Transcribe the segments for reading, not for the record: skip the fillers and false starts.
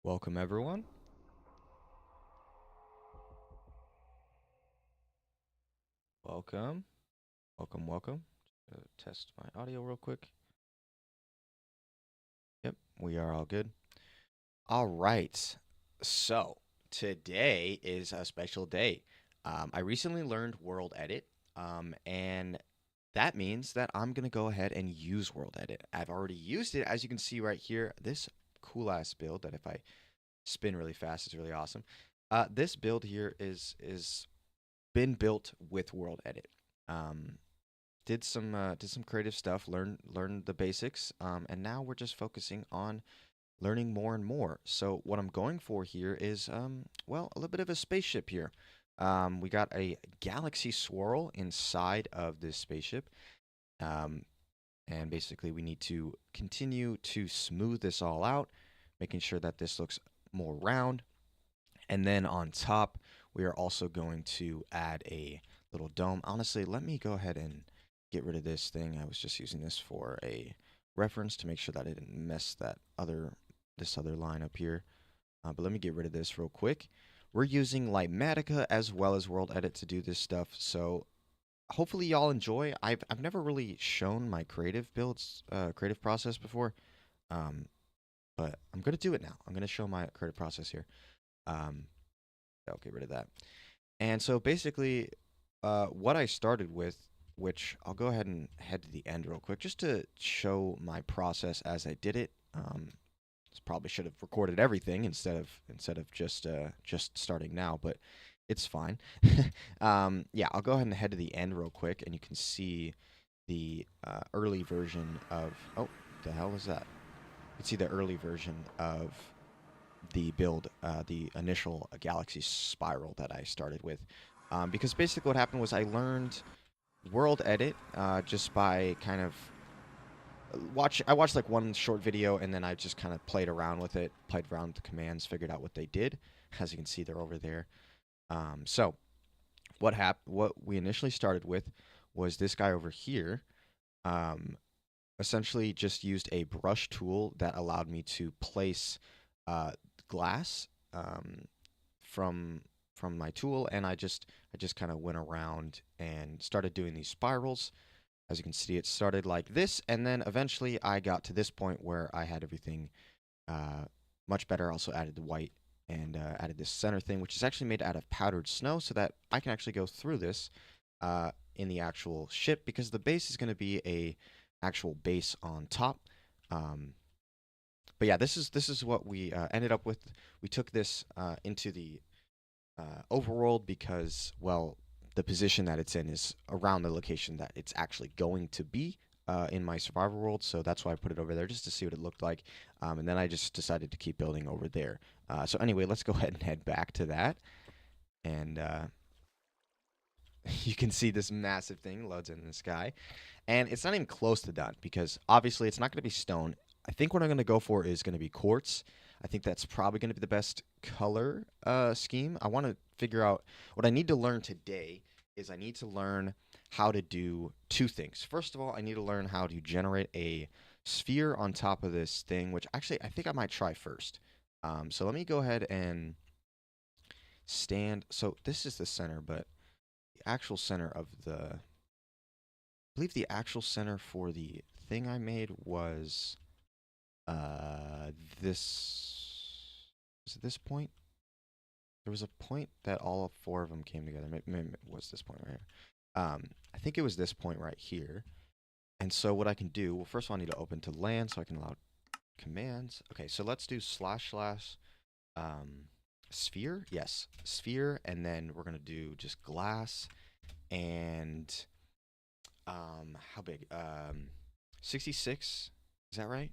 Welcome everyone. Welcome. Welcome. Test my audio real quick. Yep, we are all good. All right. So, today is a special day. I recently learned World Edit, and that means that I'm going to go ahead and use World Edit. I've already used it, as you can see right here. This cool ass build that if I spin really fast is really awesome. This build here is been built with World Edit. Um, did some creative stuff, learned the basics, and now we're just focusing on learning more and more. So what I'm going for here is well, a little bit of a spaceship here. We got a galaxy swirl inside of this spaceship, um, and basically we need to continue to smooth this all out, making sure that this looks more round. And then on top, we are also going to add a little dome. Honestly, let me go ahead and get rid of this thing. I was just using this for a reference to make sure that I didn't mess this other line up here. But let me get rid of this real quick. We're using Lightmatica as well as World Edit to do this stuff. So hopefully y'all enjoy. I've never really shown my creative builds, creative process before. Um, but I'm gonna do it now. I'm gonna show my creative process here. Um, I'll get rid of that. And so basically, what I started with, which I'll go ahead and head to the end real quick, just to show my process as I did it. Probably should have recorded everything instead of just starting now, but it's fine. Yeah, I'll go ahead and head to the end real quick, and you can see the early version of. Oh, the hell is that? You can see the early version of the build, the initial Galaxy Spiral that I started with. Because basically what happened was I learned World Edit just by kind of I watched like one short video and then I just kind of played around with it, played around with the commands, figured out what they did. As you can see, they're over there. So what we initially started with was this guy over here. Um, Essentially just used a brush tool that allowed me to place uh, glass from my tool, and I just kind of went around and started doing these spirals. As you can see, it started like this, and then eventually I got to this point where I had everything uh, much better. I also added the white and added this center thing, which is actually made out of powdered snow, so that I can actually go through this in the actual ship because the base is going to be a actual base on top. Um, but yeah, this is what we ended up with. We took this into the overworld because, well, the position that it's in is around the location that it's actually going to be in my survival world. So that's why I put it over there just to see what it looked like. And then I just decided to keep building over there. So anyway, let's go ahead and head back to that. And you can see this massive thing loads in the sky. And it's not even close to done because obviously it's not going to be stone. I think what I'm going to go for is going to be quartz. I think that's probably going to be the best color scheme. I want to figure out what I need to learn today is I need to learn how to do two things. First of all, I need to learn how to generate a sphere on top of this thing, which actually I think I might try first. So let me go ahead and stand. So this is the center, but the actual center of the I believe the actual center for the thing I made was uh this was it this point? There was a point that all four of them came together. Maybe it was this point right here. I think it was this point right here. And so what I can do, well, first of all, I need to open to land so I can allow commands. Okay, so let's do slash slash um, sphere. Yes, sphere, and then we're gonna do just glass and how big? 66. Is that right?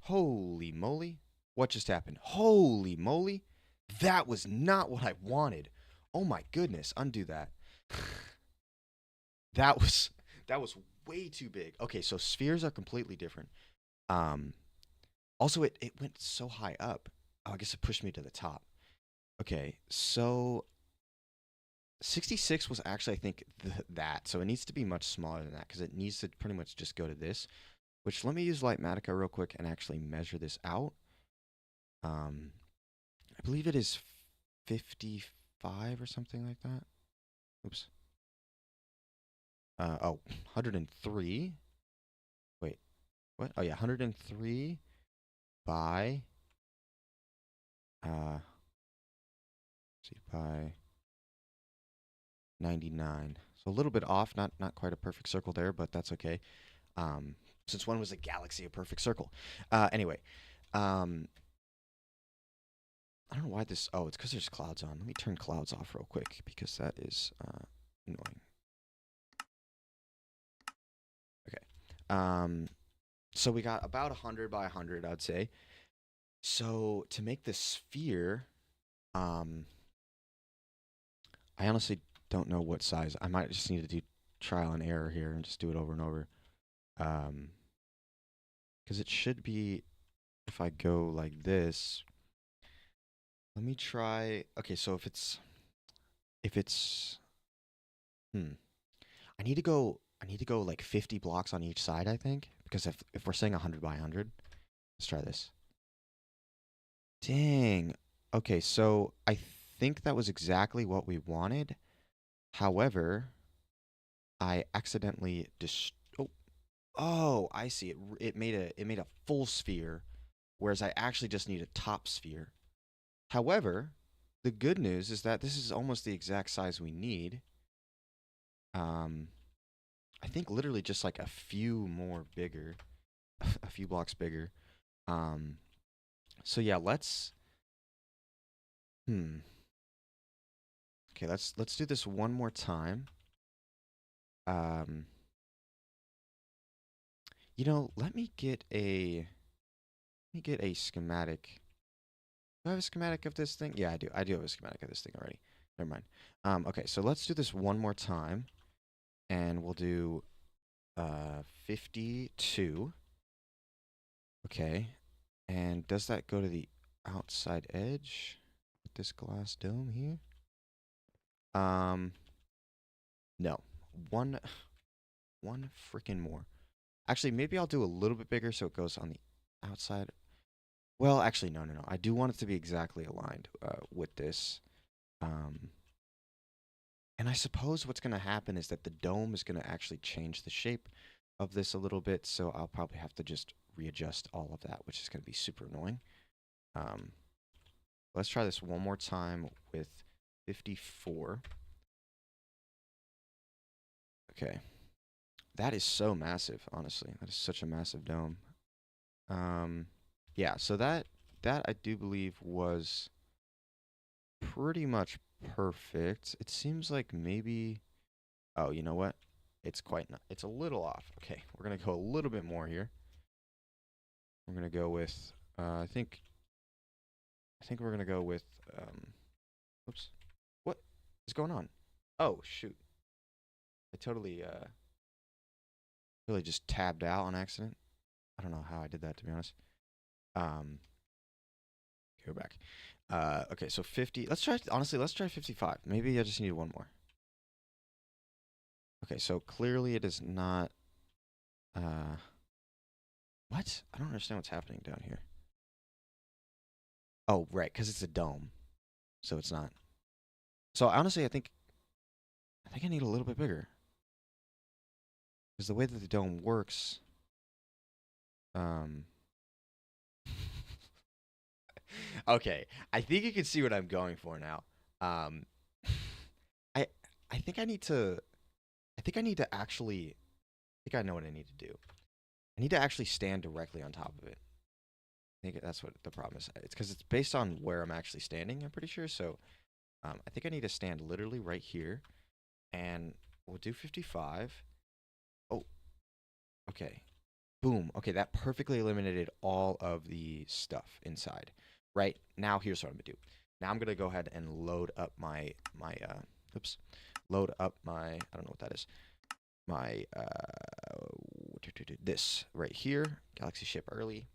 Holy moly. What just happened? Holy moly. That was not what I wanted. Oh my goodness. Undo that. that was that was way too big. Okay, so spheres are completely different. Um Also it went so high up. Oh, I guess it pushed me to the top. Okay, so 66 was actually I think that. So it needs to be much smaller than that because it needs to pretty much just go to this. Which let me use Lightmatica real quick and actually measure this out. Um, I believe it is 55 or something like that. Oops. Oh, 103. Wait, what? Oh yeah, 103 by see by 99. So a little bit off, not quite a perfect circle there, but that's okay. Um, since when was a galaxy a perfect circle? Anyway, um, I don't know why this. Oh, it's because there's clouds on. Let me turn clouds off real quick because that is annoying. Okay. So we got about 100 by 100, I'd say. So to make the sphere, um, I honestly don't know what size. I might just need to do trial and error here and just do it over and over. Um, because it should be, if I go like this, let me try. Okay, so if it's, hmm, I need to go like 50 blocks on each side, I think, because if we're saying 100 by 100, let's try this. Dang. Okay, so I think that was exactly what we wanted. However, I accidentally oh, I see. It made a full sphere, whereas I actually just need a top sphere. However, the good news is that this is almost the exact size we need. Um, I think literally just like a few more bigger, a few blocks bigger. Um, so yeah, let's hmm. Okay, let's do this one more time. Um, let me get a schematic. Do I have a schematic of this thing? Yeah, I do. I do have a schematic of this thing already. Never mind. Okay, so let's do this one more time, and we'll do 52. Okay, and does that go to the outside edge with this glass dome here? Um, no. One, one freaking more. Actually, maybe I'll do a little bit bigger so it goes on the outside. Well, actually, no. I do want it to be exactly aligned with this. Um, and I suppose what's going to happen is that the dome is going to actually change the shape of this a little bit, so I'll probably have to just readjust all of that, which is going to be super annoying. Um, let's try this one more time with 54. Okay. That is so massive, honestly. That is such a massive dome. Um, yeah, so that I do believe was pretty much perfect. It seems like maybe, oh, you know what? It's quite not, it's a little off. Okay, we're gonna go a little bit more here. We're gonna go with, I think we're gonna go with, oops, what is going on? Oh shoot, I really just tabbed out on accident. I don't know how I did that, to be honest. Um, go back. Okay, so 50. Let's try, honestly, let's try 55. Maybe I just need one more. Okay, so clearly it is not, uh, what? I don't understand what's happening down here. Oh, right, because it's a dome, so it's not. So honestly, I think I need a little bit bigger because the way that the dome works, um, okay, I think you can see what I'm going for now. Um, I I think I need to I think I need to actually I think I know what I need to do. I need to actually stand directly on top of it. I think that's what the problem is. It's because it's based on where I'm actually standing, I'm pretty sure. So I think I need to stand literally right here, and we'll do 55. Oh, okay. Boom. Okay, that perfectly eliminated all of the stuff inside. Right now, here's what I'm gonna do. Now I'm gonna go ahead and load up my oops, load up my I don't know what that is. My this right here, Galaxy Ship early,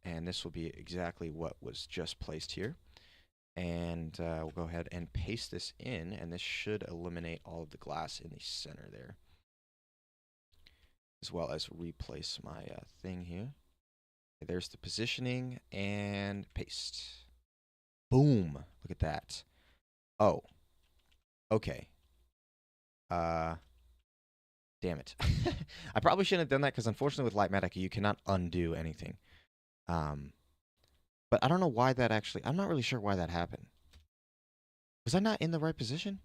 and this will be exactly what was just placed here. And we'll go ahead and paste this in, and this should eliminate all of the glass in the center there, as well as replace my thing here. There's the positioning and paste. Boom. Look at that. Oh, okay. Uh, damn it. I probably shouldn't have done that because unfortunately with Lightmatica you cannot undo anything. Um, but I don't know why that actually. I'm not really sure why that happened. Was I not in the right position?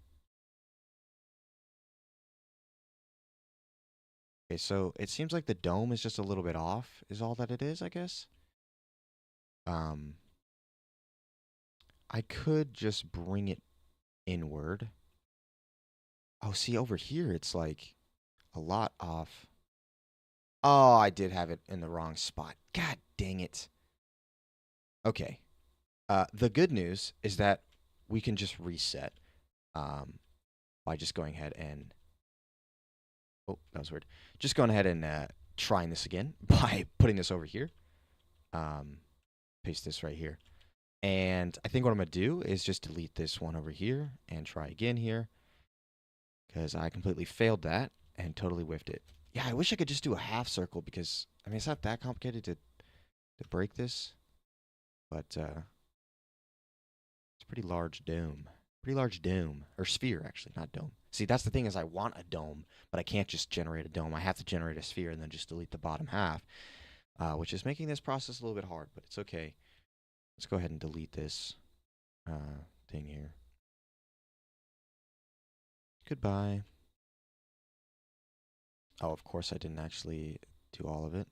Okay, so it seems like the dome is just a little bit off, is all that it is, I guess. Um, I could just bring it inward. Oh, see, over here it's like a lot off. Oh, I did have it in the wrong spot. God dang it. Okay. The good news is that we can just reset by just going ahead and... Oh, that was weird. Just going ahead and trying this again by putting this over here. Paste this right here. And I think what I'm going to do is just delete this one over here and try again here. Because I completely failed that and totally whiffed it. Yeah, I wish I could just do a half circle because, I mean, it's not that complicated to break this. But it's a pretty large dome. Pretty large dome. Or sphere, actually, not dome. See, that's the thing is I want a dome, but I can't just generate a dome. I have to generate a sphere and then just delete the bottom half, which is making this process a little bit hard, but it's okay. Let's go ahead and delete this thing here. Goodbye. Oh, of course I didn't actually do all of it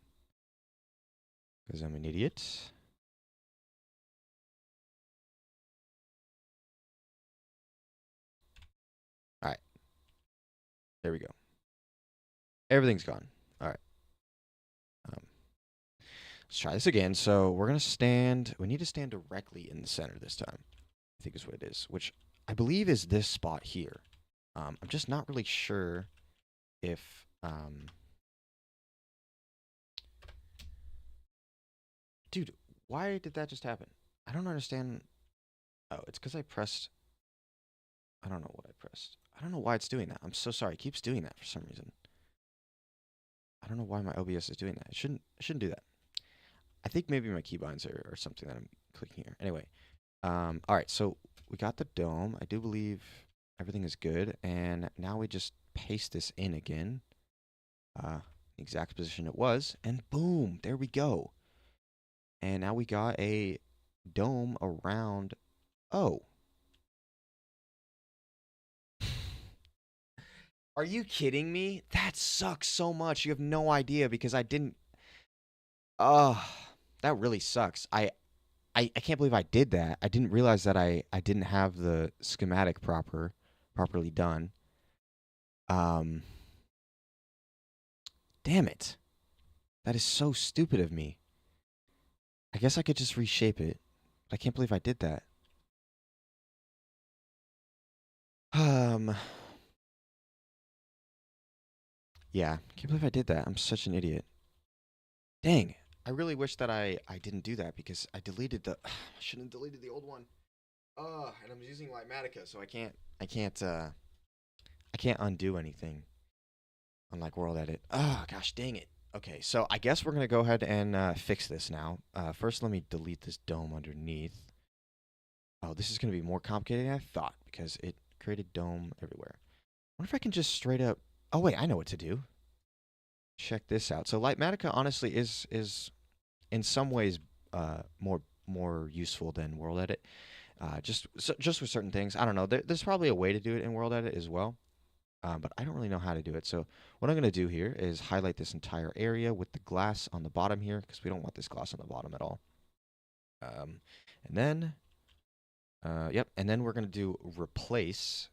because I'm an idiot. All right. There we go. Everything's gone. All right. Let's try this again. So we're going to stand. We need to stand directly in the center this time, I think is what it is, which I believe is this spot here. I'm just not really sure if... Dude, why did that just happen? I don't understand. Oh, it's because I pressed... I don't know what I pressed. I don't know why it's doing that. I'm so sorry. It keeps doing that for some reason. I don't know why my OBS is doing that. It shouldn't do that. I think maybe my keybinds are something that I'm clicking here. Anyway, all right, so we got the dome. I do believe everything is good. And now we just paste this in again. Exact position it was. And boom, there we go. And now we got a dome around... Oh. Are you kidding me? That sucks so much. You have no idea because I didn't... Oh, that really sucks. I can't believe I did that. I didn't realize that I didn't have the schematic properly done. Um, damn it. That is so stupid of me. I guess I could just reshape it. But I can't believe I did that. Yeah, can't believe I did that. I'm such an idiot. Dang. I really wish that I didn't do that because I deleted the... I shouldn't have deleted the old one. And I'm using Lightmatica, so I can't undo anything. Unlike World Edit. Oh, gosh dang it. Okay, so I guess we're going to go ahead and fix this now. First, let me delete this dome underneath. Oh, this is going to be more complicated than I thought because it created dome everywhere. I wonder if I can just straight up... Oh, wait, I know what to do. Check this out. So Lightmatica honestly is in some ways more useful than World Edit. Just with certain things. I don't know. There's probably a way to do it in World Edit as well. But I don't really know how to do it. So what I'm going to do here is highlight this entire area with the glass on the bottom here because we don't want this glass on the bottom at all. And then, yep, and then we're going to do replace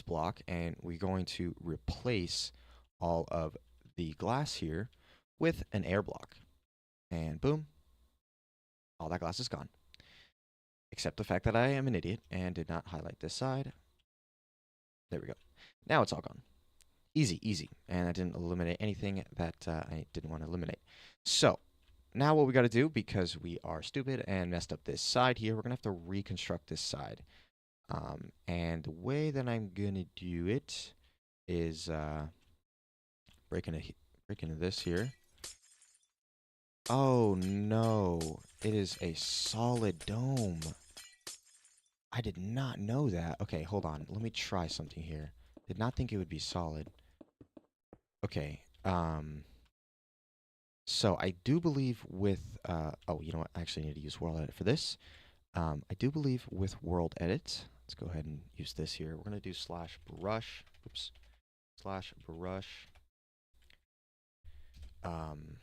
block, and we're going to replace all of the glass here with an air block. And boom, all that glass is gone. Except the fact that I am an idiot and did not highlight this side. There we go. Now it's all gone. Easy, easy. And I didn't eliminate anything that I didn't want to eliminate. So, now what we got to do, because we are stupid and messed up this side here, we're going to have to reconstruct this side. And the way that I'm going to do it is break into this here. Oh no, it is a solid dome. I did not know that. Okay, hold on. Let me try something here. Did not think it would be solid. Okay. So I do believe with oh, you know what? I actually need to use World Edit for this. I do believe with World Edit. Let's go ahead and use this here. We're gonna do slash brush. Oops. Slash brush. Um,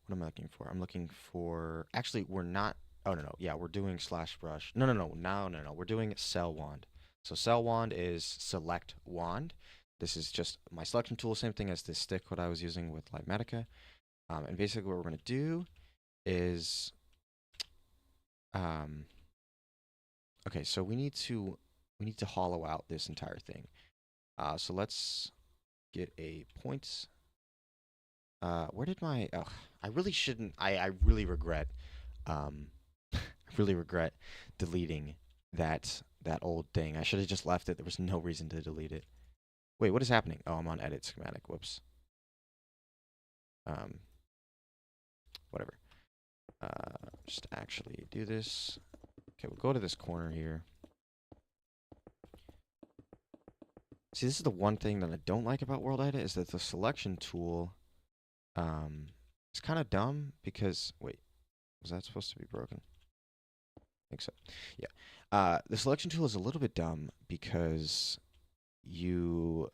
what am I looking for? I'm looking for. Actually, we're not. Oh no no. Yeah, we're doing slash brush. No no no no no no. We're doing cell wand. So cell wand is select wand. This is just my selection tool. Same thing as this stick what I was using with Litematica. And basically what we're gonna do is um, okay. So we need to hollow out this entire thing. So let's get a points. Where did my? Oh, I really shouldn't. I really regret. I really regret deleting that old thing. I should have just left it. There was no reason to delete it. Wait, what is happening? Oh, I'm on edit schematic. Whoops. Um, whatever. Just actually do this. Okay, we'll go to this corner here. See, this is the one thing that I don't like about World Edit is that the selection tool, is kind of dumb because wait, was that supposed to be broken? I think so. Yeah. The selection tool is a little bit dumb because you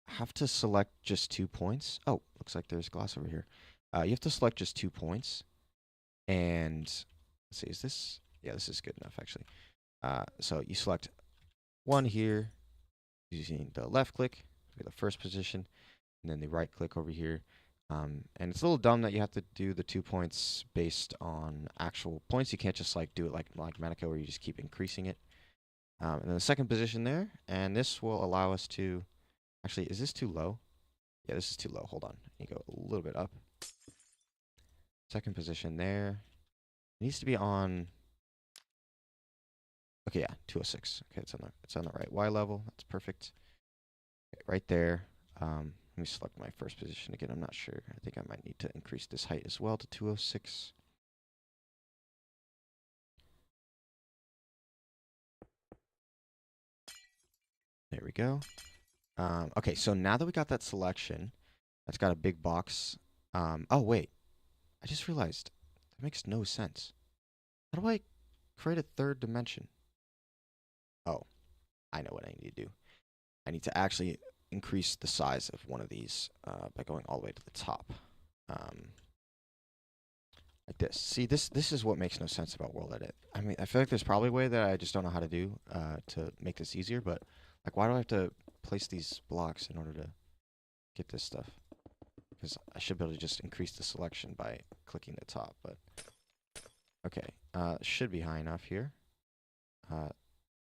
have to select just 2 points. Oh, looks like there's glass over here. You have to select just 2 points. And let's see, is this? Yeah, this is good enough actually. So you select one here using the left click, the first position, and then the right click over here. And it's a little dumb that you have to do the 2 points based on actual points. You can't just like do it like Manica where you just keep increasing it. And then the second position there, and this will allow us to. Actually, is this too low? Yeah, this is too low. Hold on. You go a little bit up. Second position there. It needs to be on. Okay, yeah, 206. Okay, it's on the right Y level. That's perfect. Okay, right there. Let me select my first position again. I'm not sure. I think I might need to increase this height as well to 206. There we go. Okay, so now that we got that selection, that's got a big box. Oh wait, I just realized that makes no sense. How do I create a third dimension? Oh, I know what I need to do. I need to actually increase the size of one of these by going all the way to the top. Um, like this. See, this is what makes no sense about World Edit. I mean, I feel like there's probably a way that I just don't know how to do to make this easier, but like, why do I have to place these blocks in order to get this stuff? Because I should be able to just increase the selection by clicking the top, but okay. Should be high enough here.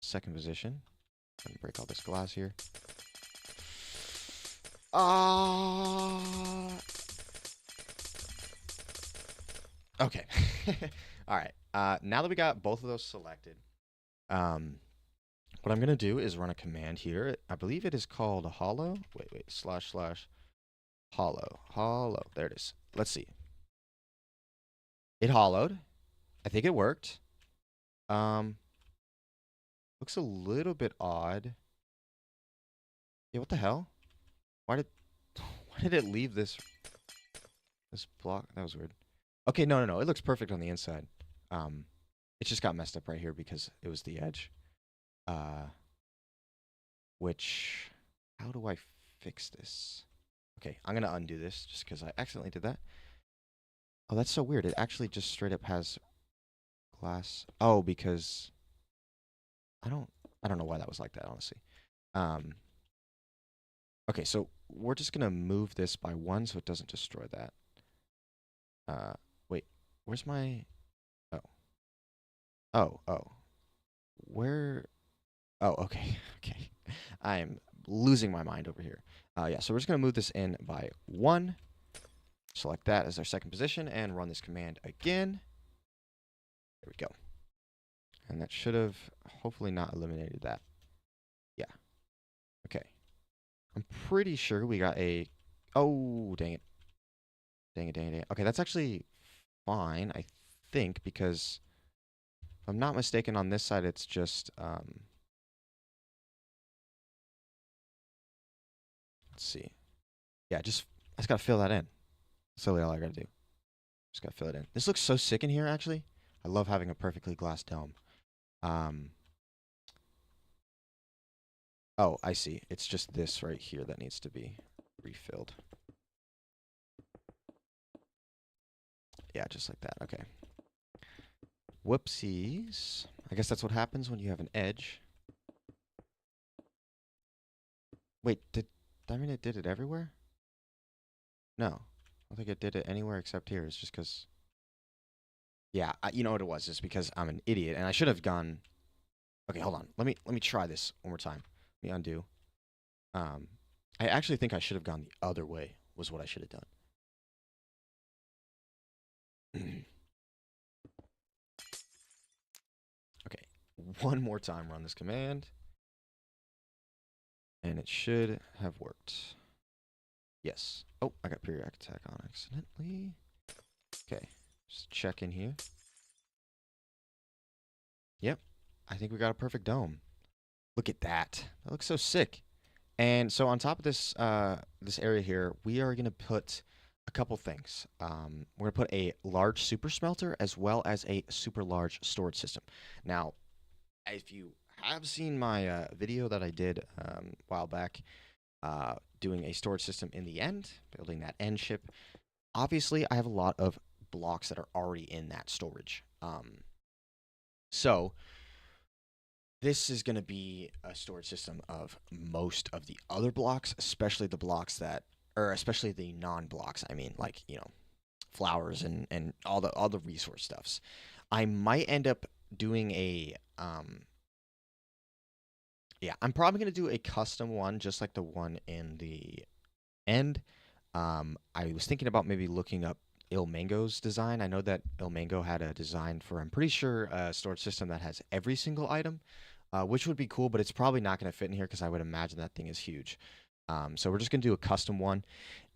Second position. Let me break all this glass here. Ah. Okay. All right. Now that we got both of those selected, um, what I'm gonna do is run a command here. I believe it is called hollow. Wait, slash slash hollow. Hollow. There it is. Let's see. It hollowed. I think it worked. Um, looks a little bit odd. Yeah, what the hell? Why did why did it leave this block? That was weird. Okay, no. It looks perfect on the inside. Um, it just got messed up right here because it was the edge. Uh, which how do I fix this? Okay, I'm gonna undo this just because I accidentally did that. Oh, that's so weird. It actually just straight up has glass. Oh, because I don't I don't know why that was like that, honestly. Um, okay, so we're just gonna move this by one so it doesn't destroy that. Uh, wait, where's my? Oh, oh. Where? Oh, okay, okay. I am losing my mind over here. Yeah, so we're just gonna move this in by one. Select that as our second position and run this command again. There we go. And that should have hopefully not eliminated that. Yeah. Okay. I'm pretty sure we got a. Oh, dang it. Dang it, dang it, dang it. Okay, that's actually fine, I think, because if I'm not mistaken, on this side it's just, let's see. Yeah, I just gotta fill that in. That's literally all I gotta do. Just gotta fill it in. This looks so sick in here, actually. I love having a perfectly glass dome. Um, oh, I see. It's just this right here that needs to be refilled. Yeah, just like that. Okay. Whoopsies. I guess that's what happens when you have an edge. Wait, I mean it did it everywhere? No. I don't think it did it anywhere except here. It's just because... Yeah, you know what it was. It's because I'm an idiot, and I should have gone... Okay, hold on. Let me try this one more time. Let me undo. Um, I actually think I should have gone the other way, was what I should have done. Okay, one more time, run this command. And it should have worked. Yes. Oh, I got periodic attack on accidentally. Okay, just check in here. Yep, I think we got a perfect dome. Look at that. That looks so sick. And so on top of this this area here, we are gonna put a couple things. We're gonna put a large super smelter as well as a super large storage system. Now, if you have seen my video that I did a while back, doing a storage system in the end, building that end ship, obviously I have a lot of blocks that are already in that storage. So this is going to be a storage system of most of the other blocks, especially the blocks that, or especially the non-blocks. I mean, like, you know, flowers and all the resource stuffs. I might end up doing a yeah, I'm probably gonna do a custom one, just like the one in the end. I was thinking about maybe looking up Ilmango's design. I know that Ilmango had a design for, I'm pretty sure, a storage system that has every single item, which would be cool, but it's probably not going to fit in here because I would imagine that thing is huge. So we're just going to do a custom one,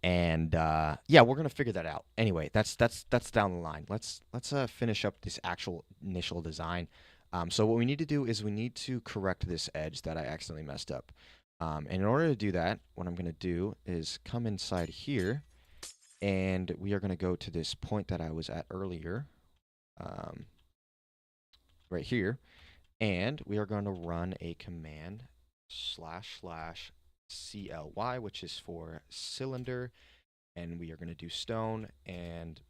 and yeah, we're going to figure that out. Anyway, that's down the line. Let's finish up this actual initial design. So what we need to do is we need to correct this edge that I accidentally messed up. And in order to do that, what I'm going to do is come inside here, and we are going to go to this point that I was at earlier, um, right here, and we are going to run a command //CLY, which is for cylinder, and we are going to do stone, and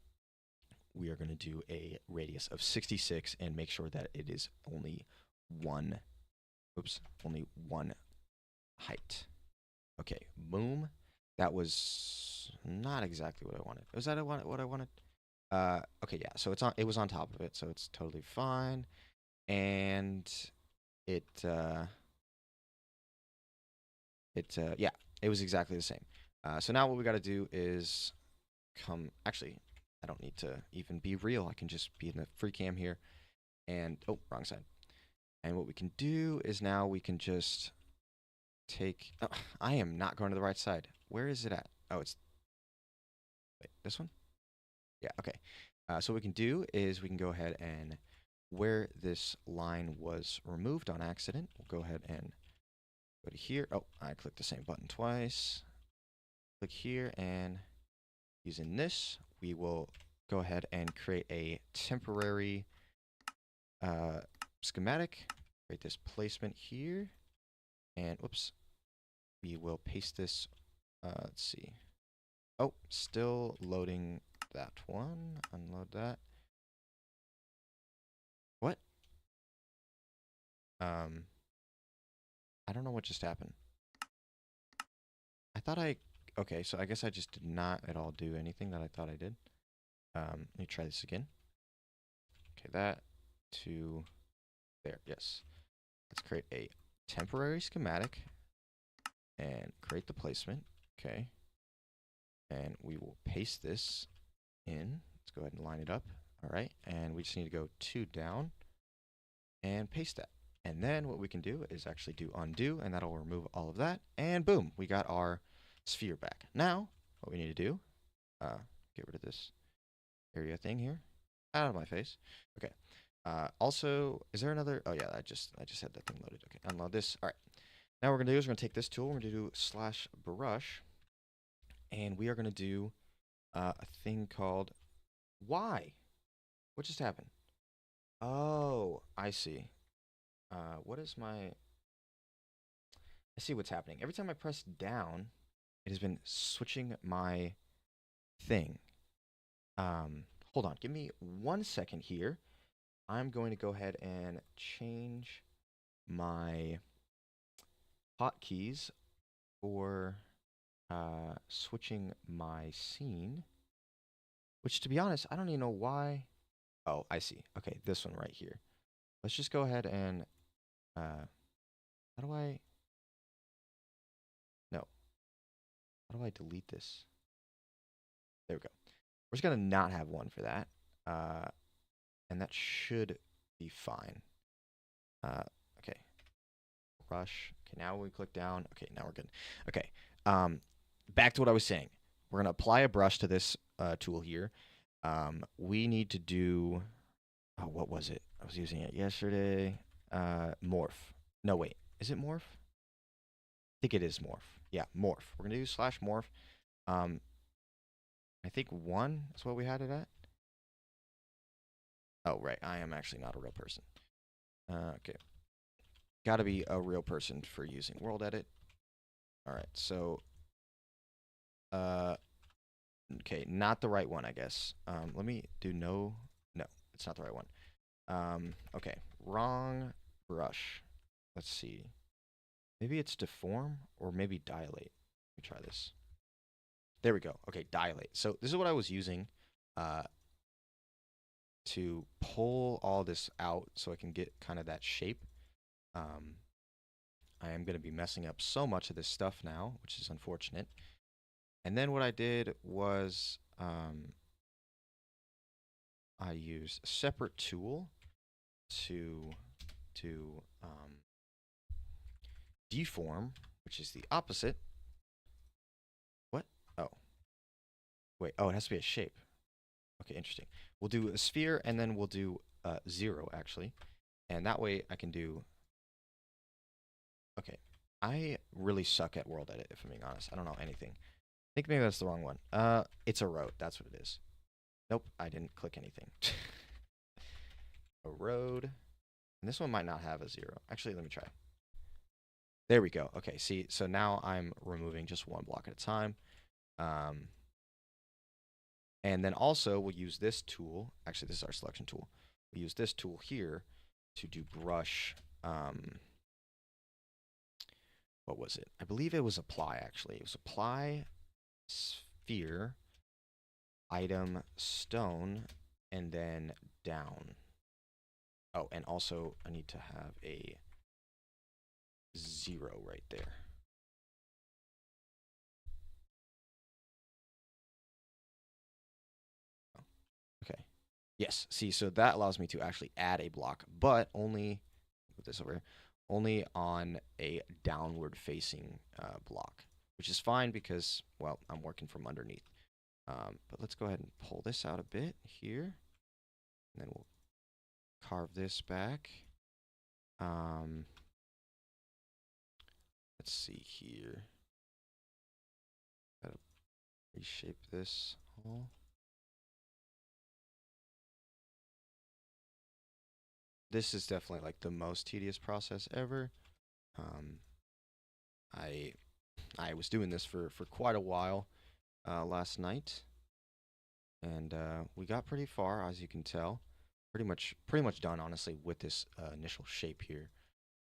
we are going to do a radius of 66 and make sure that it is only one, only one height. Okay, boom. That was not exactly what I wanted. Was that what I wanted? Okay, yeah. So it was on top of it, so it's totally fine. And it yeah, it was exactly the same. So now what we got to do is actually, I don't need to even be real. I can just be in the free cam here. And oh, wrong side. And what we can do is now we can just take, oh, I am not going to the right side. Where is it at? Oh, it's, wait, this one? Yeah, okay. So what we can do is we can go ahead and where this line was removed on accident, we'll go ahead and go to here. Oh, I clicked the same button twice. Click here, and using this, we will go ahead and create a temporary schematic. Create this placement here, and whoops, we will paste this. Let's see. Oh, still loading that one. Unload that. What? I don't know what just happened. I thought okay, so I guess I just did not at all do anything that I thought I did. Let me try this again. Okay, that to there, yes. Let's create a temporary schematic and create the placement, okay. And we will paste this in. Let's go ahead and line it up, all right. And we just need to go 2 down and paste that. And then what we can do is actually do undo, and that'll remove all of that. And boom, we got our sphere back. Now, what we need to do, get rid of this area thing here. Out of my face. Okay. Also, is there another? Oh yeah, I just had that thing loaded. Okay, unload this. All right. Now what we're gonna do is we're gonna take this tool. We're gonna do slash brush, and we are gonna do a thing called Y. What just happened? Oh, I see. What is my? I see what's happening. Every time I press down, it has been switching my thing. Hold on. Give me 1 second here. I'm going to go ahead and change my hotkeys for switching my scene. Which, to be honest, I don't even know why. Oh, I see. Okay, this one right here. Let's just go ahead and how do I? No. How do I delete this? There we go. We're just gonna not have one for that, and that should be fine. Okay. Brush. Okay, now we click down. Okay, now we're good. Okay. Back to what I was saying. We're gonna apply a brush to this tool here. We need to do. Oh, what was it? I was using it yesterday. Morph. No, wait. Is it morph? I think it is morph. Yeah, morph. We're gonna do slash morph. I think 1 is what we had it at. Oh, right. I am actually not a real person. Okay. Gotta be a real person for using World Edit. All right. So, okay, not the right one, I guess. Let me do no. No, it's not the right one. Okay, wrong brush. Let's see. Maybe it's deform or maybe dilate. Let me try this. There we go. Okay, dilate. So this is what I was using to pull all this out so I can get kind of that shape. I am going to be messing up so much of this stuff now, which is unfortunate. And then what I did was I used a separate tool to deform, which is the opposite. What? Oh, wait. Oh, it has to be a shape. Okay, interesting. We'll do a sphere, and then we'll do 0, actually. And that way I can do... Okay. I really suck at World Edit, if I'm being honest. I don't know anything. I think maybe that's the wrong one. It's a road. That's what it is. Nope, I didn't click anything. A road. And this one might not have a 0. Actually, let me try. There we go. Okay, see, so now I'm removing just one block at a time. And then also we'll use this tool. Actually, this is our selection tool. We'll use this tool here to do brush. What was it? I believe it was apply, actually. It was apply, sphere, item, stone, and then down. Oh, and also I need to have a 0 right there. Okay. Yes. See, so that allows me to actually add a block, but only, put this over here, only on a downward facing block, which is fine because, well, I'm working from underneath. But let's go ahead and pull this out a bit here. And then we'll carve this back. Let's see here. Gotta reshape this all. This is definitely like the most tedious process ever. I was doing this for quite a while last night, and we got pretty far, as you can tell. Pretty much done, honestly, with this initial shape here.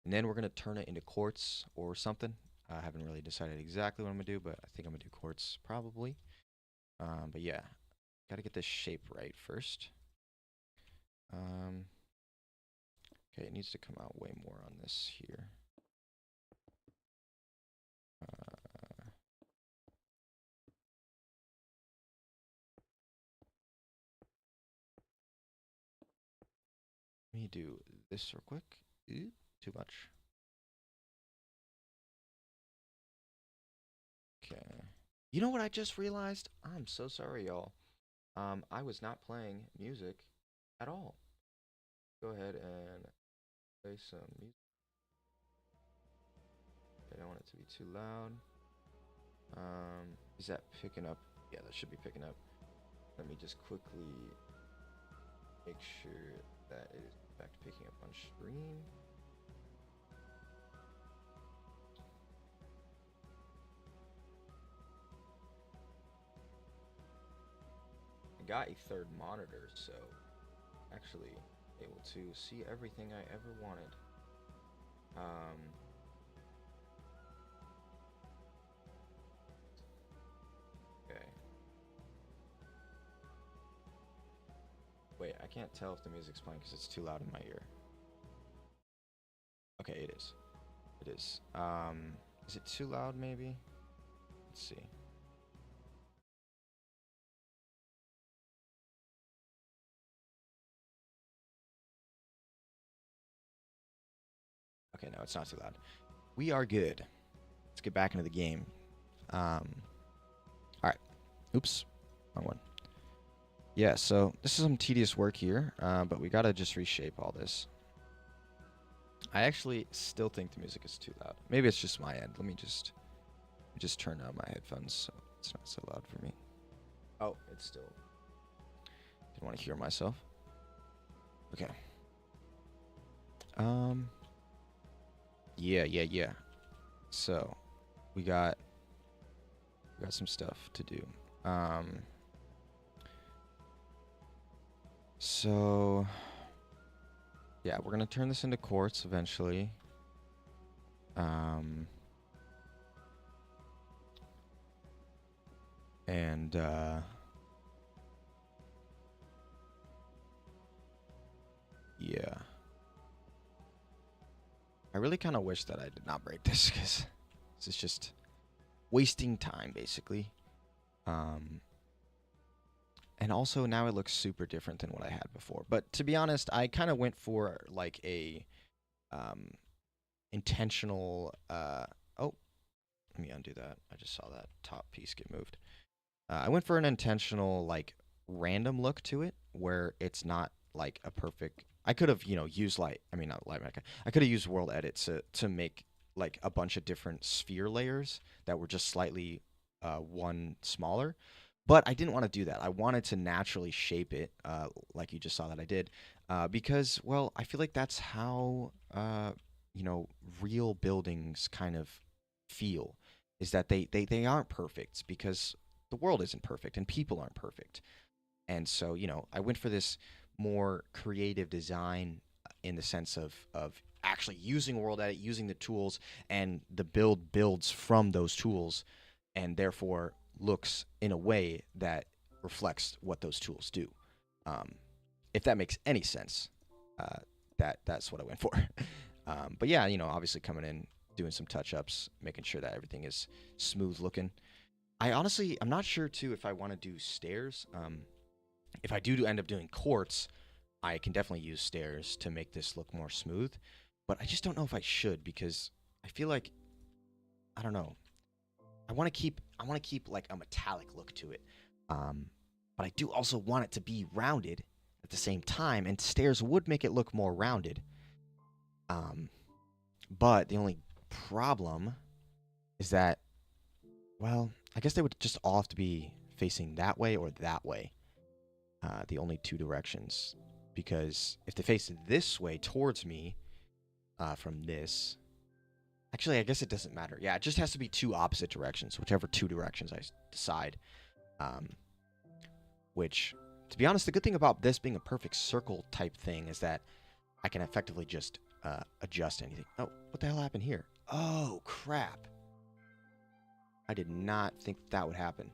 And then we're gonna turn it into quartz or something. I haven't really decided exactly what I'm gonna do, but I think I'm gonna do quartz probably. But yeah, gotta get this shape right first. Okay, it needs to come out way more on this here. Let me do this real quick. Ooh, too much. Okay. You know what I just realized? I'm so sorry, y'all. I was not playing music at all. Go ahead and play some music. I don't want it to be too loud. Is that picking up? Yeah, that should be picking up. Let me just quickly make sure that it is in fact picking up on stream. I got a third monitor, so actually able to see everything I ever wanted. Okay. Wait, I can't tell if the music's playing because it's too loud in my ear. Okay, it is. It is it too loud maybe? Let's see. Okay, no, it's not too loud. We are good. Let's get back into the game. All right. Oops, wrong one. Yeah, so this is some tedious work here, but we gotta just reshape all this. I actually still think the music is too loud. Maybe it's just my end. Let me just turn down my headphones so it's not so loud for me. Oh, it's still. Didn't want to hear myself. Okay. Yeah. So, we got some stuff to do. So yeah, we're gonna turn this into quartz eventually. And yeah. I really kind of wish that I did not break this because this is just wasting time, basically. And also now it looks super different than what I had before. But to be honest, I kind of went for like a um, intentional. Oh, let me undo that. I just saw that top piece get moved. I went for an intentional like random look to it, where it's not like a perfect. I could have used light. I mean not light. I could have used world edit to make like a bunch of different sphere layers that were just slightly one smaller. But I didn't want to do that. I wanted to naturally shape it, like you just saw that I did, because well, I feel like that's how you know real buildings kind of feel. Is that they aren't perfect because the world isn't perfect and people aren't perfect. And so, I went for this more creative design in the sense of actually using world edit, using the tools, and the build builds from those tools, and therefore looks in a way that reflects what those tools do. Um, if that makes any sense, uh, that's what I went for. But yeah, obviously coming in, doing some touch ups, making sure that everything is smooth looking. I'm not sure too if I want to do stairs. If I do end up doing quartz, I can definitely use stairs to make this look more smooth. But I just don't know if I should because I feel like I don't know. I want to keep like a metallic look to it. Um, but I do also want it to be rounded at the same time, and stairs would make it look more rounded. Um, but the only problem is that, well, I guess they would just all have to be facing that way or that way. The only two directions. Because if they face this way towards me from this, actually, I guess it doesn't matter. Yeah, it just has to be two opposite directions, whichever two directions I decide. Um, which, to be honest, the good thing about this being a perfect circle type thing is that I can effectively just adjust anything. Oh, what the hell happened here? Oh, crap. I did not think that would happen.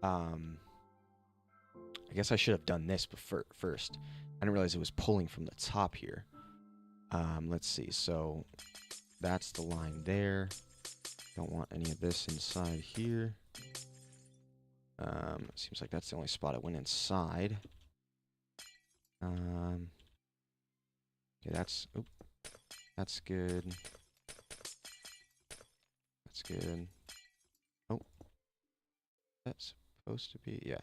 I guess I should have done this first. I didn't realize it was pulling from the top here. Let's see. So that's the line there. Don't want any of this inside here. Seems like that's the only spot it went inside. Okay, that's good. That's good. Oh, that's supposed to be, yeah.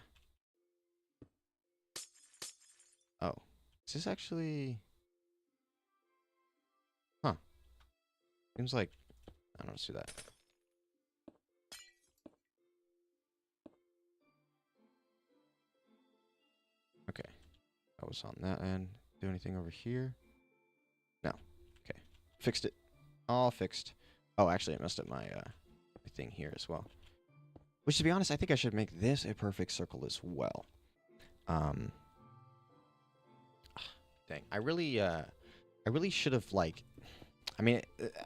Is this actually... Huh. Seems like... I don't see that. Okay. I was on that end. Do anything over here? No. Okay. Fixed it. All fixed. Oh, actually, I messed up my thing here as well. Which, to be honest, I think I should make this a perfect circle as well. Dang. I really should have, like... I mean,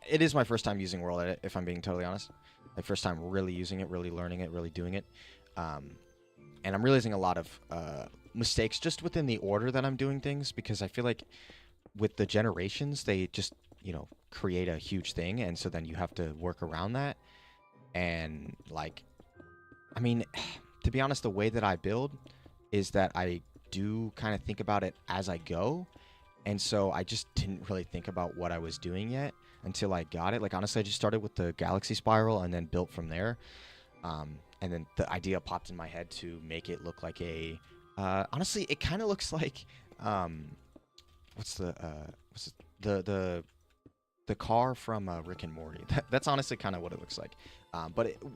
it is my first time using World Edit, if I'm being totally honest. My first time really using it, really learning it, really doing it. And I'm realizing a lot of mistakes just within the order that I'm doing things, because I feel like with the generations, they just, you know, create a huge thing, and so then you have to work around that. And, like, I mean, to be honest, the way that I build is that I do kind of think about it as I go. And so I just didn't really think about what I was doing yet until I got it. Like, honestly, I just started with the Galaxy Spiral and then built from there. And then the idea popped in my head to make it look like a... honestly, it kind of looks like... what's the car from Rick and Morty? That's honestly kind of what it looks like.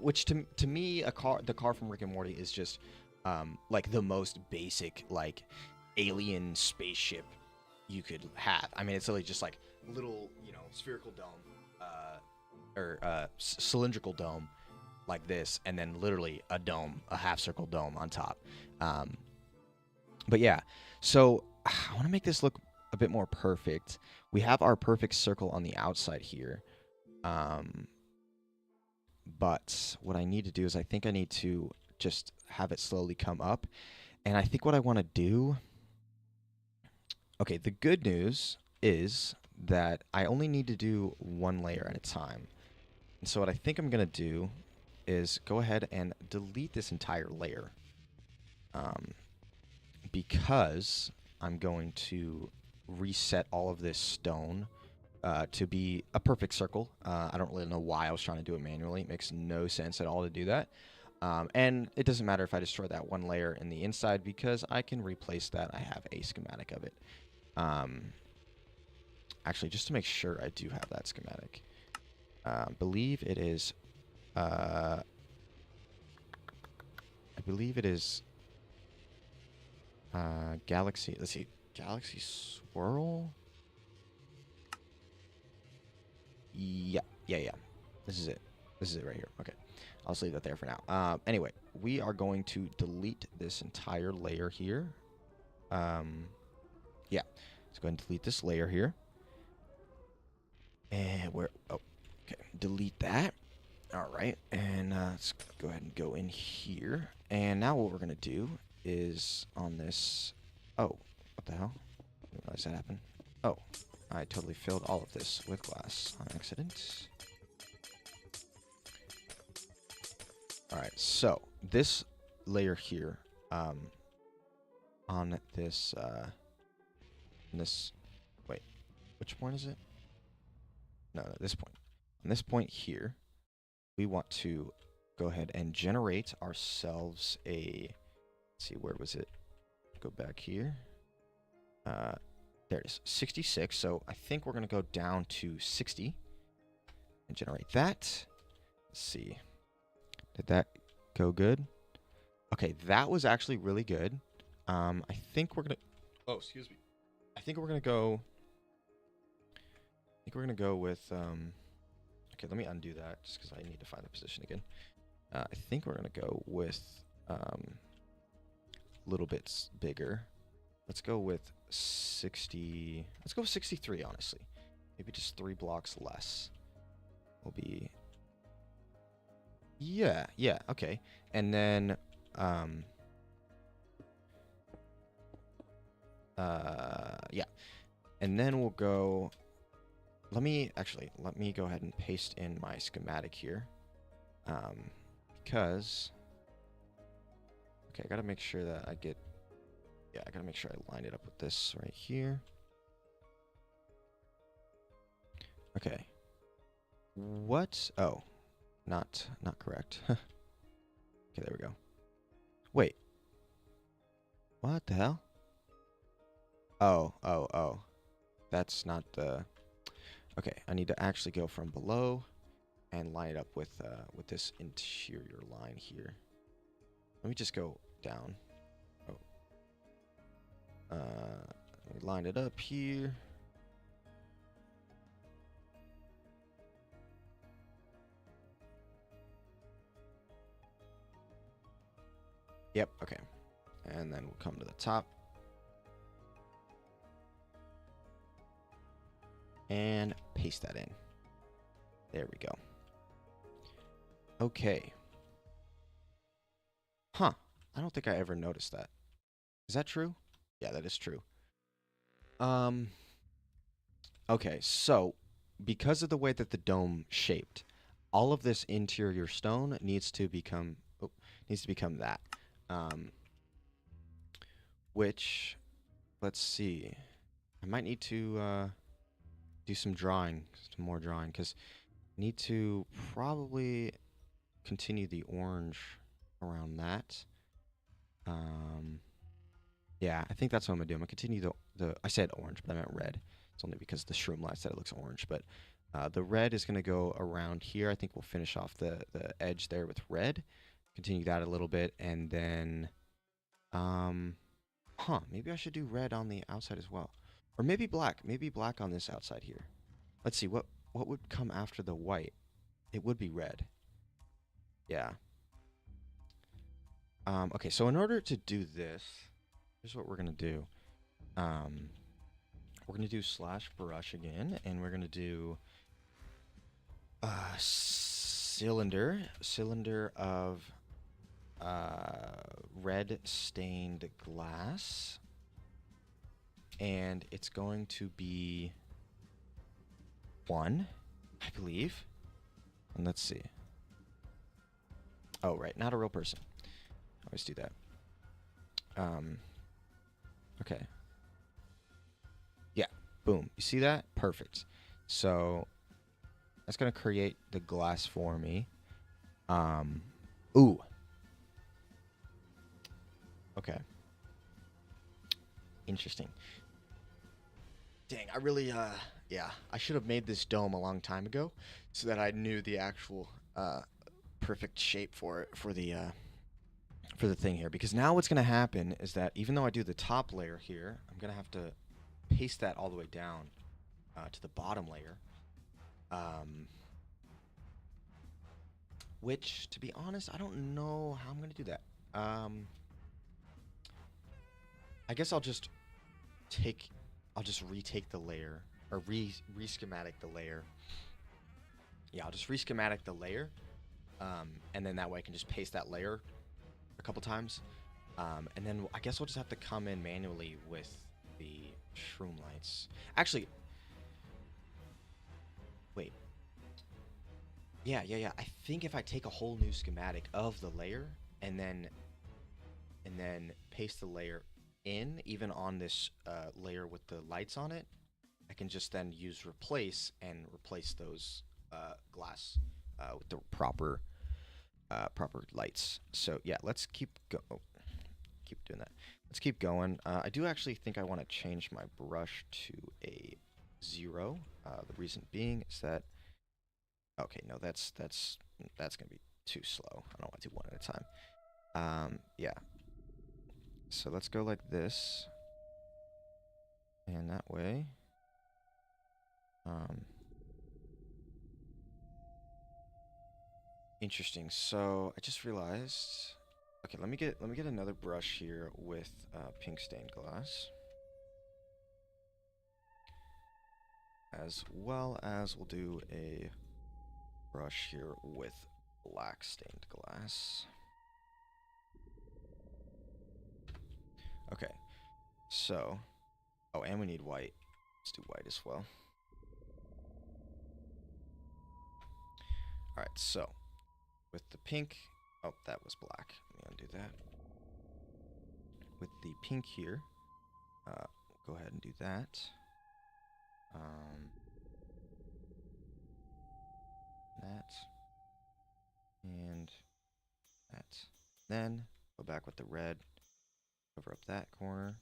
Which to me, the car from Rick and Morty is just like the most basic, like, alien spaceship you could have. I mean, it's really just like little, you know, spherical dome, or cylindrical dome like this, and then literally a dome, a half circle dome on top. But yeah, so I want to make this look a bit more perfect. We have our perfect circle on the outside here. But what I need to do is I think I need to just have it slowly come up. And I think what I want to do... Okay, the good news is that I only need to do one layer at a time. And so what I think I'm going to do is go ahead and delete this entire layer. Because I'm going to reset all of this stone to be a perfect circle. I don't really know why I was trying to do it manually. It makes no sense at all to do that. And it doesn't matter if I destroy that one layer in the inside, because I can replace that. I have a schematic of it. Actually, just to make sure, I do have that schematic. Believe it is... I believe it is... Galaxy... Let's see. Galaxy Swirl? Yeah. This is it. This is it right here. Okay. I'll just leave that there for now. Anyway, we are going to delete this entire layer here. Yeah. Let's go ahead and delete this layer here. And where... Oh, okay. Delete that. All right. And let's go ahead and go in here. And now what we're going to do is on this... Oh, what the hell? I didn't realize that happened. Oh, I totally filled all of this with glass on accident. All right, so this layer here, on this, wait, which point is it? No, this point. On this point here, we want to go ahead and generate ourselves a, let's see, where was it? Go back here. There it is, 66. So I think we're going to go down to 60 and generate that. Let's see. Did that go good? Okay, that was actually really good. I think we're going to... Oh, excuse me. I think we're going to go... with... Okay, let me undo that just because I need to find the position again. I think we're going to go with little bits bigger. Let's go with 60. Let's go with 63, honestly. Maybe just 3 blocks less will be... Yeah, okay. And then, yeah. And then we'll go... Let me go ahead and paste in my schematic here. Because... Okay, I gotta make sure that I get... Yeah, I gotta make sure I line it up with this right here. Okay. What? Oh. Not correct. Okay, there we go. Wait. What the hell? Oh. That's not the... Okay, I need to actually go from below and line it up with this interior line here. Let me just go down. Oh. Let me line it up here. Yep, okay. And then we'll come to the top. And paste that in. There we go. Okay. Huh. I don't think I ever noticed that. Is that true? Yeah, that is true. Okay, so because of the way that the dome shaped, all of this interior stone needs to become that. Um, which, let's see. I might need to do some more drawing, because I need to probably continue the orange around that. Yeah, I think that's what I'm gonna do. I'm gonna continue the I said orange, but I meant red. It's only because the shroom light said it looks orange, but the red is gonna go around here. I think we'll finish off the edge there with red. Continue that a little bit, and then, maybe I should do red on the outside as well, or maybe black. Maybe black on this outside here. Let's see what would come after the white. It would be red. Yeah. Okay, so in order to do this, here's what we're gonna do. We're gonna do slash brush again, and we're gonna do cylinder of red stained glass, and it's going to be 1, I believe. And let's see. Oh, right, not a real person. Always do that. Okay. Yeah, boom. You see that? Perfect. So that's gonna create the glass for me. Ooh. Okay. Interesting. Dang, I really, yeah, I should have made this dome a long time ago so that I knew the actual, perfect shape for it, for the thing here. Because now what's going to happen is that even though I do the top layer here, I'm going to have to paste that all the way down to the bottom layer. Which, to be honest, I don't know how I'm going to do that. I guess I'll just retake the layer, or re-schematic the layer. Yeah, I'll just re-schematic the layer, and then that way I can just paste that layer a couple times, and then I guess we'll just have to come in manually with the shroom lights. Actually, wait. Yeah. I think if I take a whole new schematic of the layer and then paste the layer in, even on this layer with the lights on it, I can just then use replace and replace those glass with the proper lights. So yeah, let's keep doing that. Let's keep going. I do actually think I want to change my brush to a 0. The reason being is that, okay, no, that's gonna be too slow. I don't want to do one at a time. Yeah. So let's go like this, and that way. Interesting. So I just realized. Okay, let me get another brush here with pink stained glass, as well as we'll do a brush here with black stained glass. Okay, so, oh, and we need white. Let's do white as well. All right, so with the pink, oh, that was black. Let me undo that. With the pink here, go ahead and do that. That and that. Then go back with the red, cover up that corner,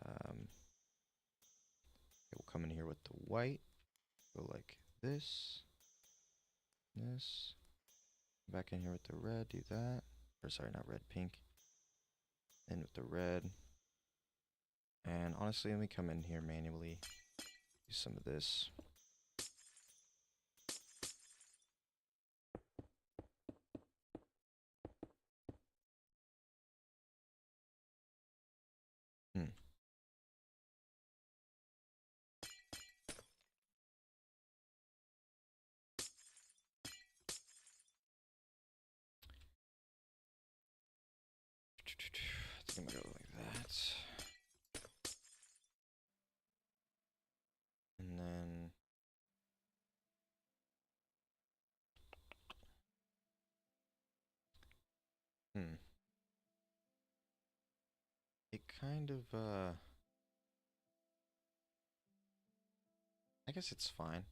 We'll come in here with the white, go like this, this. Back in here with the red, do that. Or sorry, not red, pink. In with the red. And honestly, let me come in here manually. Do some of this. Hmm. I think I'm gonna go like that. And then it kind of I guess it's fine.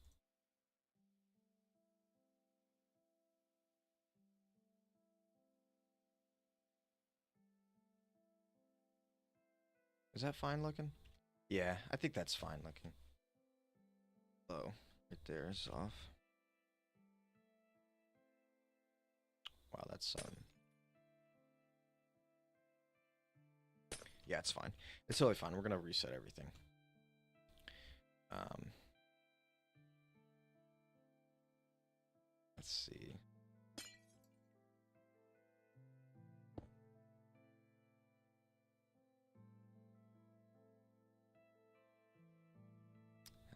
Is that fine looking? Yeah, I think that's fine looking. Oh, right there is off. Wow, that's yeah, it's fine. It's totally fine. We're gonna reset everything. Um, let's see.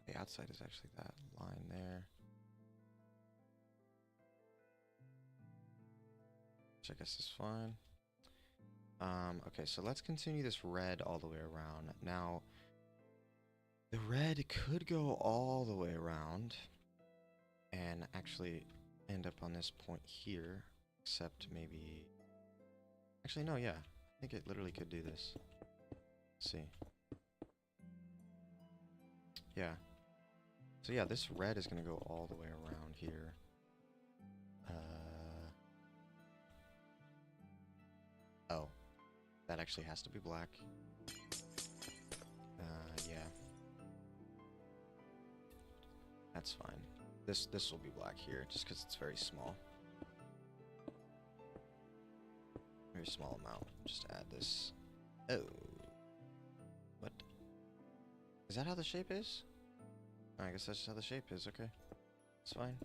The outside is actually that line there. Which I guess is fine. Okay, so let's continue this red all the way around. Now, the red could go all the way around and actually end up on this point here, except maybe... Actually, no, yeah. I think it literally could do this. Let's see. Yeah. So yeah, this red is going to go all the way around here. Oh. That actually has to be black. Yeah. That's fine. This will be black here, just because it's very small. Very small amount. Just add this. Oh. What? Is that how the shape is? Oh, I guess that's just how the shape is, okay. It's fine.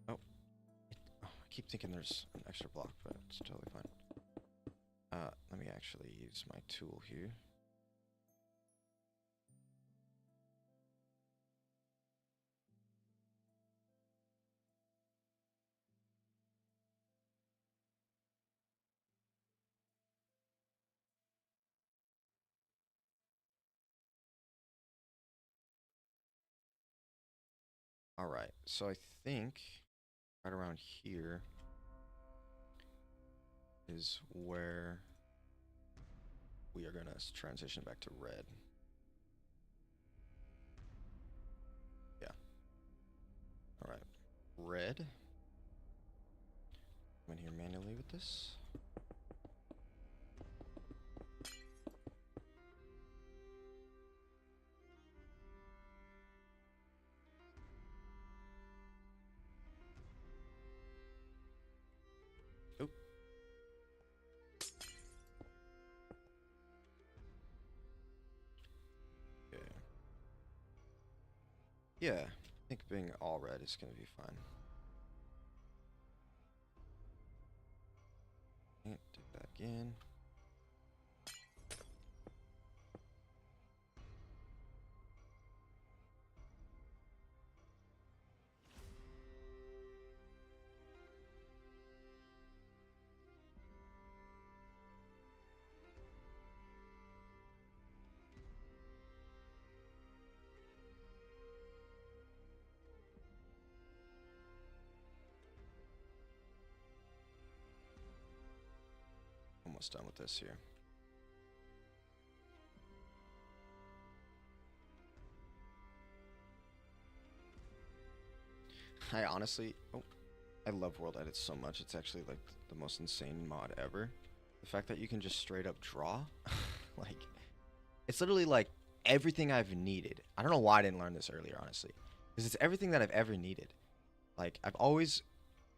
Oh. I keep thinking there's an extra block, but it's totally fine. Let me actually use my tool here. Alright, so I think right around here is where we are going to transition back to red. Yeah. Alright. Red. I'm in here manually with this. Oop. Okay. Yeah, I think being all red is going to be fine. Can't do that again. Almost done with this here. I honestly, I love World Edit so much. It's actually like the most insane mod ever. The fact that you can just straight up draw, like, it's literally like everything I've needed. I don't know why I didn't learn this earlier, honestly, because it's everything that I've ever needed. Like, I've always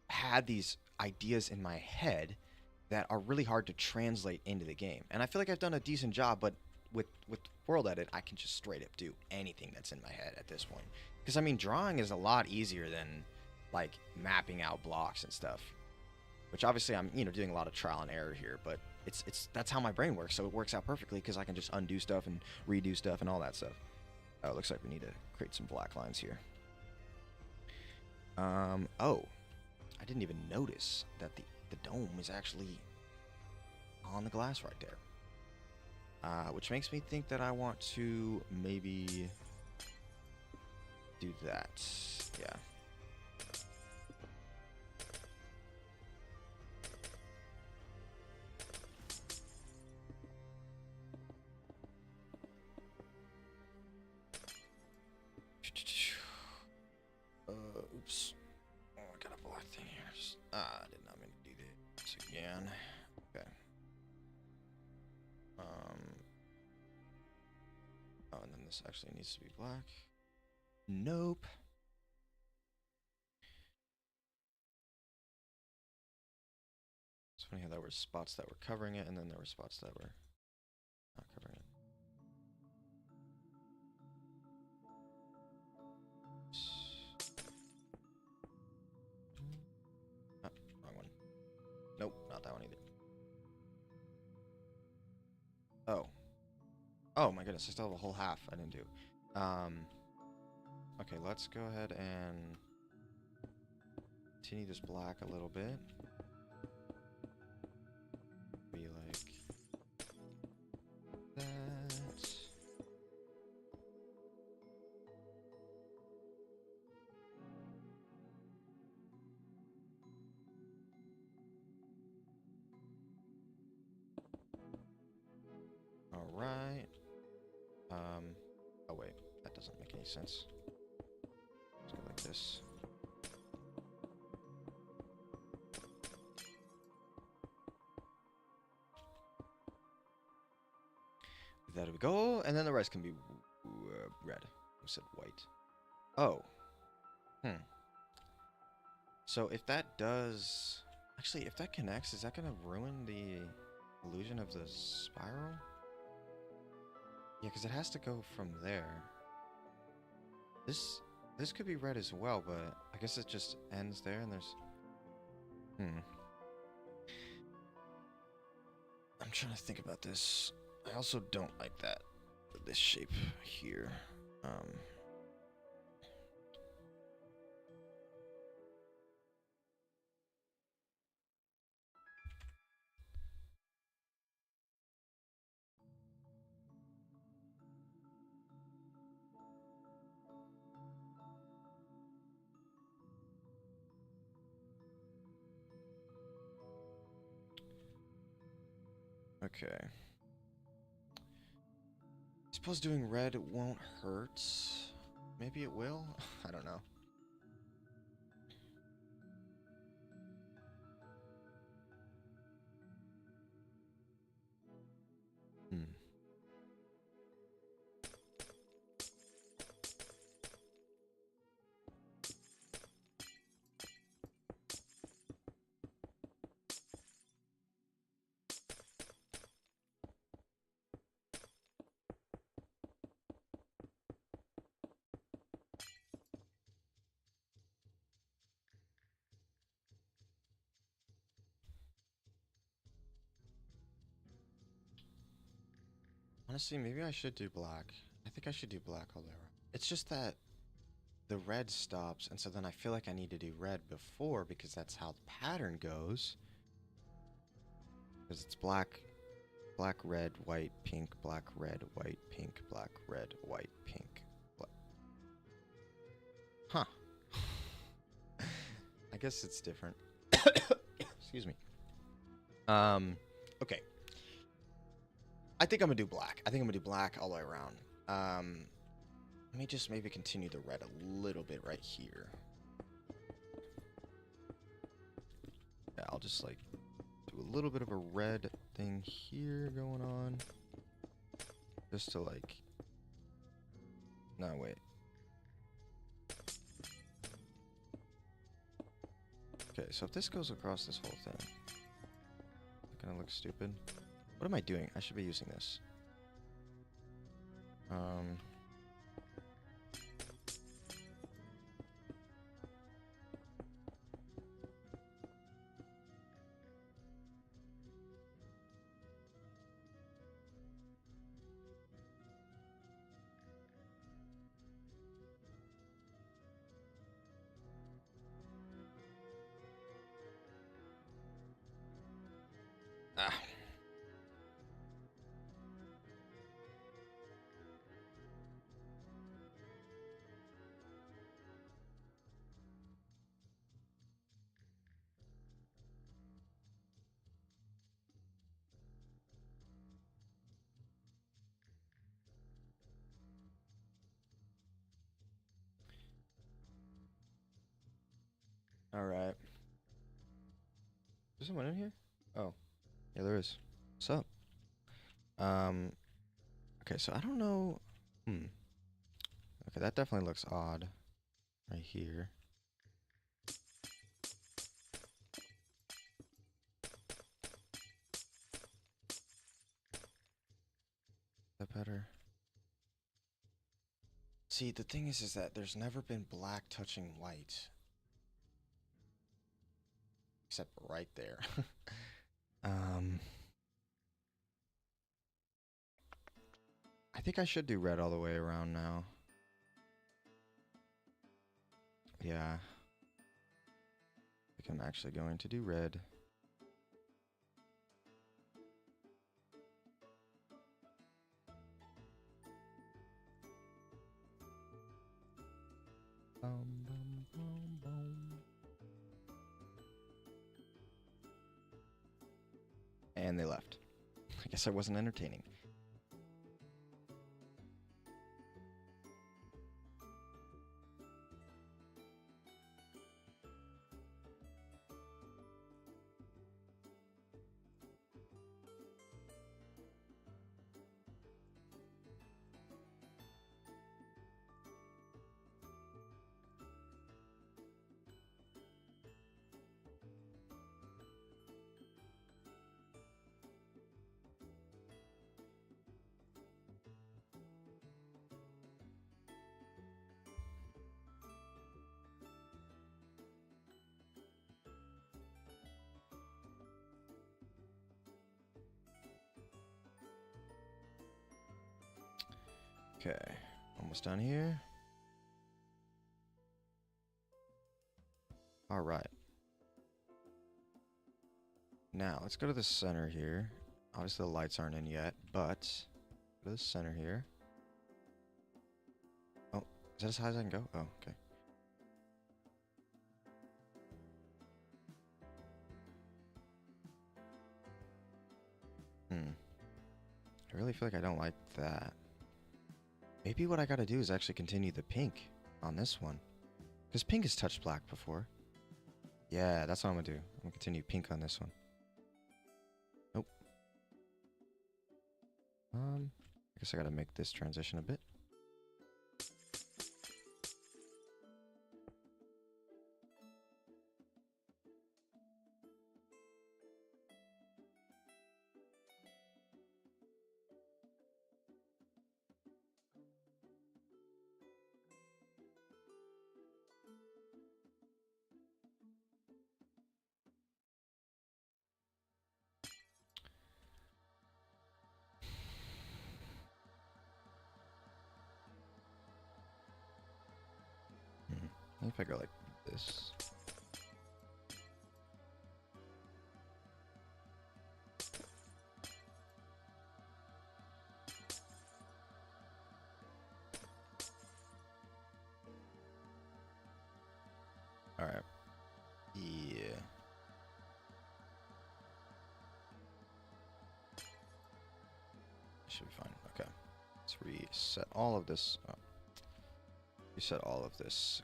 had these ideas in my head that are really hard to translate into the game, and I feel like I've done a decent job. But with World Edit, I can just straight up do anything that's in my head at this point. Because I mean, drawing is a lot easier than like mapping out blocks and stuff. Which obviously I'm doing a lot of trial and error here, but it's that's how my brain works, so it works out perfectly because I can just undo stuff and redo stuff and all that stuff. Oh, it looks like we need to create some black lines here. Oh, I didn't even notice that the dome is actually on the glass right there. Which makes me think that I want to maybe do that. Yeah. Oops. Oh, I got a black thing here. I did not mean to do this again. Okay. Oh, and then this actually needs to be black. Nope. It's funny how there were spots that were covering it, and then there were spots that were not covering it. Oh, wrong one. Nope, not that one either. Oh. Oh my goodness, I still have a whole half I didn't do. Okay, let's go ahead and continue this black a little bit. Be like that. All right. Oh wait, that doesn't make any sense. Let's go like this. There we go, and then the rest can be red. I said white. Oh. So if that does... Actually, if that connects, is that going to ruin the illusion of the spiral? Yeah, because it has to go from there. This could be red as well, but I guess it just ends there and there's... I'm trying to think about this. I also don't like this shape here. Okay. I suppose doing red won't hurt. Maybe it will? I don't know. Honestly, maybe I should do black. I think I should do black all the way around. It's just that the red stops, and so then I feel like I need to do red before because that's how the pattern goes. Because it's black, black, red, white, pink, black, red, white, pink, black, red, white, pink. Black. Huh. I guess it's different. Excuse me. Okay. I think I'm gonna do black. I think I'm gonna do black all the way around. Let me just maybe continue the red a little bit right here. Yeah, I'll just like do a little bit of a red thing here going on. Just to like... No, wait. Okay, so if this goes across this whole thing, it's gonna look stupid. What am I doing? I should be using this. Ah. Alright. Is someone in here? Oh. Yeah, there is. What's up? Okay, so I don't know. Okay, that definitely looks odd. Right here. Is that better? See, the thing is that there's never been black touching white. Except right there. I think I should do red all the way around now. Yeah. I think I'm actually going to do red. And they left. I guess I wasn't entertaining. Okay, almost done here. All right. Now, let's go to the center here. Obviously, the lights aren't in yet, but go to the center here. Oh, is that as high as I can go? Oh, okay. I really feel like I don't like that. Maybe what I gotta do is actually continue the pink on this one. Because pink has touched black before. Yeah, that's what I'm gonna do. I'm gonna continue pink on this one. Nope. I guess I gotta make this transition a bit. If I go like this. Alright. Yeah. Should be fine. Okay. Let's reset all of this. Oh. Reset all of this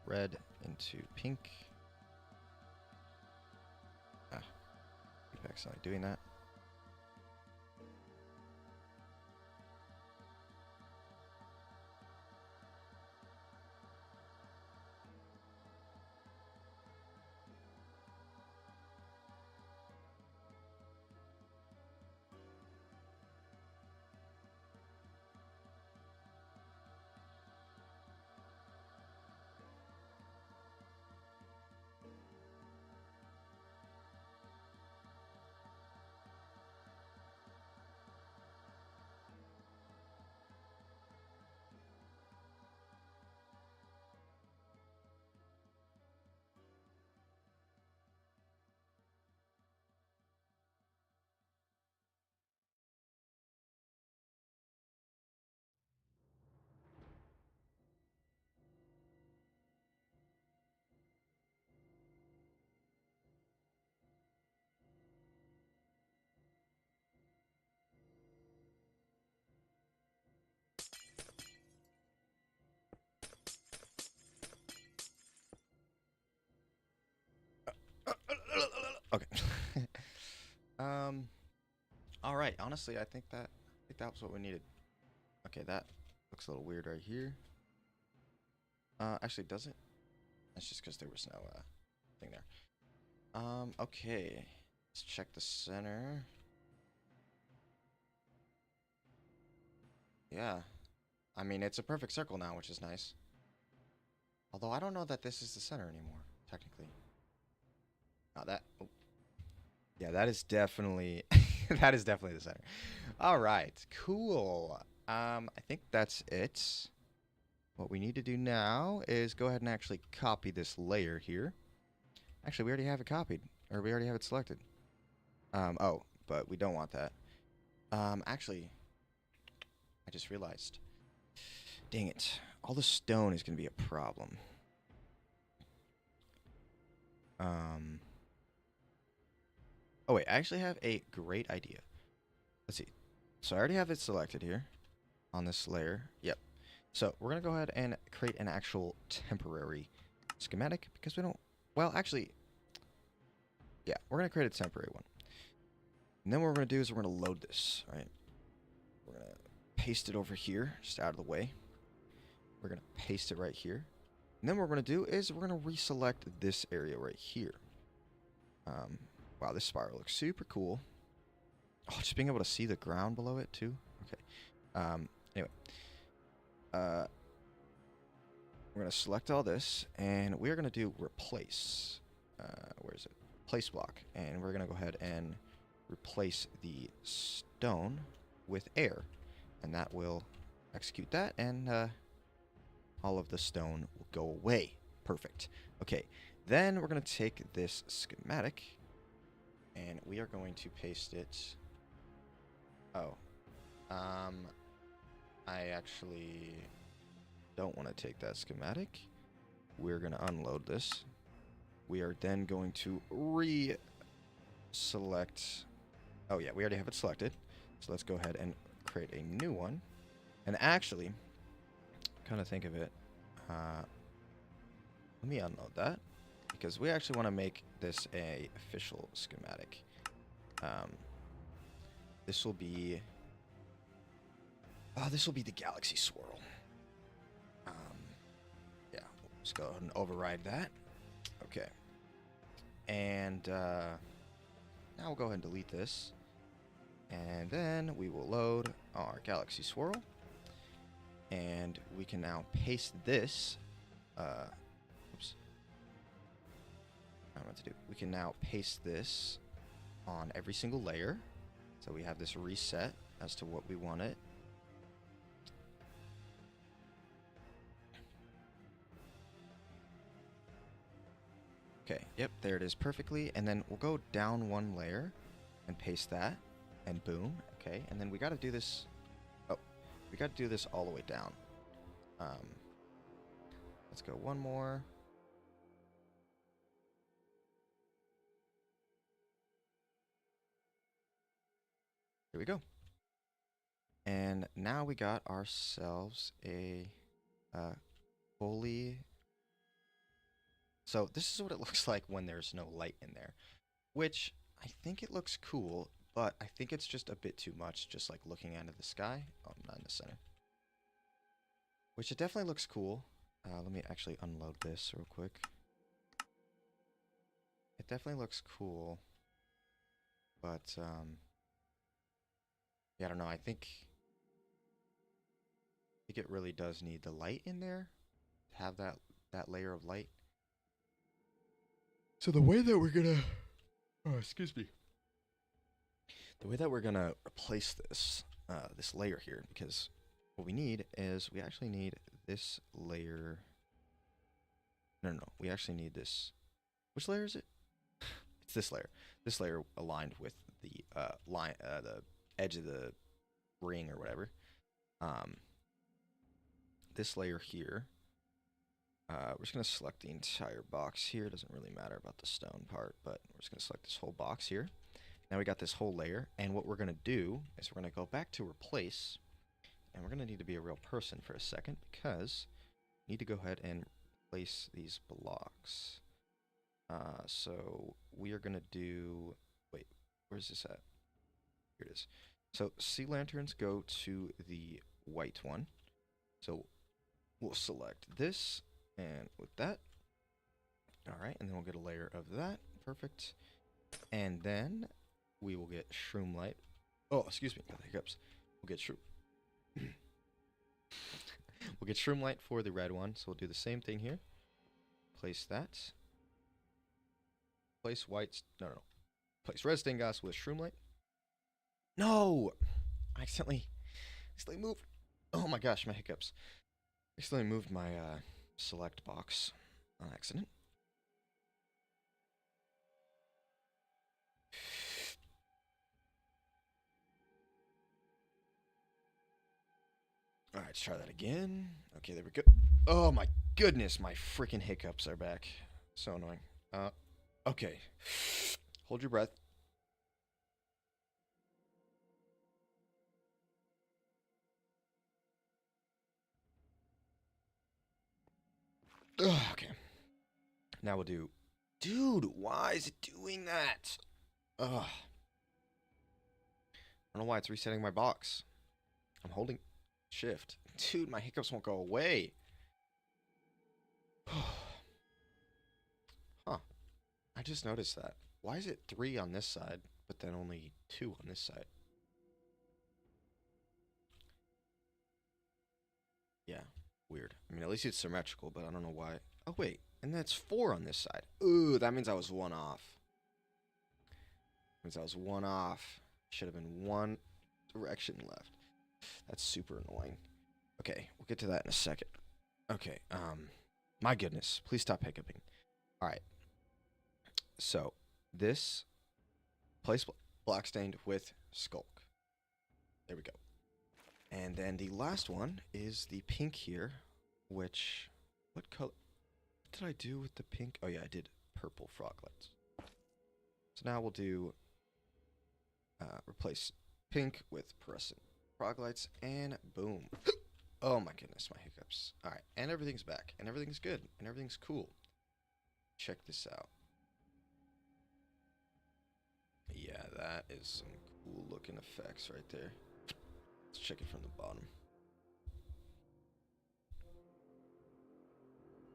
red into pink. accidentally doing that. Okay. um. All right. Honestly, I think that was what we needed. Okay, that looks a little weird right here. Actually, does it? That's just because there was no thing there. Okay. Let's check the center. Yeah. I mean, it's a perfect circle now, which is nice. Although I don't know that this is the center anymore, technically. Not that. Oh. Yeah, that is definitely that is definitely the center. All right, cool. I think that's it. What we need to do now is go ahead and actually copy this layer here. Actually, we already have it copied, or we already have it selected. Oh, but we don't want that. Actually, I just realized. Dang it. All the stone is going to be a problem. Um, oh wait, I actually have a great idea. Let's see. So I already have it selected here on this layer. Yep. So we're going to go ahead and create an actual temporary schematic because we don't, well, actually, yeah, we're going to create a temporary one. And then what we're going to do is we're going to load this, right? We're going to paste it over here, just out of the way. We're going to paste it right here. And then what we're going to do is we're going to reselect this area right here. Wow, this spiral looks super cool. Oh, just being able to see the ground below it too. Okay. Anyway. We're going to select all this, and we're going to do replace. Where is it? Place block. And we're going to go ahead and replace the stone with air. And that will execute that, and all of the stone will go away. Perfect. Okay, then we're going to take this schematic, and we are going to paste it. Oh, I actually don't want to take that schematic. We're going to unload this. We are then going to select. Oh yeah, we already have it selected. So let's go ahead and create a new one. And actually, kind of think of it. Let me unload that because we actually want to make this a official schematic. This will be. This will be the Galaxy Swirl. Yeah, let's go ahead and override that. Okay. And now we'll go ahead and delete this. And then we will load our Galaxy Swirl. And we can now paste this. Oops. I'm about to do. We can now paste this on every single layer. So we have this reset as to what we want it. Okay, yep, there it is perfectly. And then we'll go down one layer and paste that. And boom, okay. And then we got to do this. Oh, we got to do this all the way down. Let's go one more. Here we go. And now we got ourselves a fully. So this is what it looks like when there's no light in there. Which, I think it looks cool, but I think it's just a bit too much, just like looking out of the sky. Oh, I'm not in the center. Which it definitely looks cool. Let me actually unload this real quick. It definitely looks cool, but yeah, I don't know. I think it really does need the light in there to have that layer of light. So the way that we're gonna, oh, excuse me, the way that we're gonna replace this layer here, because what we need is we actually need this layer. No, we actually need this. Which layer is it? It's this layer. This layer aligned with the the edge of the ring or whatever. Um, this layer here. We're just gonna select the entire box here. It doesn't really matter about the stone part, but we're just gonna select this whole box here. Now we got this whole layer, and what we're gonna do is we're gonna go back to replace, and we're gonna need to be a real person for a second because we need to go ahead and place these blocks. So we are gonna do. Wait, where's this at? Here it is. So sea lanterns go to the white one. So we'll select this, and with that, all right, and then we'll get a layer of that. Perfect. And then we will get Shroomlight. Oh, excuse me, got the hiccups. We'll get Shroom. We'll get Shroomlight for the red one. So we'll do the same thing here. Place that. Place white. No. Place red stained glass with Shroomlight. No! I accidentally moved. Oh my gosh, my hiccups. I accidentally moved my select box on accident. Alright, let's try that again. Okay, there we go. Oh my goodness, my freaking hiccups are back. So annoying. Okay. Hold your breath. Ugh, okay. Now we'll do... Dude, why is it doing that? Ugh. I don't know why it's resetting my box. I'm holding shift. Dude, my hiccups won't go away. Huh. I just noticed that. Why is it 3 on this side, but then only 2 on this side? Yeah, weird. I mean, at least it's symmetrical, but I don't know why. Oh, wait. And that's 4 on this side. Ooh, that means I was 1 off. Means I was 1 off. Should have been 1 direction left. That's super annoying. Okay, we'll get to that in a second. Okay, my goodness. Please stop hiccuping. Alright. So, this place black stained with Skulk. There we go. And then the last one is the pink here, which, what color? What did I do with the pink? Oh yeah, I did purple froglights. So now we'll do, replace pink with fluorescent froglights, and boom. Oh my goodness, my hiccups. All right, and everything's back, and everything's good, and everything's cool. Check this out. Yeah, that is some cool looking effects right there. Let's check it from the bottom.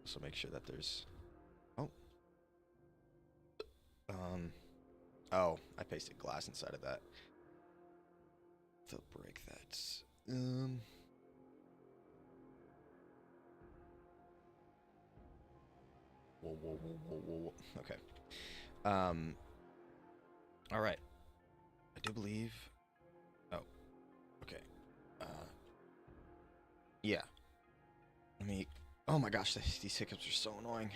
So make sure that there's... Oh. Oh, I pasted glass inside of that. They'll break that. Whoa. Okay. All right. I do believe... Oh. Okay. Yeah. Let me... Oh my gosh, these hiccups are so annoying.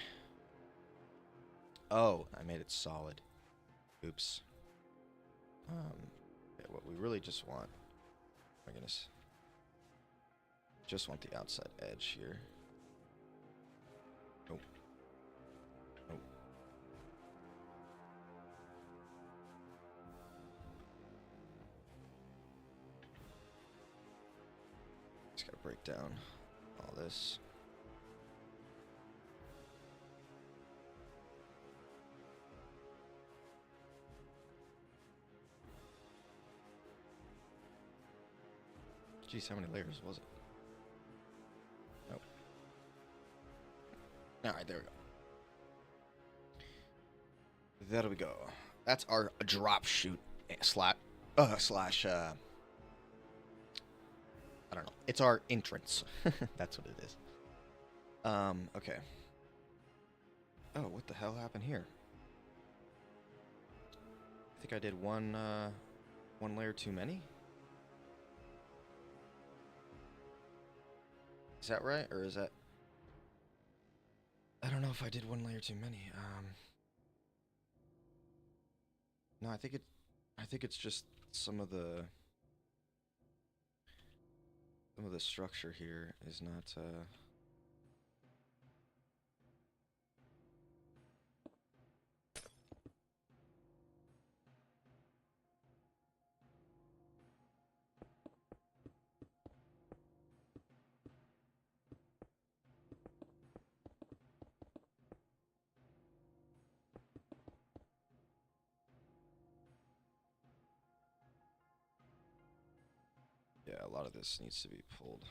Oh, I made it solid. Oops. Okay, what we really just want... Oh my goodness. Just want the outside edge here. Oh. Just gotta break down all this. Geez, how many layers was it? Nope. Alright, there we go. There we go. That's our drop shoot slash I don't know. It's our entrance. That's what it is. Okay. Oh, what the hell happened here? I think I did one layer too many? Is that right? Or is that... I don't know if I did one layer too many. No, I think it's just some of the structure here is not yeah, a lot of this needs to be pulled.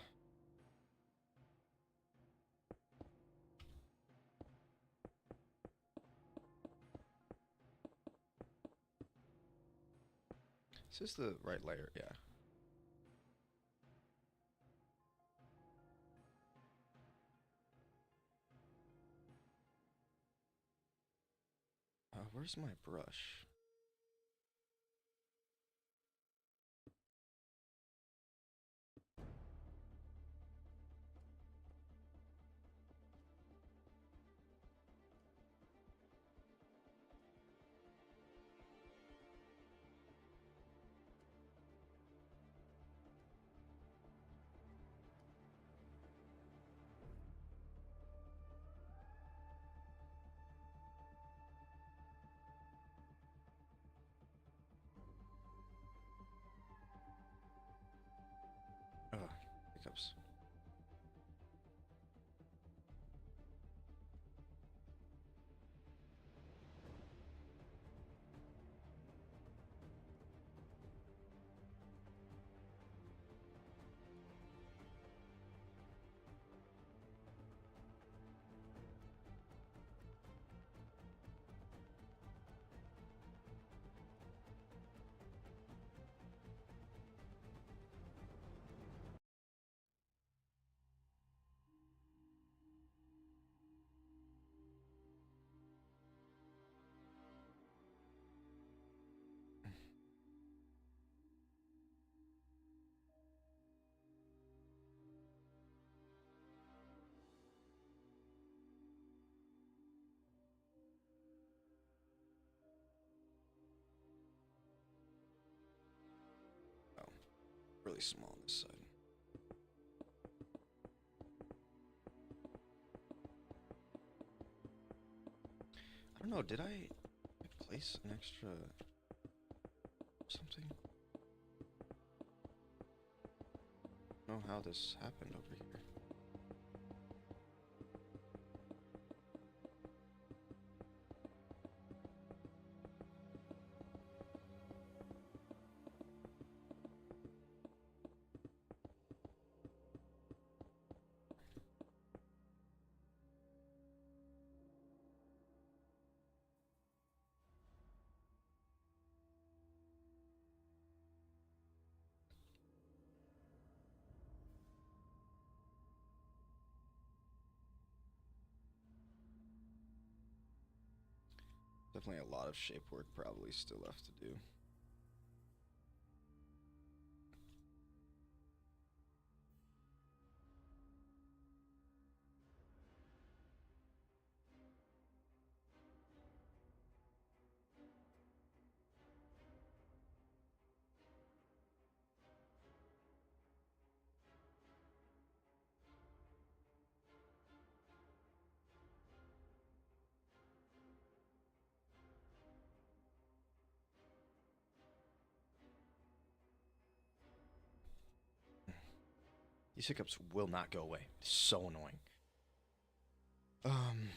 Is this the right layer? Yeah. Where's my brush? Oh, hiccups. Oh, really small on this side. I don't know, did I place an extra something? I don't know how this happened over here. Definitely a lot of shape work probably still left to do. These hiccups will not go away. It's so annoying. Um,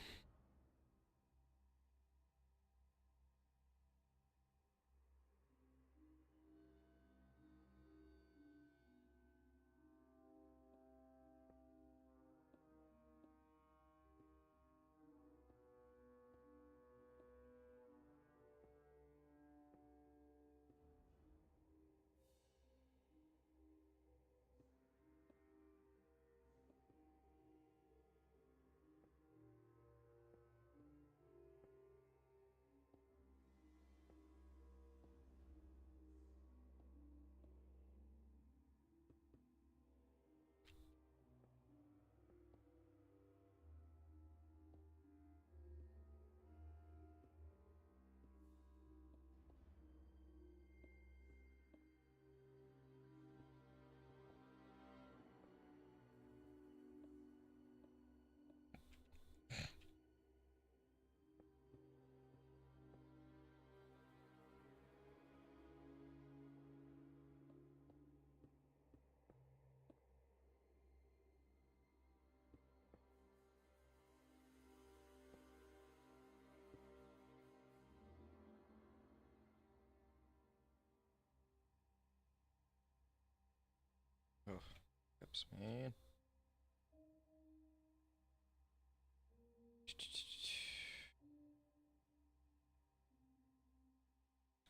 Oops, man.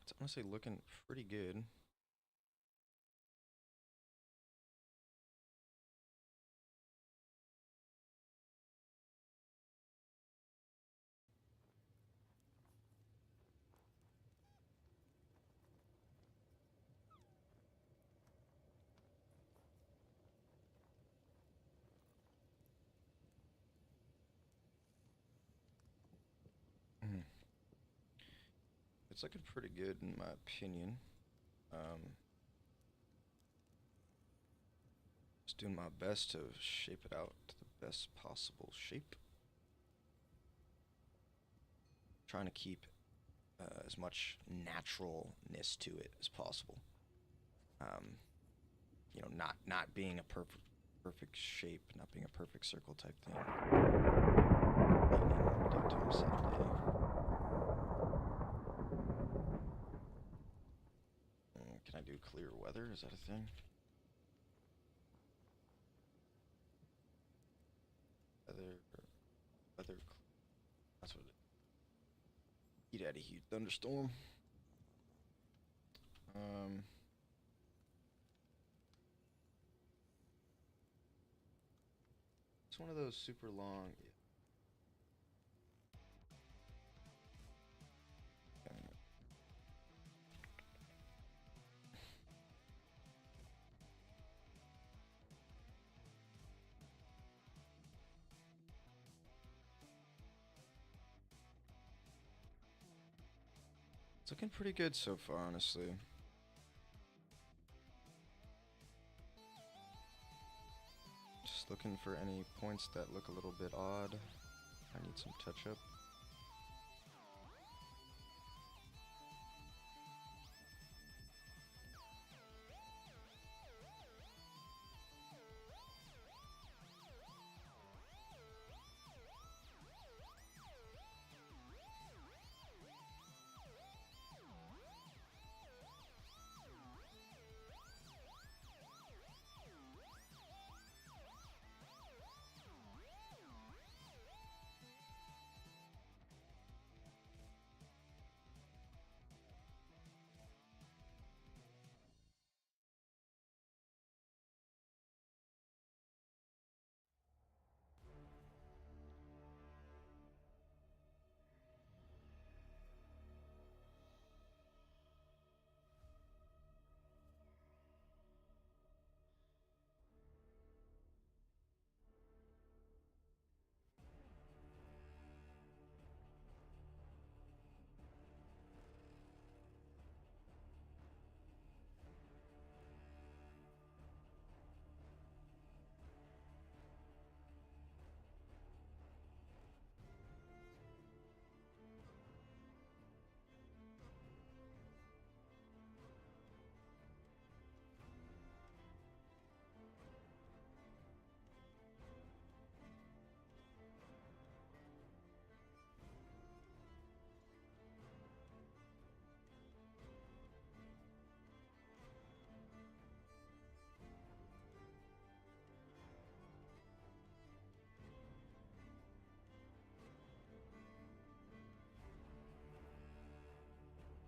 It's honestly looking pretty good. Mhm. It's looking pretty good in my opinion. Um, just doing my best to shape it out to the best possible shape. Trying to keep as much naturalness to it as possible. Um, not being a perfect shape, not being a perfect circle type thing. Can I do clear weather? Is that a thing? Weather, weather. That's what it is. Heat at a huge thunderstorm. Um, it's one of those super long. Yeah. It's looking pretty good so far, honestly. Just looking for any points that look a little bit odd. I need some touch up.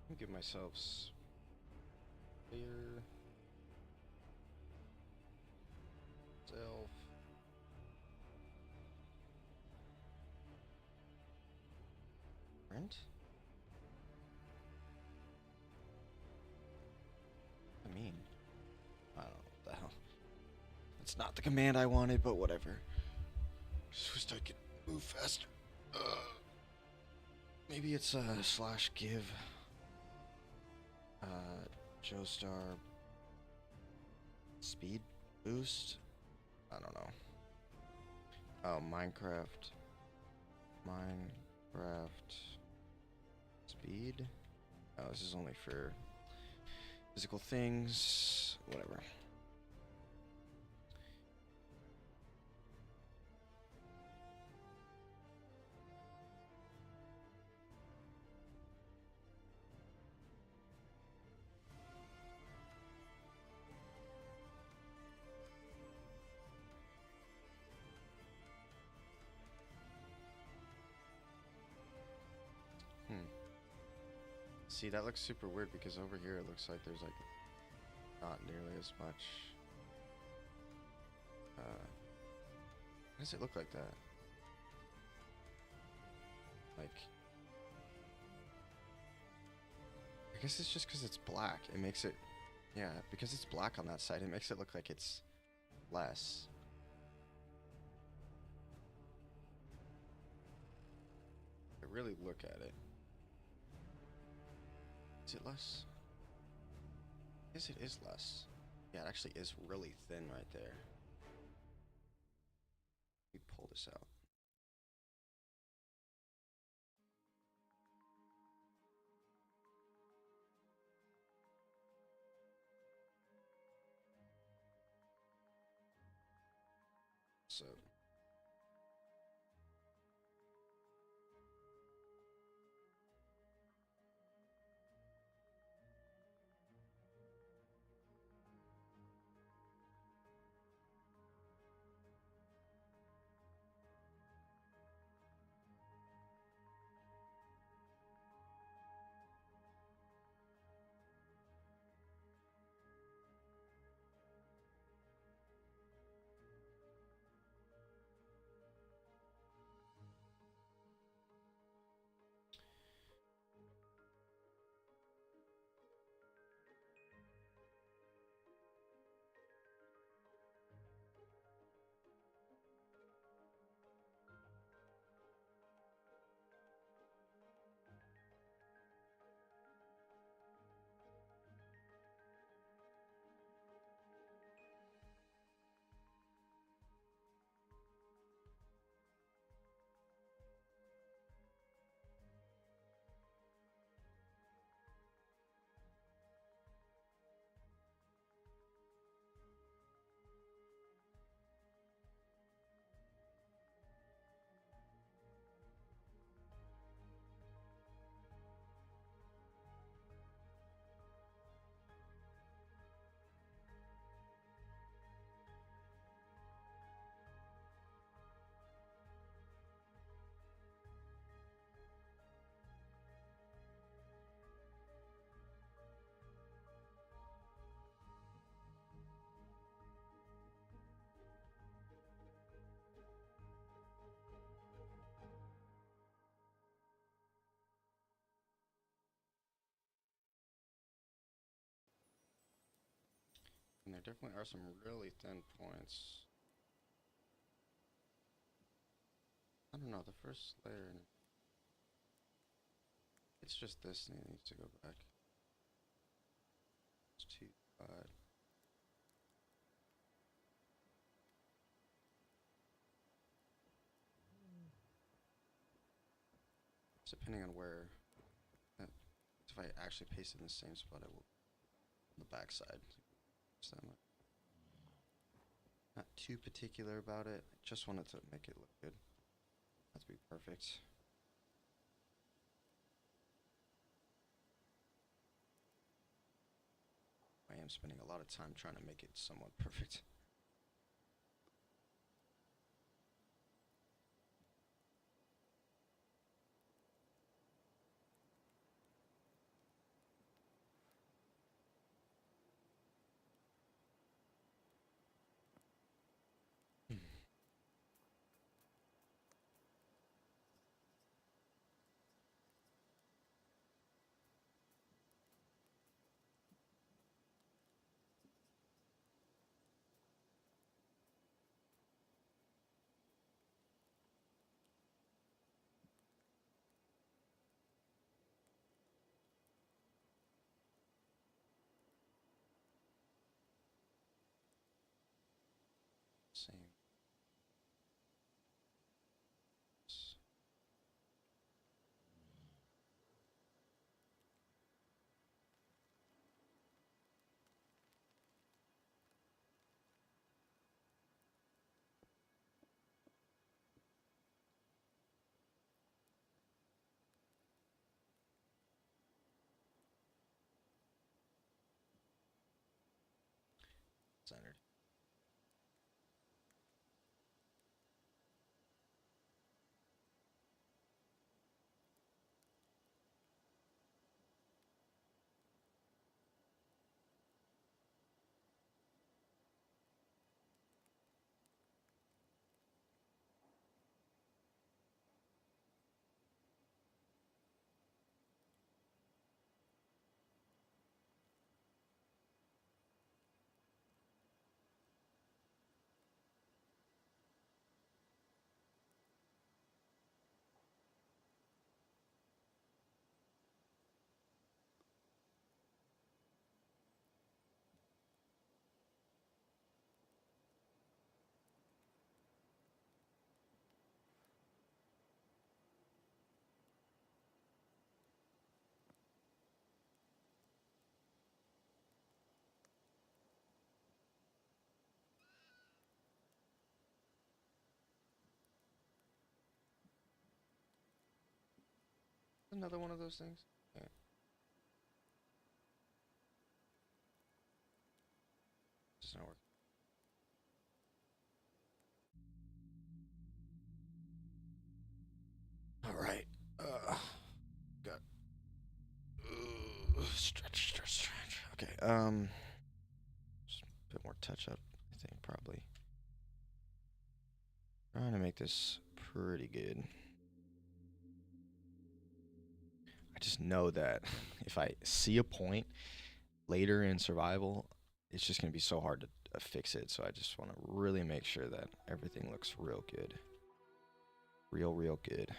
Let me give myself clear self. Print? I mean, I don't know what the hell. That's not the command I wanted, but whatever. Just wish I could move faster. Maybe it's slash give Joestar speed boost. I don't know. Oh, Minecraft speed. Oh, this is only for physical things. Whatever. See, that looks super weird because over here it looks like there's like not nearly as much. Why does it look like that? Like, I guess it's just because it's black. It makes it, yeah, because it's black on that side, it makes it look like it's less. I really look at it. Is it less? I guess it is less. Yeah, it actually is really thin right there. Let me pull this out. So and there definitely are some really thin points. I don't know, the first layer, it's just this and it needs to go back. It's too wide. Depending on where, if I actually paste it in the same spot, I will on the back side. So I'm not too particular about it. I just wanted to make it look good. Not to be perfect. I am spending a lot of time trying to make it somewhat perfect. Another one of those things. Okay. It's not working. All right. Got stretch, stretch, stretch. Okay. Just a bit more touch up. I think probably. Trying to make this pretty good. I just know that if I see a point later in survival, it's just gonna be so hard to fix it. So I just want to really make sure that everything looks real good, real good.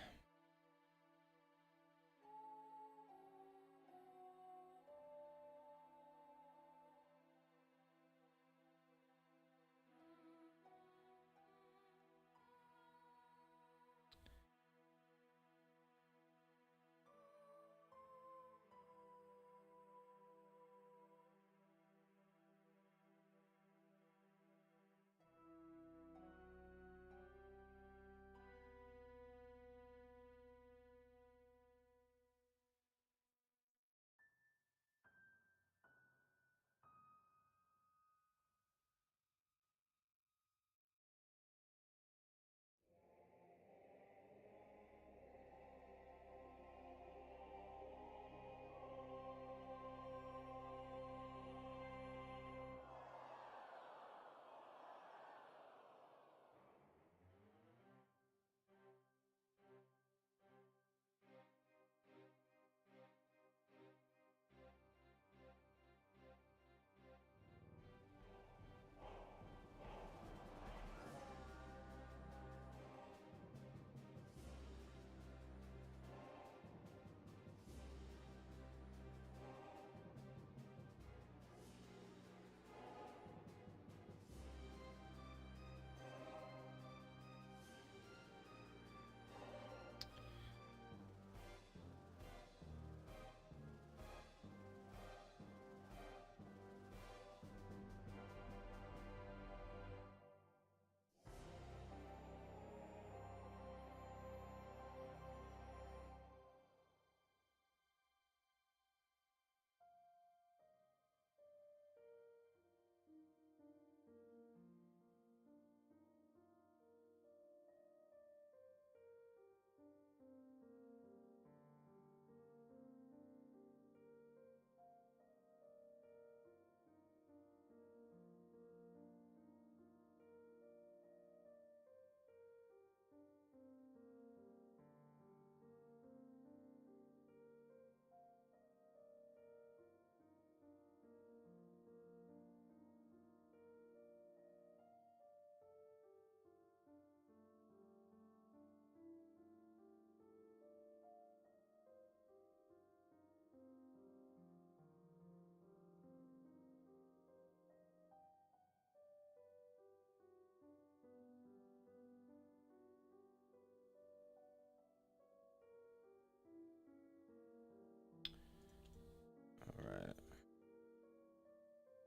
All right. I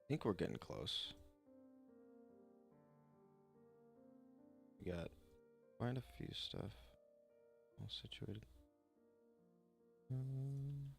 think we're getting close. We got quite a few stuff all situated. Um,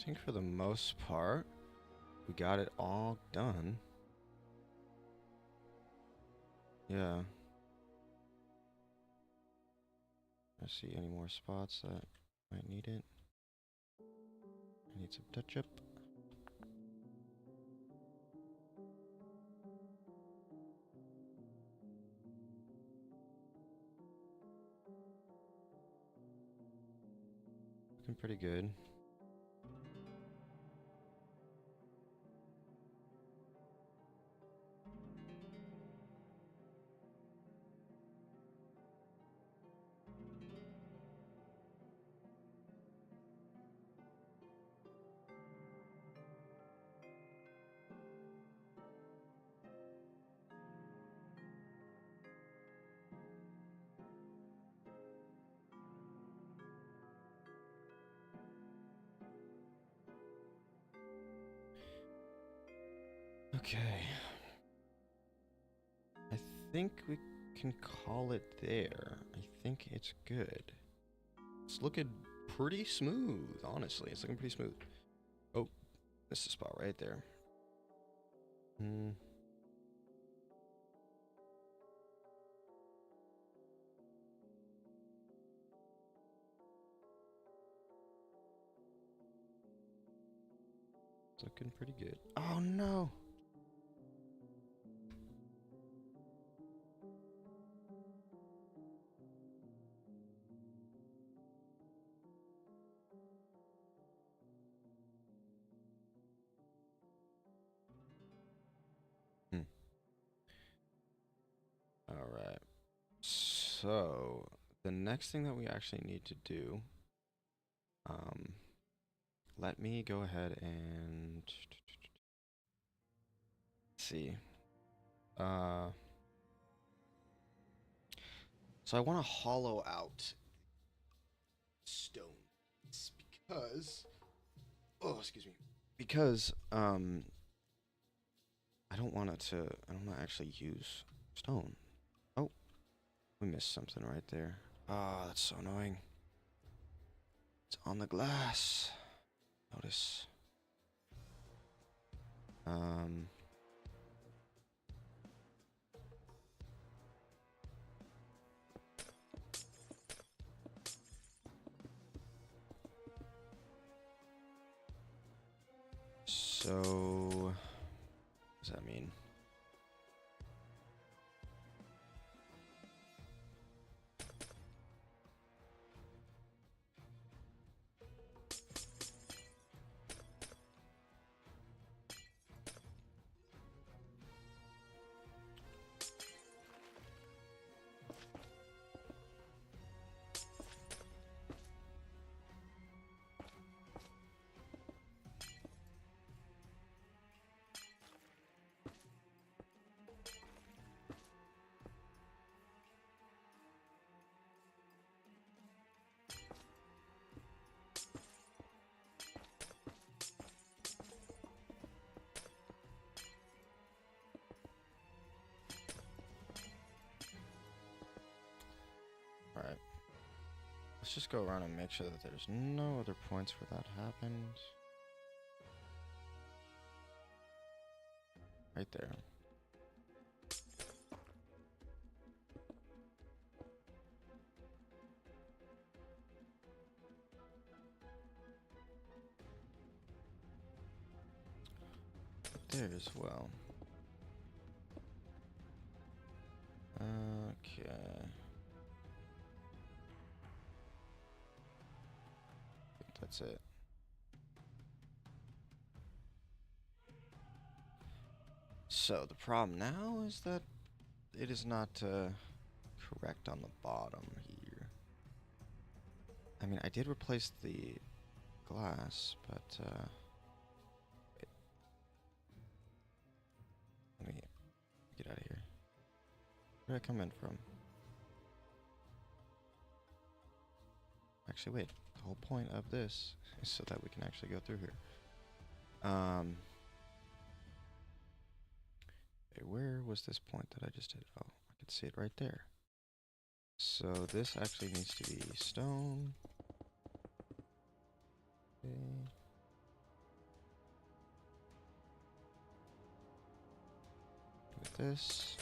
think for the most part, we got it all done. Yeah. I see any more spots that might need it. I need some touch-up. Looking pretty good. Okay. I think we can call it there. I think it's good. It's looking pretty smooth, honestly. It's looking pretty smooth. Oh, this is the spot right there. It's looking pretty good. Oh no! Alright. So, the next thing that we actually need to do, let me go ahead and see. So I want to hollow out stone. It's because, oh, excuse me, because I don't want to actually use stone. Oh, we missed something right there. Ah, that's so annoying. It's on the glass. Notice. So, what does that mean? Alright. Let's just go around and make sure that there's no other points where that happened. Right there. There as well. Okay. I think that's it. So the problem now is that it is not correct on the bottom here. I mean, I did replace the glass, but wait. Let me get out of here. Where did I come in from? Actually, wait. The whole point of this is so that we can actually go through here. Okay, where was this point that I just did? Oh, I could see it right there. So this actually needs to be stone. Okay. this.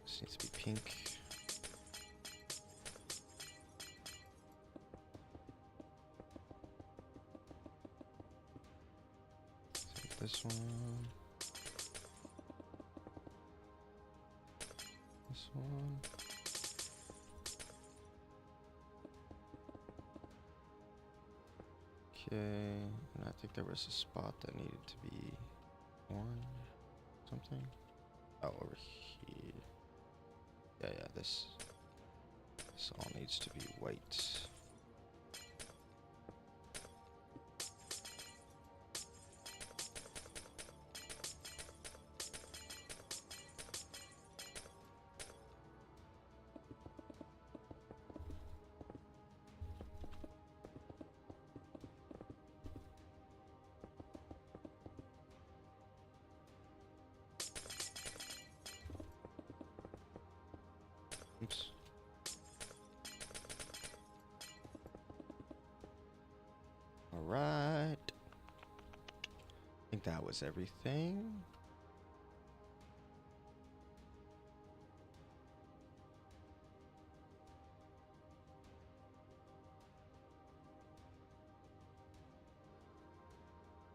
This needs to be pink. Take this one. This one. Okay, and I think there was a spot that needed to be orange, something. Oh, over here. Yeah, this all needs to be white. Oops. All right. I think that was everything.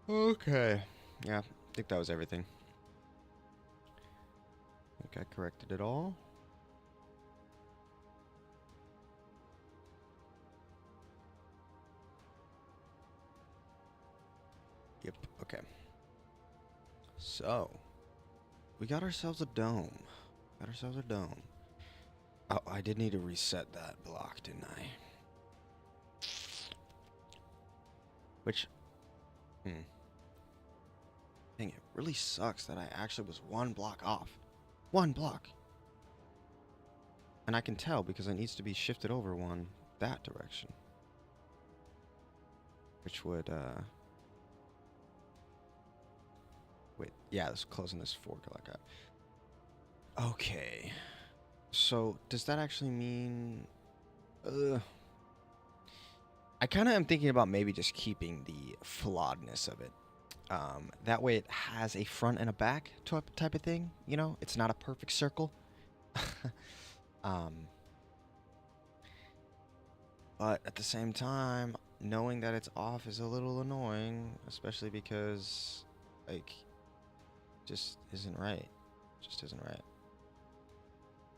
Okay. Yeah, I think that was everything. I think I corrected it all. Yep, okay. So, we got ourselves a dome. Oh, I did need to reset that block, didn't I? Which, dang, it really sucks that I actually was one block off. One block. And I can tell because it needs to be shifted over one that direction. Which would, wait, yeah, let's closing this fork like that. Okay. So, does that actually mean... I kind of am thinking about maybe just keeping the flawedness of it. That way it has a front and a back type of thing, you know? It's not a perfect circle. But at the same time, knowing that it's off is a little annoying, especially because, like, just isn't right. Just isn't right.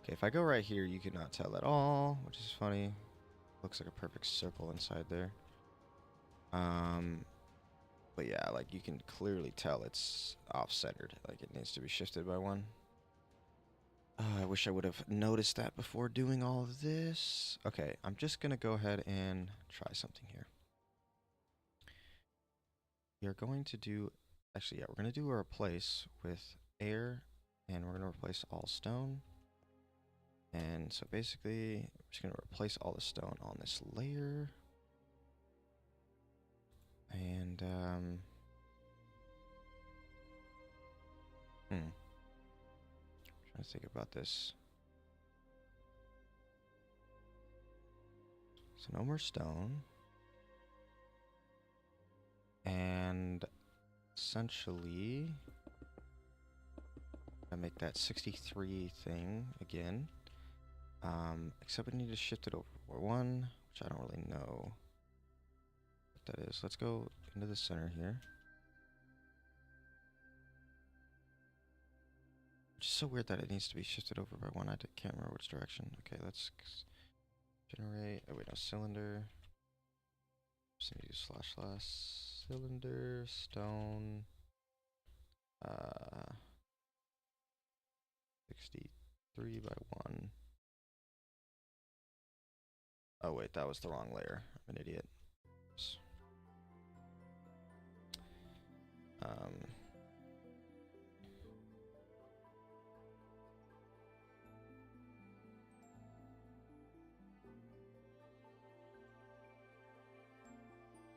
Okay, if I go right here, you cannot tell at all, which is funny. Looks like a perfect circle inside there. But yeah, like you can clearly tell it's off-centered. Like it needs to be shifted by one. I wish I would have noticed that before doing all of this. Okay, I'm just gonna go ahead and try something here. We are going to do, actually, yeah, we're gonna do a replace with air, and we're gonna replace all stone. And so basically, we're just gonna replace all the stone on this layer. And, trying to think about this. So no more stone. And essentially, I make that 63 thing again. Except we need to shift it over one, which I don't really know what that is. Let's go into the center here. Which is so weird that it needs to be shifted over by one. I can't remember which direction. Okay, let's generate. Oh wait, no, cylinder. Just need to // cylinder stone. 63 by 1. Oh wait, that was the wrong layer. I'm an idiot. Oops.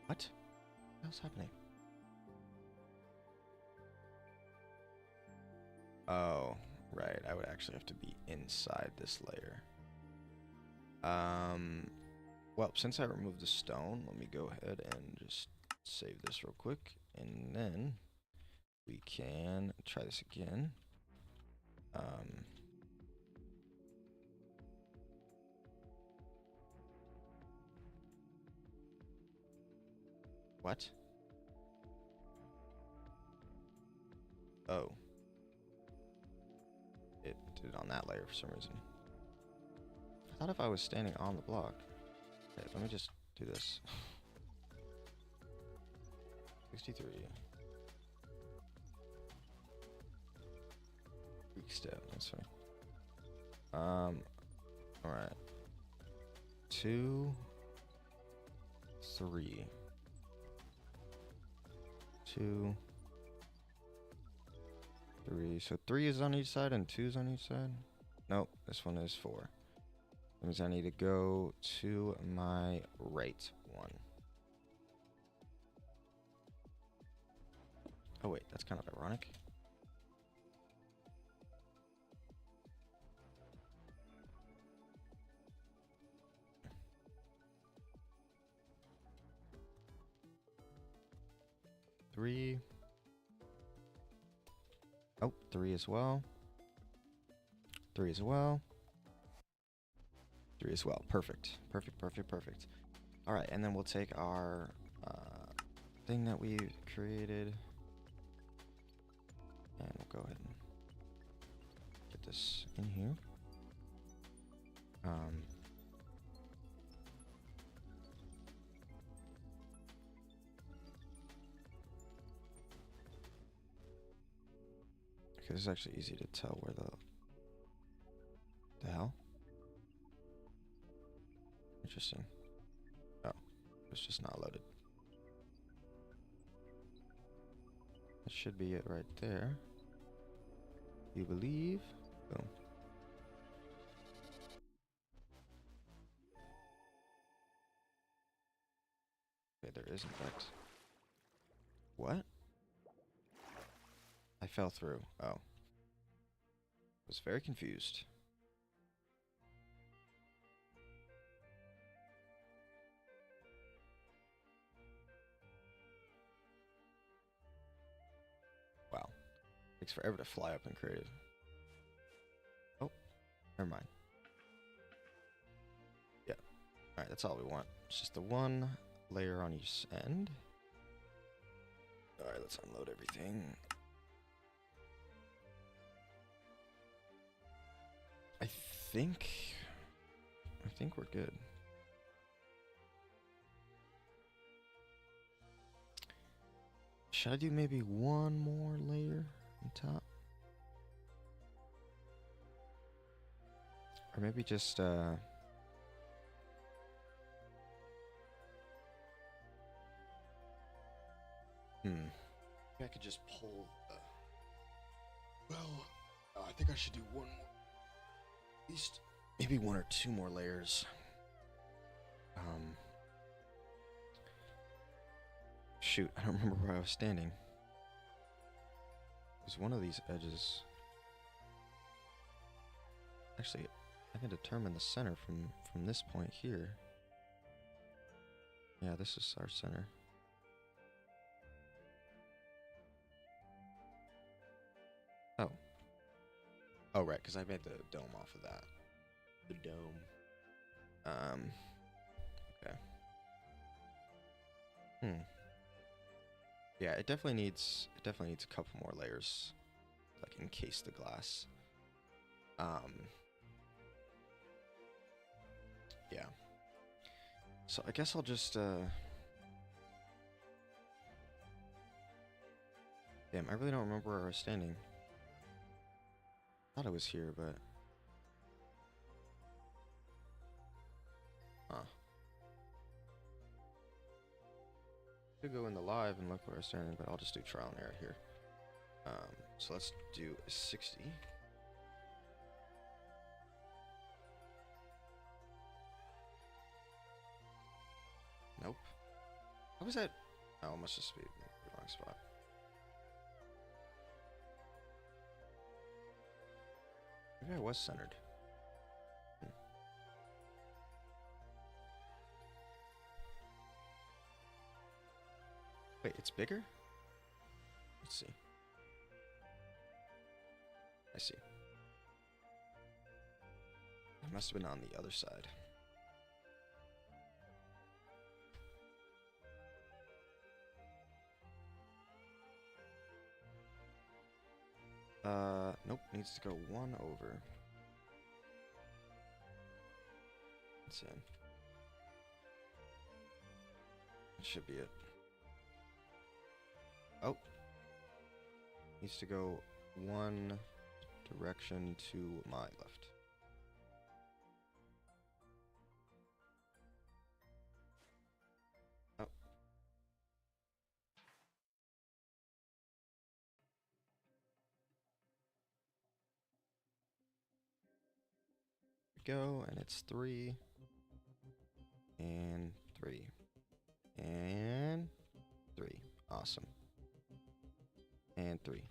What? What's happening? Oh, Right, I would actually have to be inside this layer. Well, since I removed the stone, let me go ahead and just save this real quick, and then we can try this again. What? Oh. It did it on that layer for some reason. I thought if I was standing on the block. Okay, let me just do this. 63. Weak step, that's fine. Alright. 2, 3. 2, 3. So 3 is on each side and 2 is on each side? Nope, this one is 4. That means I need to go to my right one. Oh wait, that's kind of ironic. Three. Oh, 3 as well. 3 as well. 3 as well. Perfect. Perfect, perfect, perfect. Alright, and then we'll take our thing that we created. And we'll go ahead and get this in here. Okay, this is actually easy to tell where the hell? Interesting. Oh, it's just not loaded. That should be it right there. You believe? Boom. Okay, there is in fact. What? I fell through. Oh. Was very confused. Wow. Takes forever to fly up in creative. Oh, never mind. Yeah. Alright, that's all we want. It's just the one layer on each end. Alright, let's unload everything. I think we're good. Should I do maybe one more layer on top? Or maybe just maybe I could just pull well, I think I should do one more. At least maybe 1 or 2 more layers. Shoot, I don't remember where I was standing. It was one of these edges. Actually, I can determine the center from this point here. Yeah, this is our center. Oh. Oh, right, because I made the dome off of that. The dome. Okay. Yeah, it definitely needs a couple more layers, like encase the glass. Yeah. So I guess I'll just damn, I really don't remember where I was standing. Thought I was here, but could go in the live and look where I was standing, but I'll just do trial and error here. So let's do 60. Nope. How was that? Oh, it must just be the wrong spot. Maybe I was centered. Hmm. Wait, it's bigger? Let's see. I see. I must have been on the other side. Nope, needs to go one over. That's in. That should be it. Oh. Needs to go one direction to my left. Oh. Go, and it's 3 and 3 and 3. Awesome. And 3.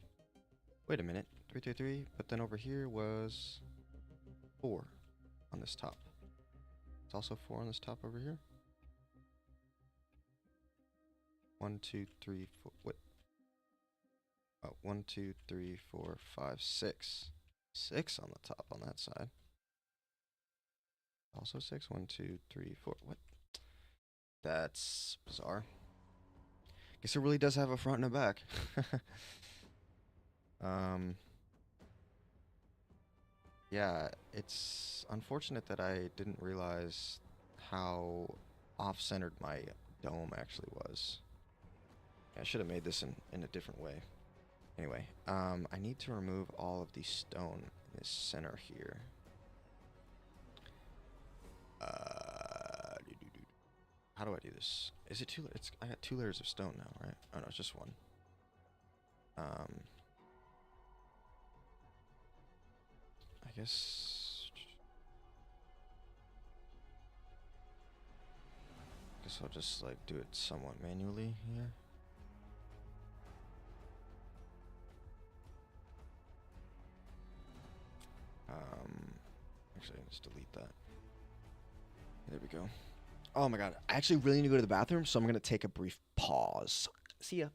Wait a minute. 3, 3, 3. But then over here was 4 on this top. It's also 4 on this top over here. 1, 2, 3, 4. What? Oh, 1, 2, 3, 4, 5, 6. 6 on the top on that side. Also 6. 1, 2, 3, 4. What? That's bizarre. Guess it really does have a front and a back. Yeah, it's unfortunate that I didn't realize how off-centered my dome actually was. I should have made this in a different way. Anyway, I need to remove all of the stone in this center here. How do I do this? Is it two? I got 2 layers of stone now, right? Oh no, it's just one. I guess I'll just like do it somewhat manually here. Actually, let's delete that. There we go. Oh my god, I actually really need to go to the bathroom, so I'm gonna take a brief pause. See ya.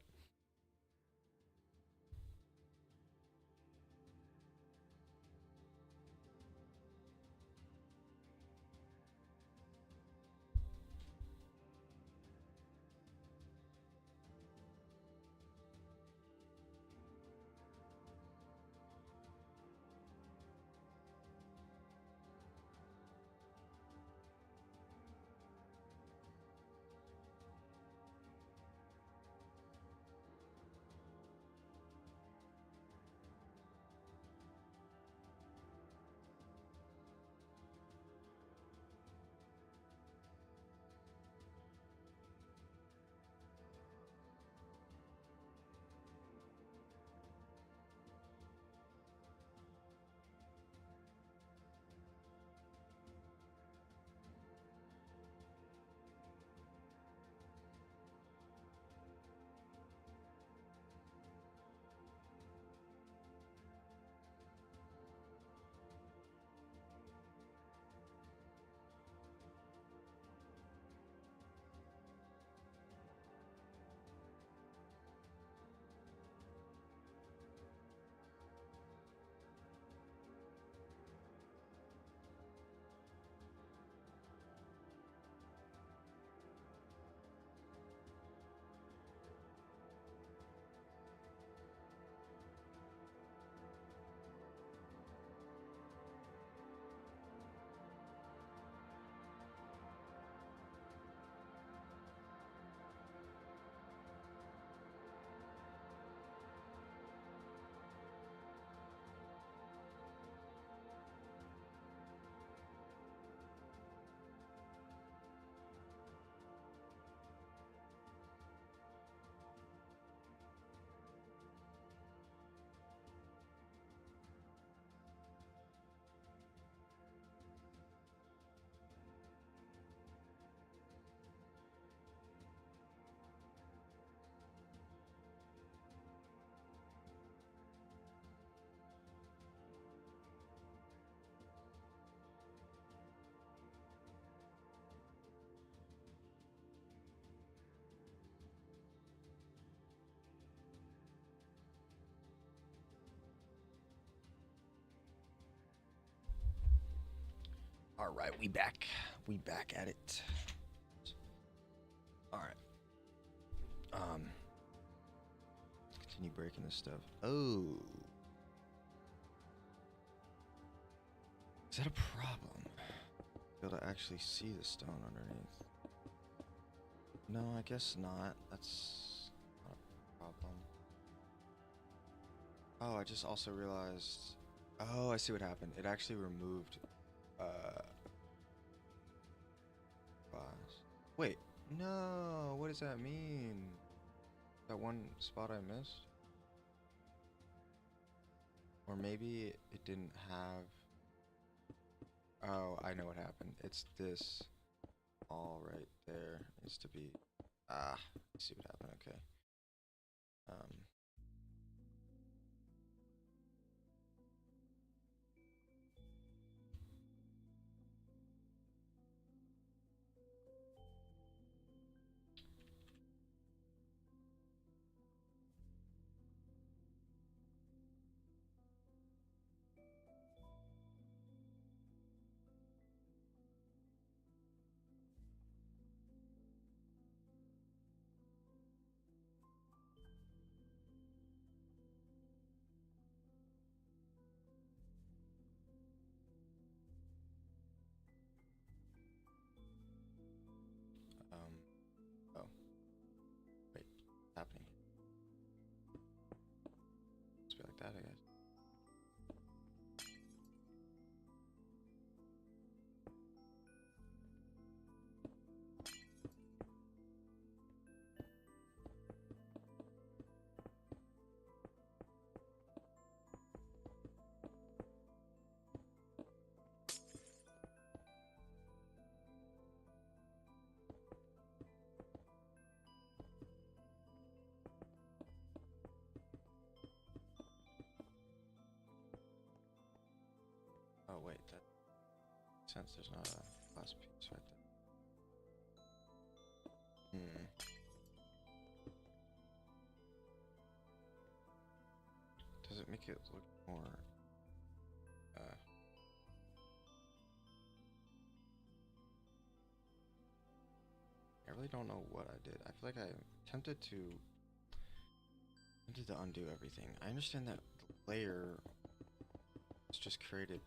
All right, we back. We back at it. All right. Um, continue breaking this stuff. Oh, is that a problem? Be able to actually see the stone underneath. No, I guess not. That's not a problem. Oh, I just also realized. Oh, I see what happened. It actually removed. Uh, glass. Wait, no. What does that mean? That one spot I missed? Or maybe it didn't have. Oh, I know what happened. It's this all right there. Needs to be. Ah, let's see what happened. Okay. Um. Um. Oh, wait. What's happening? Let's be like that, I guess. Oh wait, that makes sense. There's not a glass piece right there. Hmm. Does it make it look more? Uh. I really don't know what I did. I feel like I attempted to undo everything. I understand that the layer was just created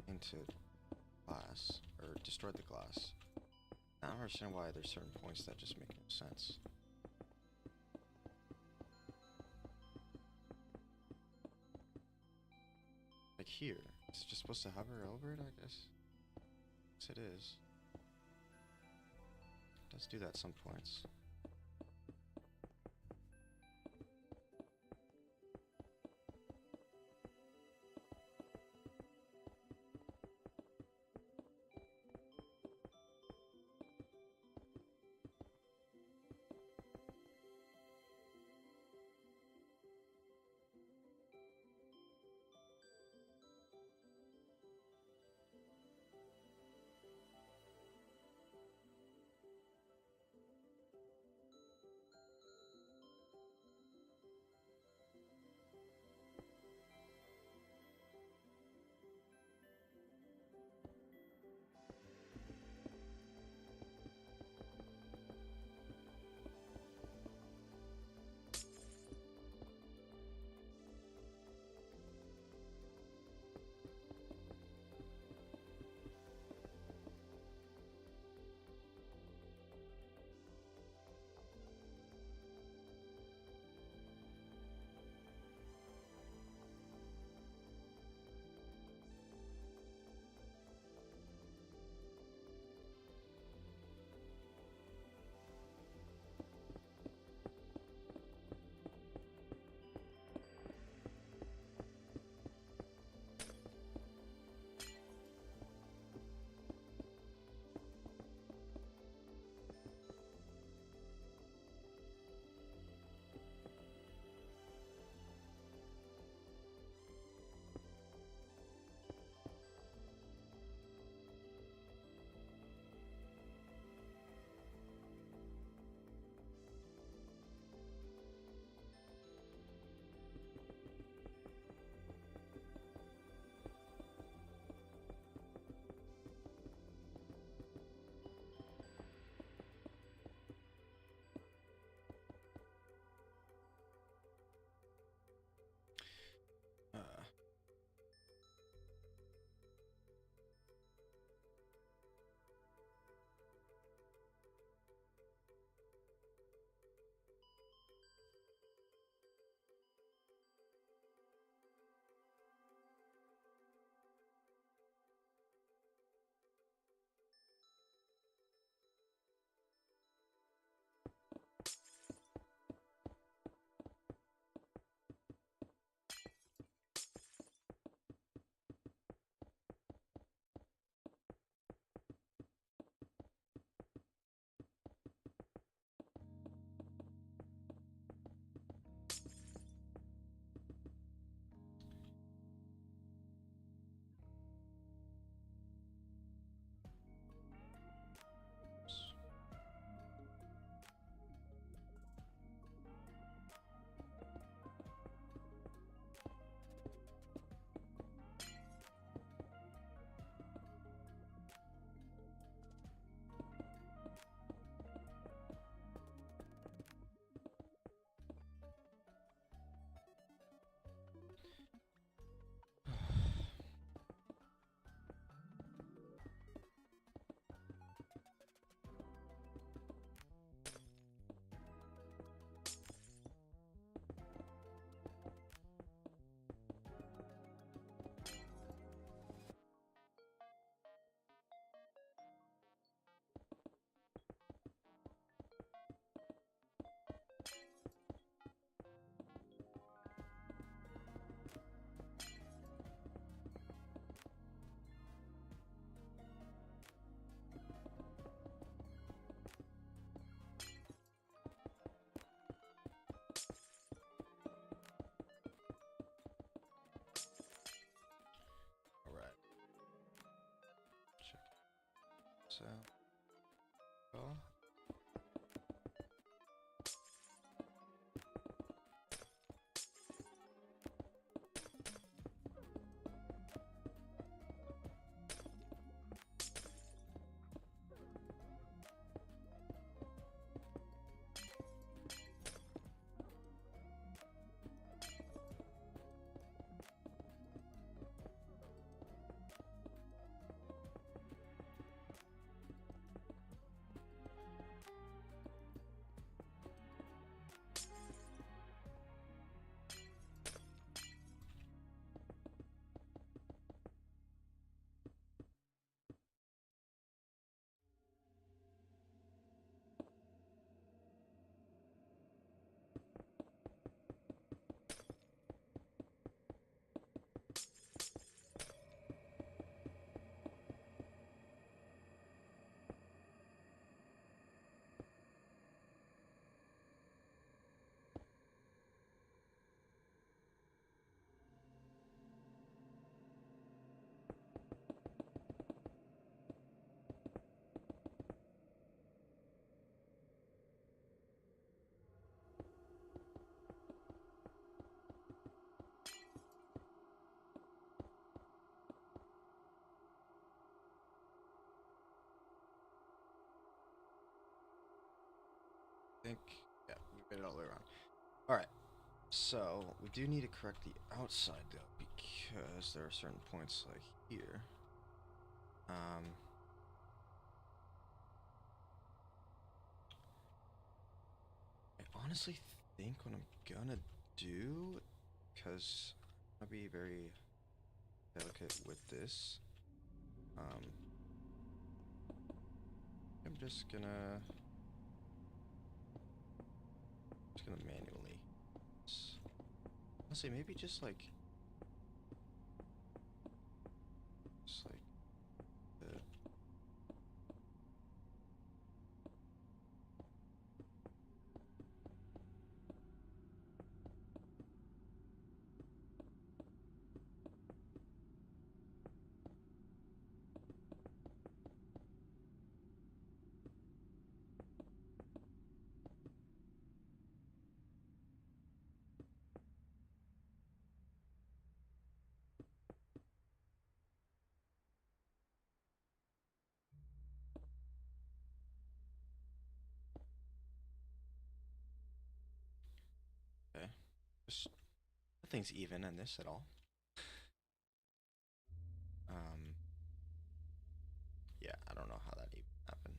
into glass or destroyed the glass. I don't understand why there's certain points that just make no sense. Like here, it's just supposed to hover over it, I guess. Yes, it is. It does do that at some points. So, well, I think, yeah, we made it all the way around. All right. So we do need to correct the outside though, because there are certain points like here. I honestly think what I'm gonna do, because I'll be very delicate with this. I'm just gonna manually. Honestly, maybe just like the. Okay, just nothing's even in this at all. Um, yeah, I don't know how that even happened.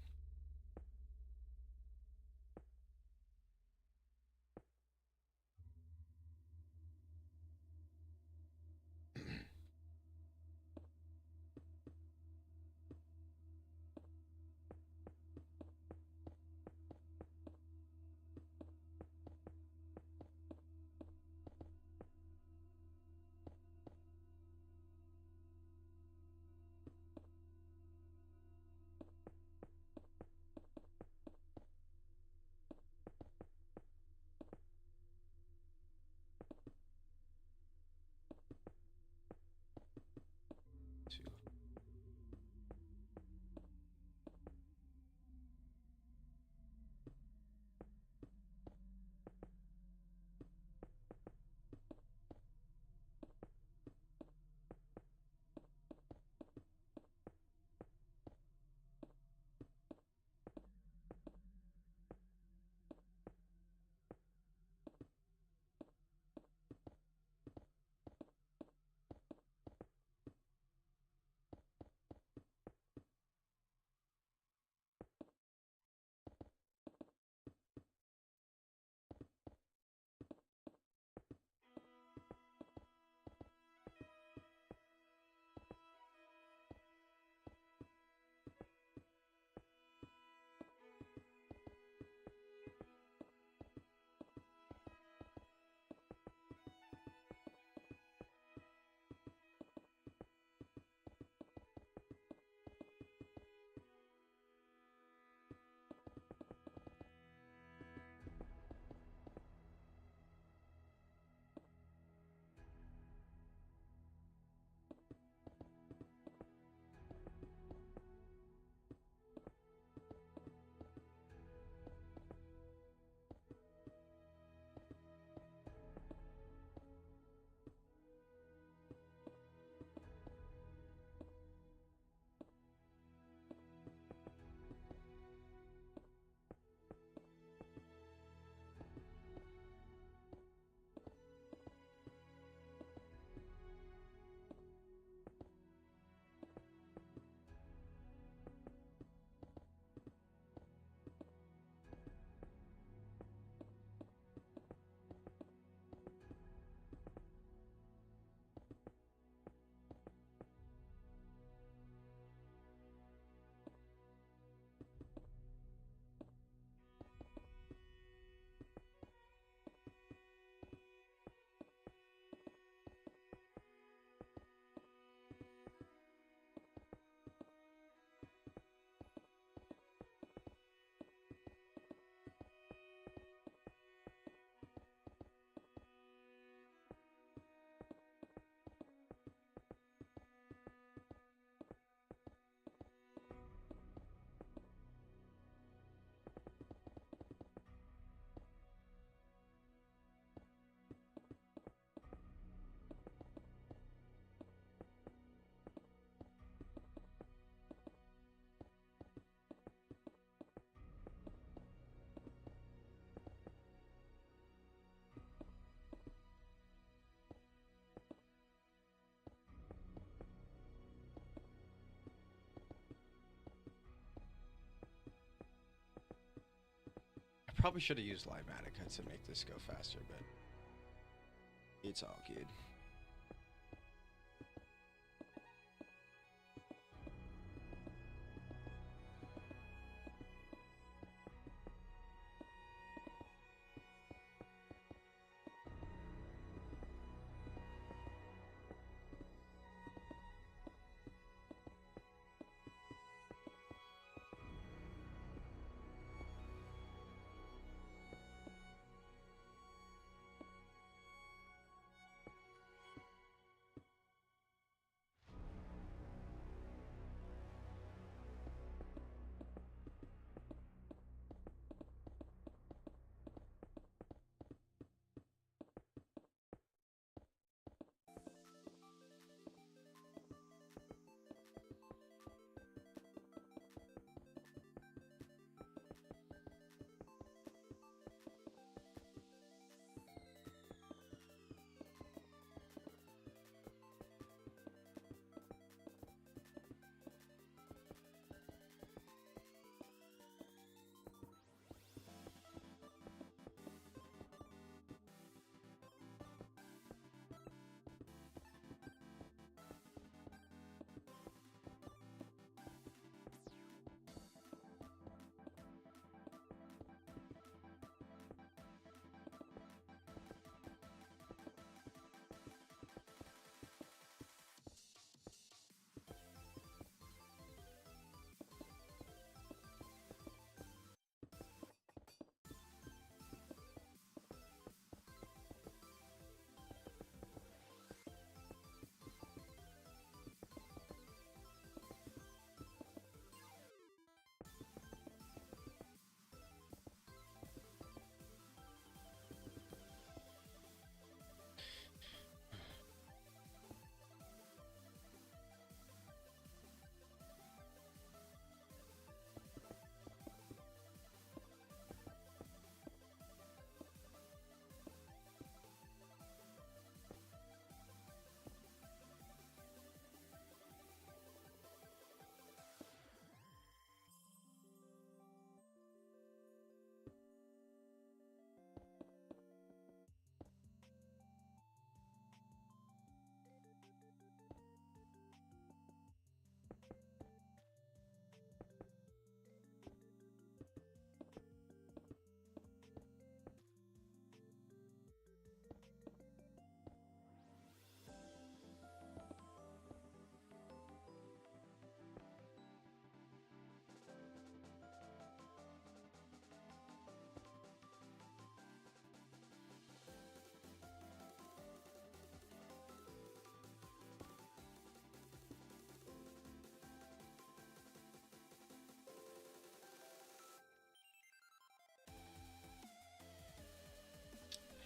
probably should have used Limatica to make this go faster, but it's all good.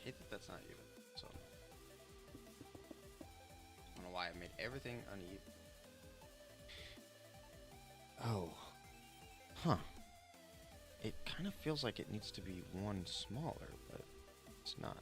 I hate that that's not even. So I don't know why I made everything uneven. Oh, huh. It kind of feels like it needs to be one smaller, but it's not.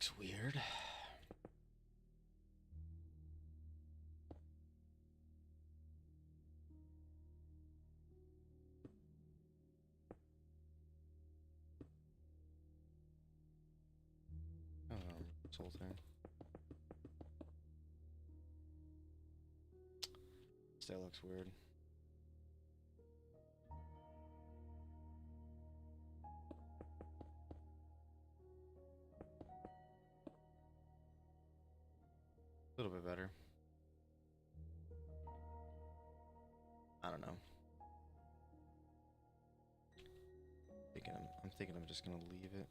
looks weird. This whole thing. Still looks weird. A little bit better. I don't know. I'm thinking I'm just gonna leave it.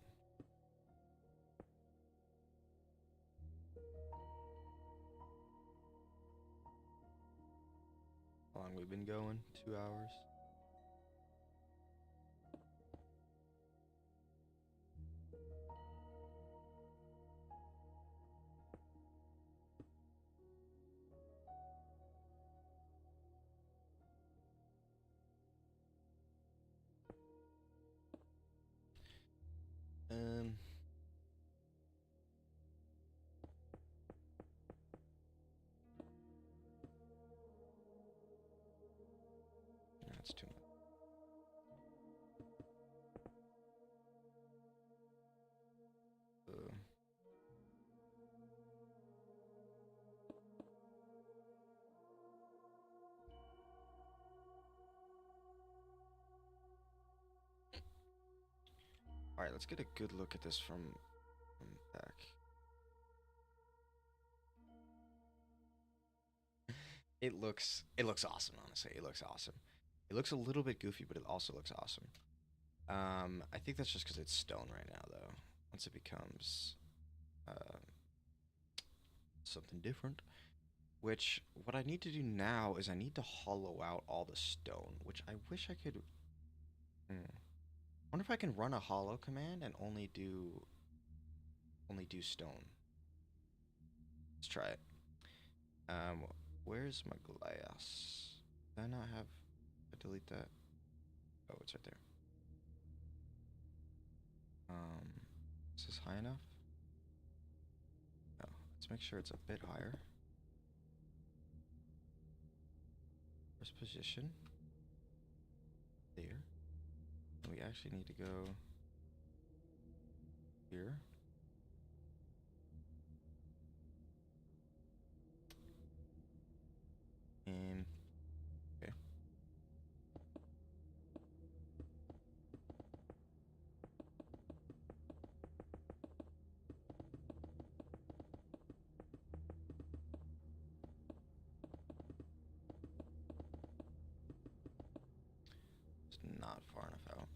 How long we've been going? 2 hours. Um. That's too much. All right, let's get a good look at this from back. It looks awesome, honestly. It looks awesome. It looks a little bit goofy, but it also looks awesome. I think that's just because it's stone right now, though. Once it becomes something different, which what I need to do now is I need to hollow out all the stone, which I wish I could. Wonder if I can run a hollow command and only do stone. Let's try it. Where's my glass? Did I not have? I delete that. Oh, it's right there. Is this high enough? No. Let's make sure it's a bit higher. First position. There. And we actually need to go here. And okay. It's not far enough out.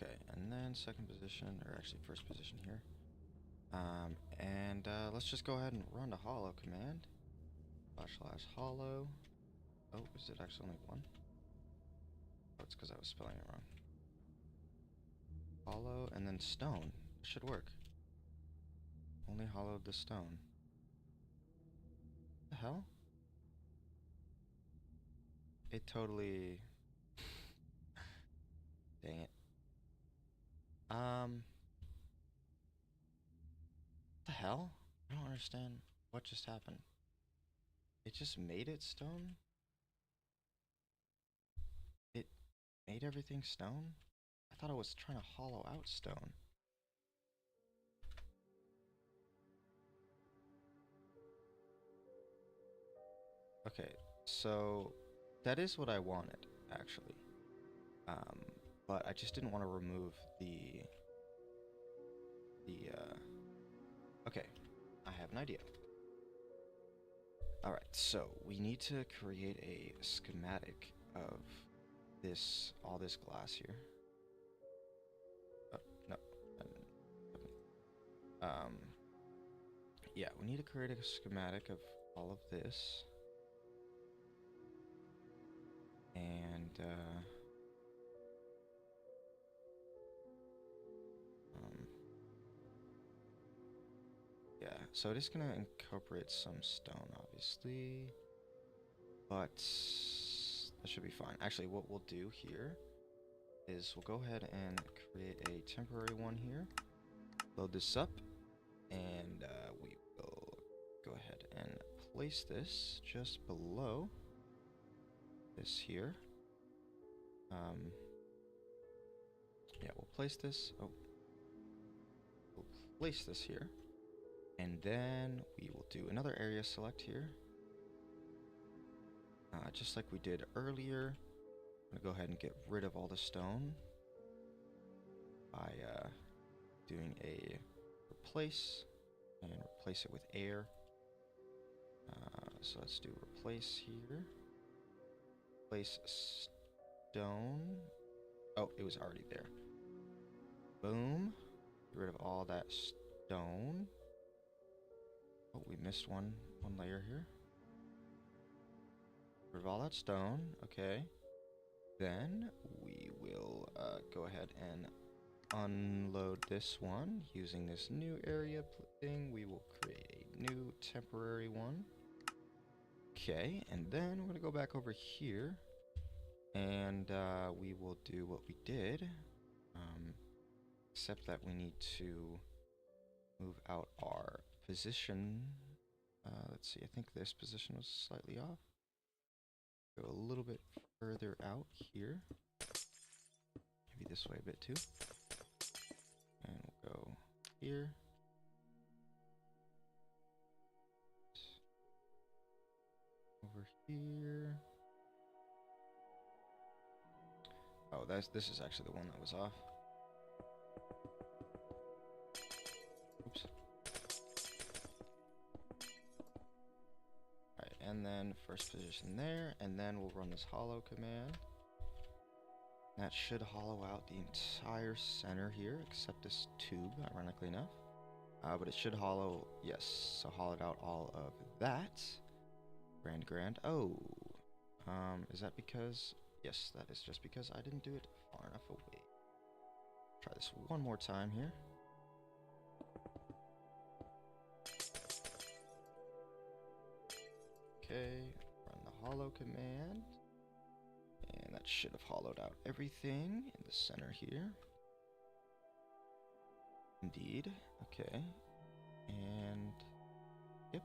Okay, and then second position, or actually first position here. Let's just go ahead and run the hollow command. / hollow. Oh, is it actually only one? Oh, it's because I was spelling it wrong. Hollow and then stone. It should work. Only hollowed the stone. What the hell? It totally. Dang it. What the hell? I don't understand what just happened. It just made it stone? It made everything stone? I thought I was trying to hollow out stone. Okay, so that is what I wanted, actually. But I just didn't want to remove the okay, I have an idea. All right, so we need to create a schematic of all this glass here. No. Yeah, we need to create a schematic of all of this. And so it is going to incorporate some stone, obviously, but that should be fine. Actually, what we'll do here is we'll go ahead and create a temporary one here, load this up, and we will go ahead and place this just below this here. Yeah, we'll place this. Oh, we'll place this here, and then we will do another area select here, just like we did earlier. I'm gonna go ahead and get rid of all the stone by doing a replace and replace it with air. So let's do replace here. Place stone. Oh, it was already there. Boom. Get rid of all that stone. Oh, we missed one layer here. Get rid of all that stone. Okay. Then we will go ahead and unload this one using this new area thing. We will create a new temporary one. Okay, and then we're gonna go back over here, and we will do what we did, except that we need to move out our position. Let's see, I think this position was slightly off. Go a little bit further out here. Maybe this way a bit too. And we'll go here. Over here. Oh, this is actually the one that was off. Oops. Alright, and then first position there, and then we'll run this hollow command. That should hollow out the entire center here, except this tube, ironically enough. But it should hollow, yes, so hollowed out all of that. Grand. Oh, is that because? Yes, that is just because I didn't do it far enough away. Try this one more time here. Okay, run the hollow command. And that should have hollowed out everything in the center here. Indeed. Okay. And yep.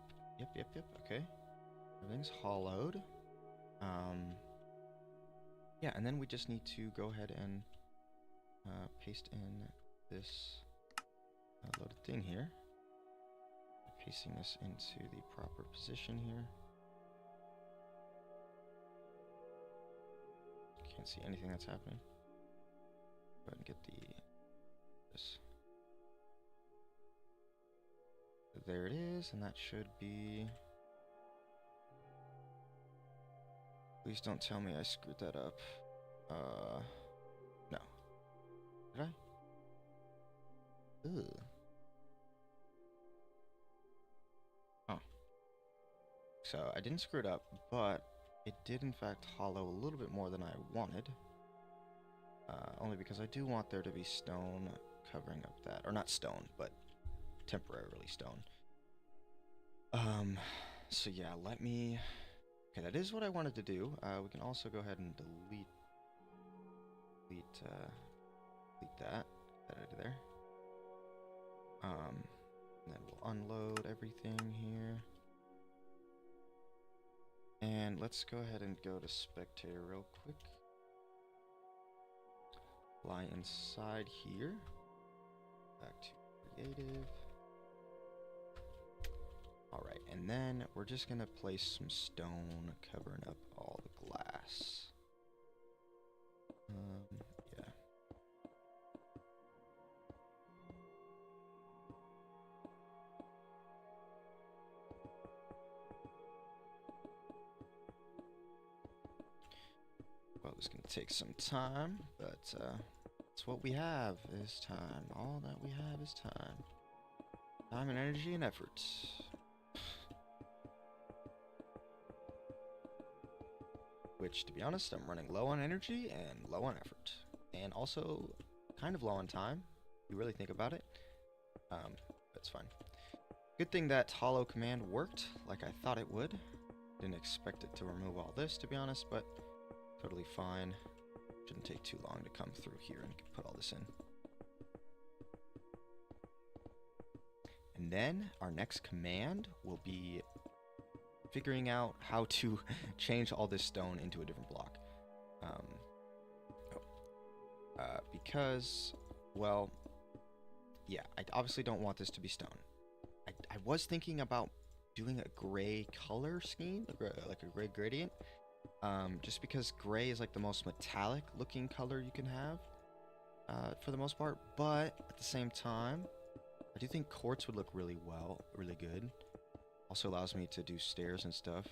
Okay. Everything's hollowed. Yeah, and then we just need to go ahead and paste in this loaded thing here. Pasting this into the proper position here. Can't see anything that's happening. Go ahead and get this. There it is, and that should be. Please don't tell me I screwed that up. No. Did I? Ugh. Oh. So I didn't screw it up, but it did in fact hollow a little bit more than I wanted. Only because I do want there to be stone covering up that, or not stone, but temporarily stone. So yeah, let me. Okay, that is what I wanted to do. We can also go ahead and delete that out of there. And then we'll unload everything here. And let's go ahead and go to spectator real quick. Fly inside here. Back to creative. Alright, and then we're just gonna place some stone covering up all the glass. Yeah. Well, it's gonna take some time, but it's what we have is time. All that we have is time. Time and energy and effort. Which, to be honest, I'm running low on energy and low on effort. And also kind of low on time, if you really think about it. That's fine. Good thing that hollow command worked like I thought it would. Didn't expect it to remove all this, to be honest, but totally fine. Shouldn't take too long to come through here and put all this in. And then our next command will be figuring out how to change all this stone into a different block. Because, well, yeah, I obviously don't want this to be stone. I was thinking about doing a gray color scheme, like a gray gradient, just because gray is like the most metallic looking color you can have, for the most part. But at the same time, I do think quartz would look really good. Also allows me to do stairs and stuff.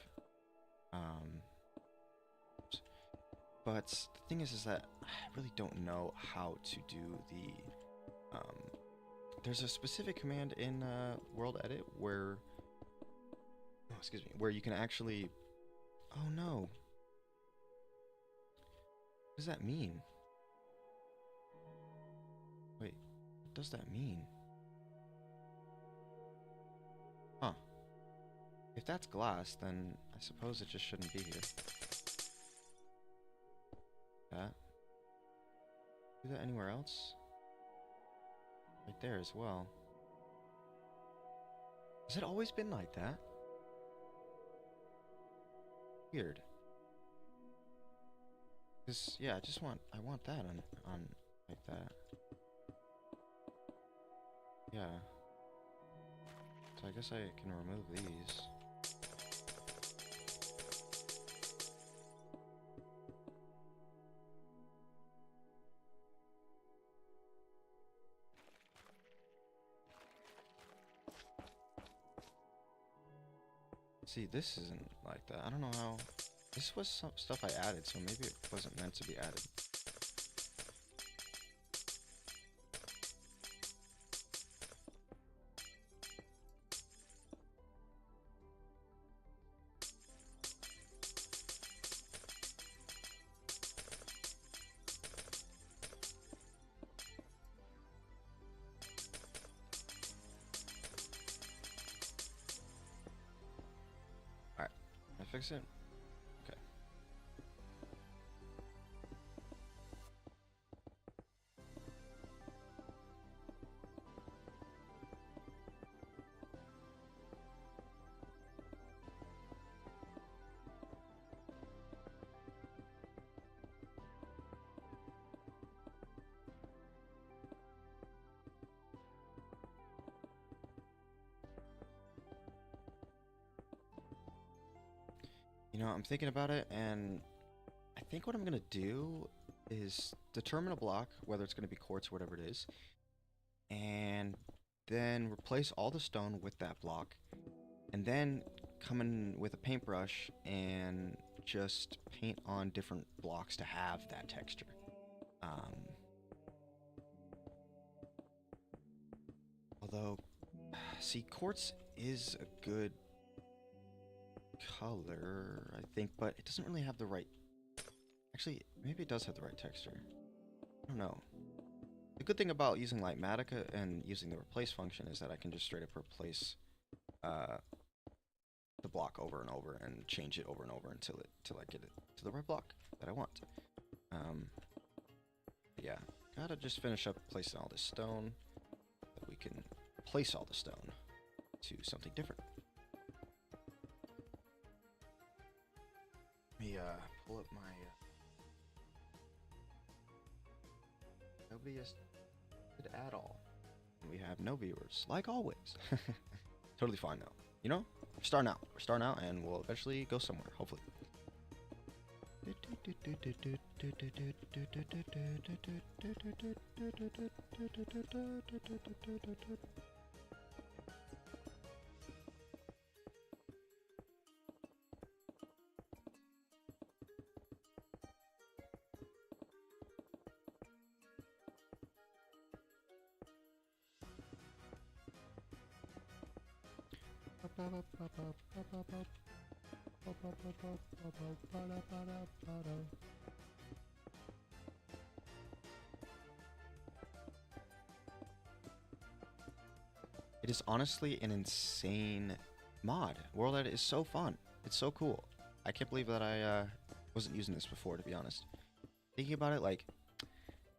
But the thing is that I really don't know how to do the. There's a specific command in World Edit where, oh, excuse me, where you can actually. Oh no. What does that mean? Wait, what does that mean? Huh. If that's glass, then I suppose it just shouldn't be here. That. Do that anywhere else? Right there as well. Has it always been like that? Weird. Cause yeah, I want that on like that. Yeah. So I guess I can remove these. See, this isn't like that. I don't know how. This was some stuff I added, so maybe it wasn't meant to be added. Alright, can I fix it? Okay. You know, I'm thinking about it, and I think what I'm gonna do is determine a block, whether it's gonna be quartz or whatever it is, and then replace all the stone with that block, and then come in with a paintbrush and just paint on different blocks to have that texture. Um, Although, see, quartz is a good color, I think, but it doesn't really have the right. Actually, maybe it does have the right texture. I don't know. The good thing about using Lightmatica and using the replace function is that I can just straight up replace uh, the block over and over and change it over and over until I get it to the right block that I want. Yeah, gotta just finish up placing all this stone so that we can place all the stone to something different. Let me pull up my nobody is good at all. We have no viewers, like always. Totally fine though. You know, we're starting out. We're starting out, and we'll eventually go somewhere, hopefully. It is honestly an insane mod. World Edit is so fun. It's so cool. I can't believe that I wasn't using this before, to be honest. Thinking about it, like,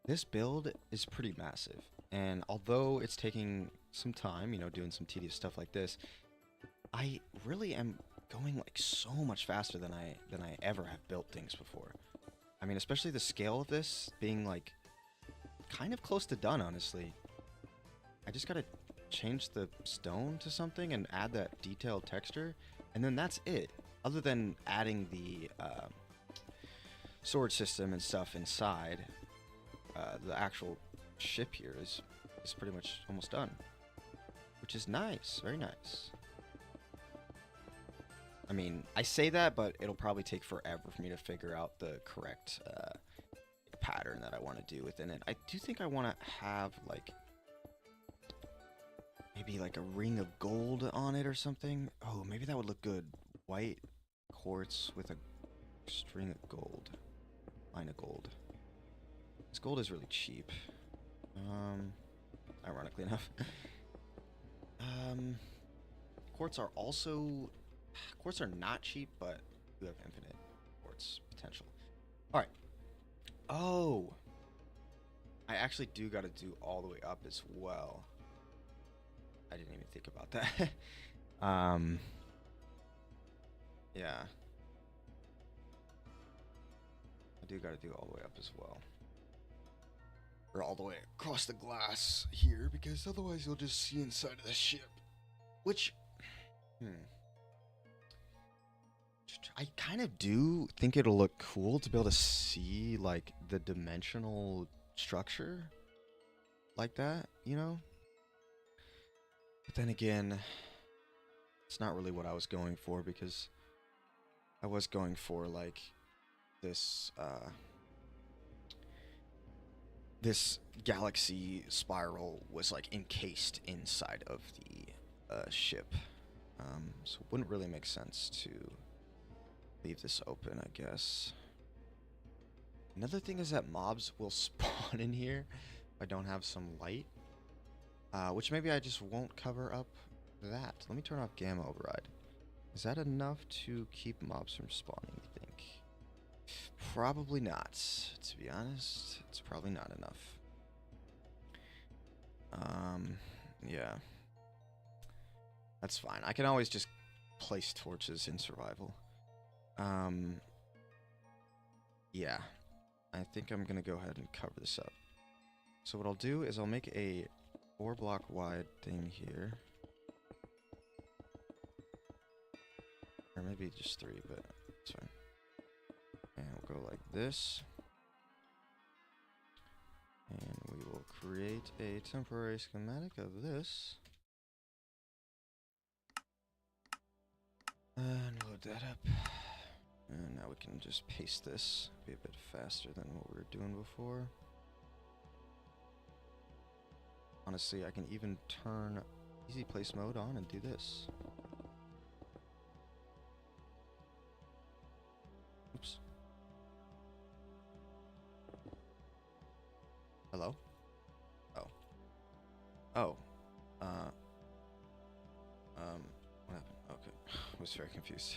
this build is pretty massive. And although it's taking some time, you know, doing some tedious stuff like this, I really am going like so much faster than I ever have built things before. I mean, especially the scale of this being like kind of close to done, honestly. I just gotta change the stone to something and add that detailed texture, and then that's it. Other than adding the sword system and stuff inside, the actual ship here is pretty much almost done, which is nice, very nice. I mean, I say that, but it'll probably take forever for me to figure out the correct pattern that I want to do within it. I do think I want to have like maybe like a ring of gold on it or something. Oh, maybe that would look good. White quartz with a string of gold. Line of gold. This gold is really cheap. Ironically enough. Quartz are also... Quartz are not cheap, but you have infinite quartz potential. Alright. Oh! I actually do gotta do all the way up as well. I didn't even think about that. Yeah. I do gotta do all the way up as well. Or all the way across the glass here, because otherwise you'll just see inside of the ship. Which... I kind of do think it'll look cool to be able to see, like, the dimensional structure like that, you know? But then again, it's not really what I was going for, because I was going for, like, this, this galaxy spiral was, like, encased inside of the, ship. So it wouldn't really make sense to leave this open, I guess. Another thing is that mobs will spawn in here if I don't have some light. Which maybe I just won't cover up that. Let me turn off gamma override. Is that enough to keep mobs from spawning, you think? Probably not. To be honest, it's probably not enough. Yeah. That's fine. I can always just place torches in survival. Yeah. I think I'm gonna go ahead and cover this up. So what I'll do is I'll make a 4-block wide thing here. Or maybe just 3, but it's fine. And we'll go like this. And we will create a temporary schematic of this. And load that up. And now we can just paste this. Be a bit faster than what we were doing before. Honestly, I can even turn easy place mode on and do this. Oops. Hello? Oh. Oh. What happened? Okay. I was very confused.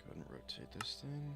Go ahead and rotate this thing.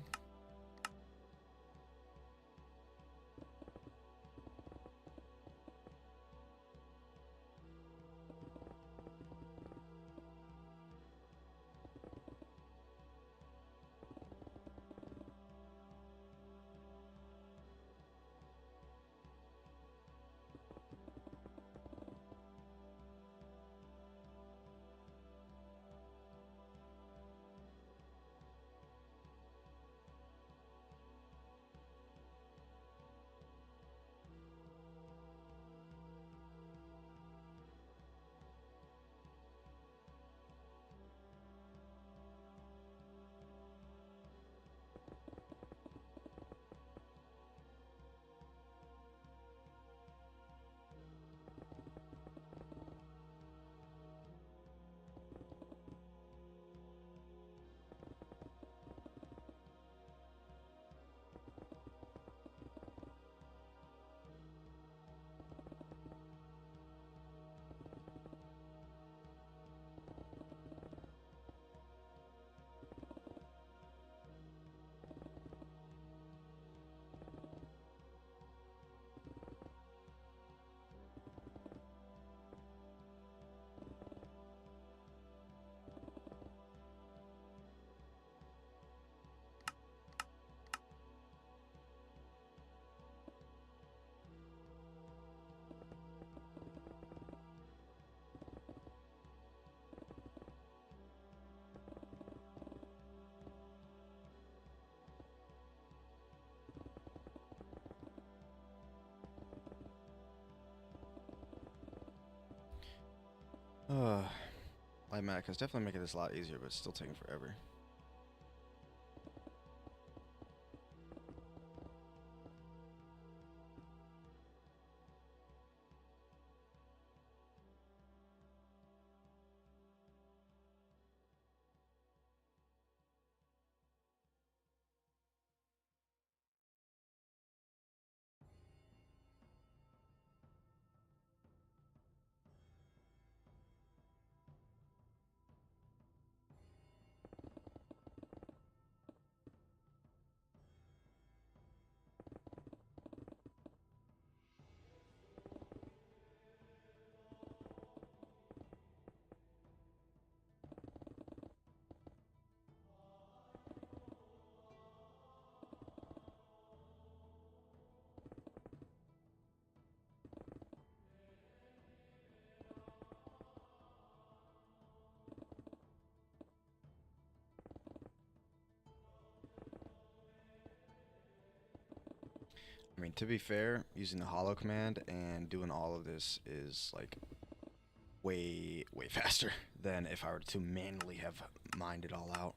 Light Mac is definitely making this a lot easier, but it's still taking forever. I mean, to be fair, using the hollow command and doing all of this is like way faster than if I were to manually have mined it all out.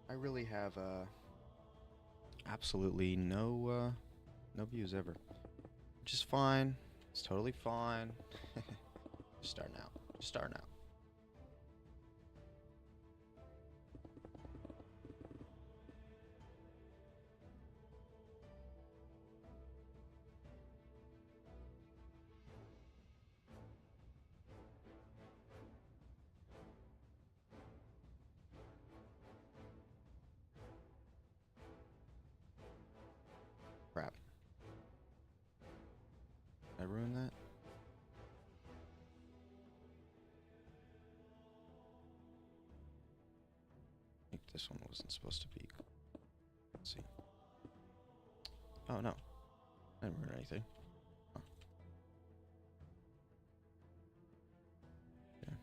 I really have absolutely no views ever, which is fine. It's totally fine. Just starting out. Just starting out. Crap. Did I ruin that? I think this one wasn't supposed to be. Let's see. Oh no, I didn't ruin anything. Huh. Okay.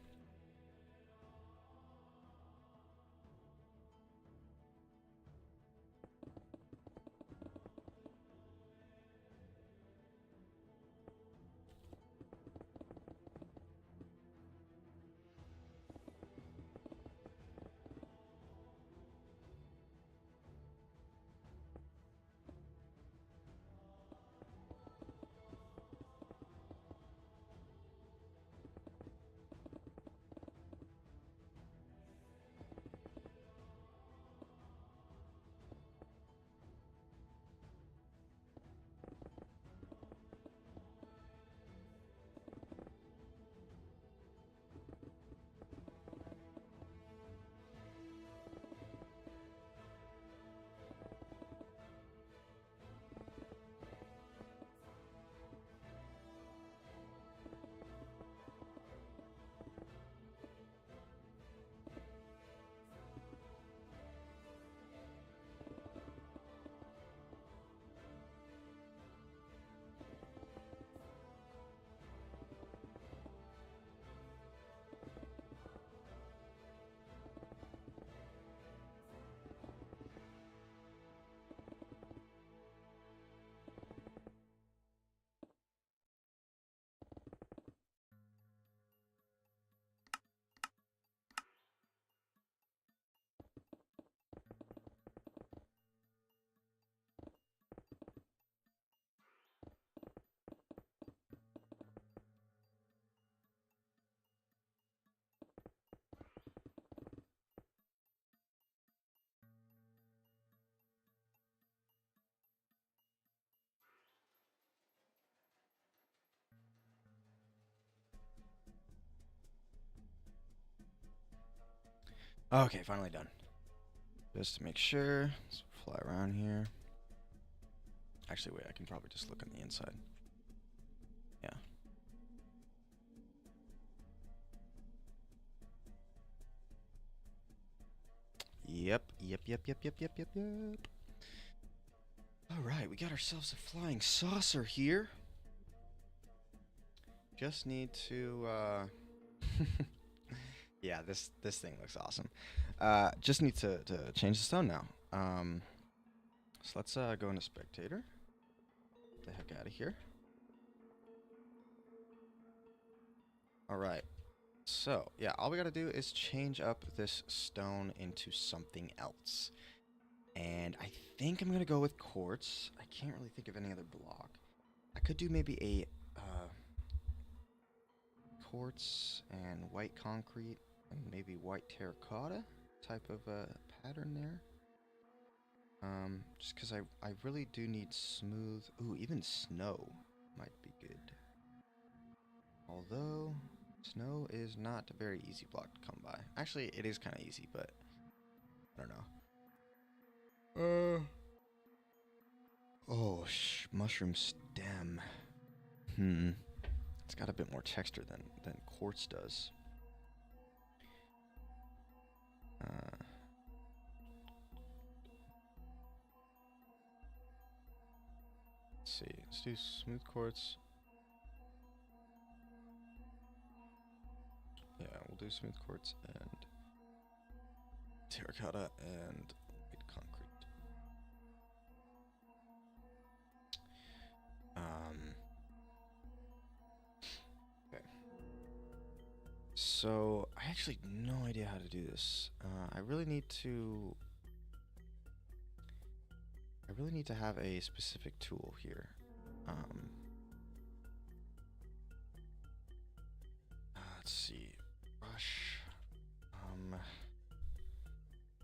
Okay, finally done. Just to make sure, let's fly around here. Actually, wait, I can probably just look on the inside. Yeah. Yep. Alright, we got ourselves a flying saucer here. Just need to, yeah, this thing looks awesome. Just need to change the stone now. So let's go into spectator. Get the heck out of here. Alright. So, yeah, all we gotta do is change up this stone into something else. And I think I'm gonna go with quartz. I can't really think of any other block. I could do maybe a quartz and white concrete and maybe white terracotta type of pattern there. Just because I really do need smooth. Ooh, even snow might be good. Although snow is not a very easy block to come by. Actually, it is kind of easy, but I don't know. Oh, mushroom stem. It's got a bit more texture than quartz does. Let's see. Let's do smooth quartz. Yeah, we'll do smooth quartz and terracotta and white concrete. Okay. So I actually no idea how to do this. I really need to have a specific tool here. Let's see. Brush.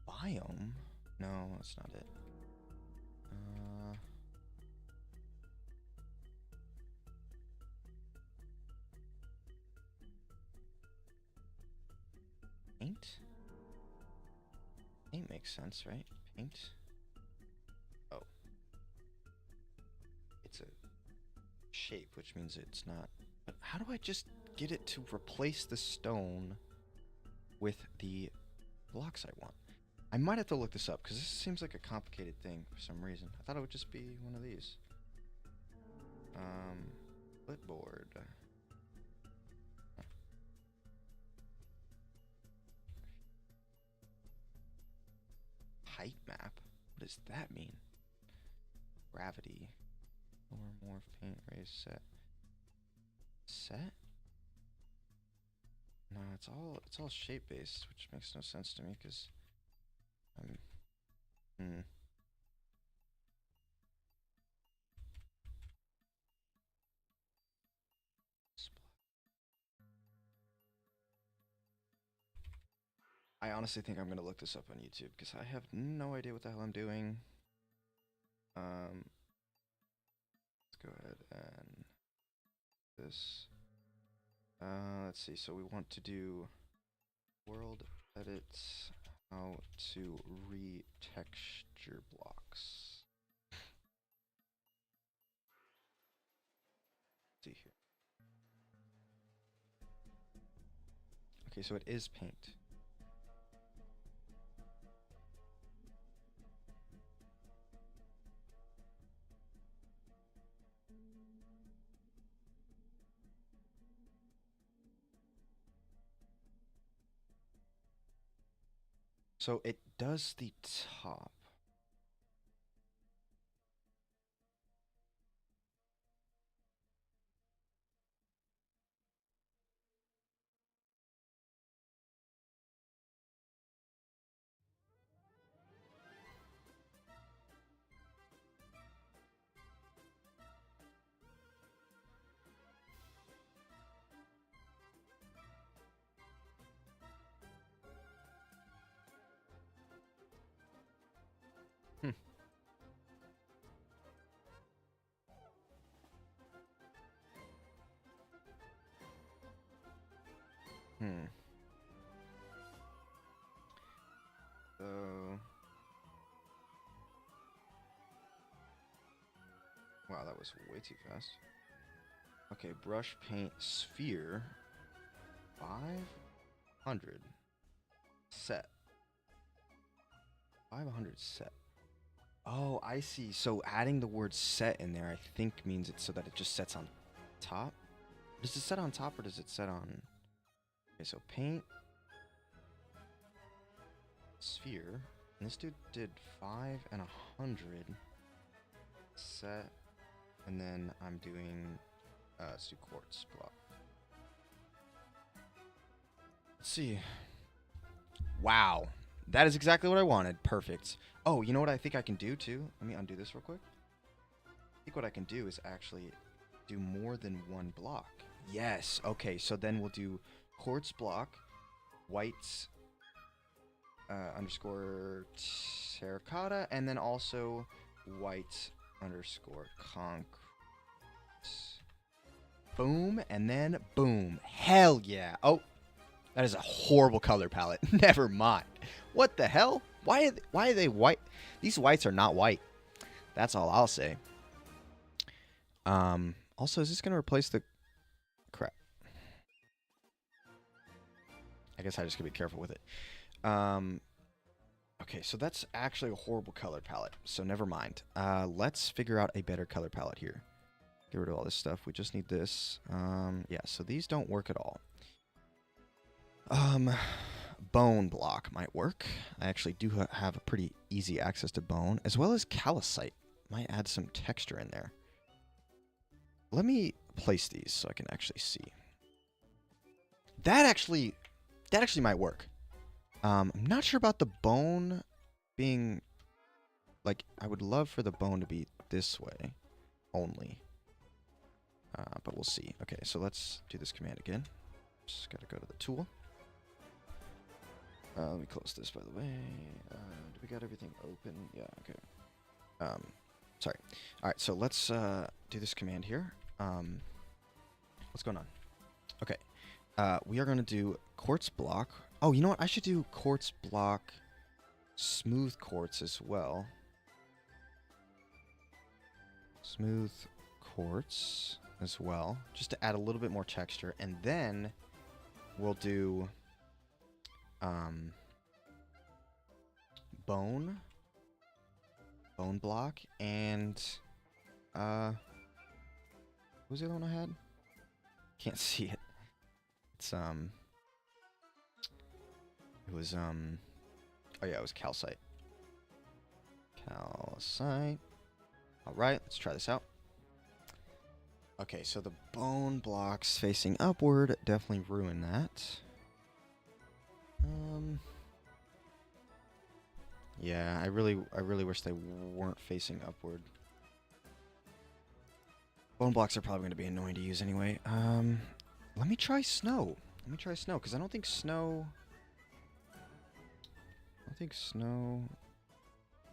Biome? No, that's not it. Paint? Paint makes sense, right? Paint? Oh. It's a shape, which means it's not. But how do I just get it to replace the stone with the blocks I want? I might have to look this up, because this seems like a complicated thing for some reason. I thought it would just be one of these. Clipboard. Height map? What does that mean? Gravity. Lower morph, paint, raise, set. Set? No, it's all shape based, which makes no sense to me because I honestly think I'm gonna look this up on YouTube because I have no idea what the hell I'm doing. Let's go ahead and this. Let's see. So we want to do world edits, how to retexture blocks. Let's see here. Okay, so it is paint. So it does the top. So wow, that was way too fast. Okay, brush paint sphere 500 set. 500 set. Oh, I see. So adding the word set in there, I think means it so that it just sets on top. Does it set on top or does it set on? Okay, so paint sphere. And this dude did 5 and 100 set, and then I'm doing let's do quartz block. Let's see. Wow, that is exactly what I wanted. Perfect. Oh, you know what I think I can do too? Let me undo this real quick. I think what I can do is actually do more than one block. Yes. Okay, so then we'll do quartz block, whites underscore terracotta, and then also white underscore concrete. Boom, and then boom. Hell yeah. Oh, that is a horrible color palette. Never mind. What the hell? Why are they white? These whites are not white. That's all I'll say. Also, is this going to replace the... Crap. I guess I just gotta be careful with it. Okay, so that's actually a horrible color palette, so never mind. Let's figure out a better color palette here. Get rid of all this stuff. We just need this. Yeah, so these don't work at all. Bone block might work. I actually do have a pretty easy access to bone, as well as calcite. Might add some texture in there. Let me place these so I can actually see. That actually might work. I'm not sure about the bone being, like, I would love for the bone to be this way only. But we'll see. Okay, so let's do this command again. Just gotta go to the tool. Let me close this, by the way. Do we got everything open? Yeah, okay. Sorry. Alright, so let's do this command here. What's going on? Okay. We are going to do quartz block. Oh, you know what? I should do quartz block smooth quartz as well. Smooth quartz as well, just to add a little bit more texture. And then we'll do bone block, and what was the other one I had? Can't see it. It's it was oh yeah, it was calcite. Calcite. All right, let's try this out. Okay, so the bone blocks facing upward definitely ruin that. Yeah, I really wish they weren't facing upward. Bone blocks are probably going to be annoying to use anyway. Let me try snow. Let me try snow, because I don't think snow...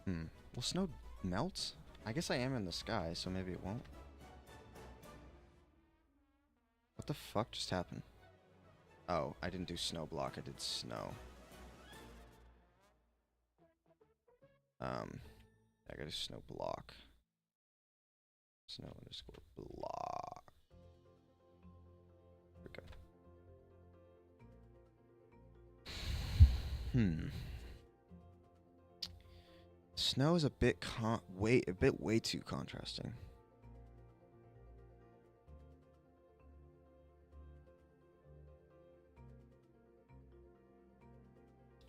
Will snow melt? I guess I am in the sky, so maybe it won't. What the fuck just happened? Oh, I didn't do snow block, I did snow. I gotta snow block. Snow underscore block. Okay. Snow is a bit way too contrasting.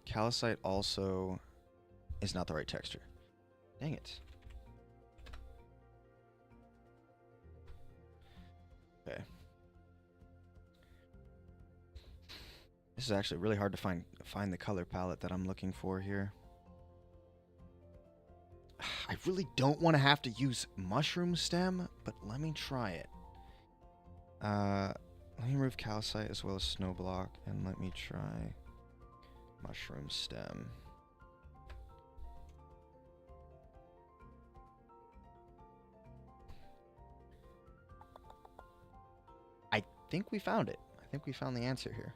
Calcite also is not the right texture. Dang it. Okay. This is actually really hard to find the color palette that I'm looking for here. I really don't want to have to use mushroom stem, but let me try it. Let me remove calcite as well as snow block, and let me try mushroom stem. I think we found it. I think we found the answer here.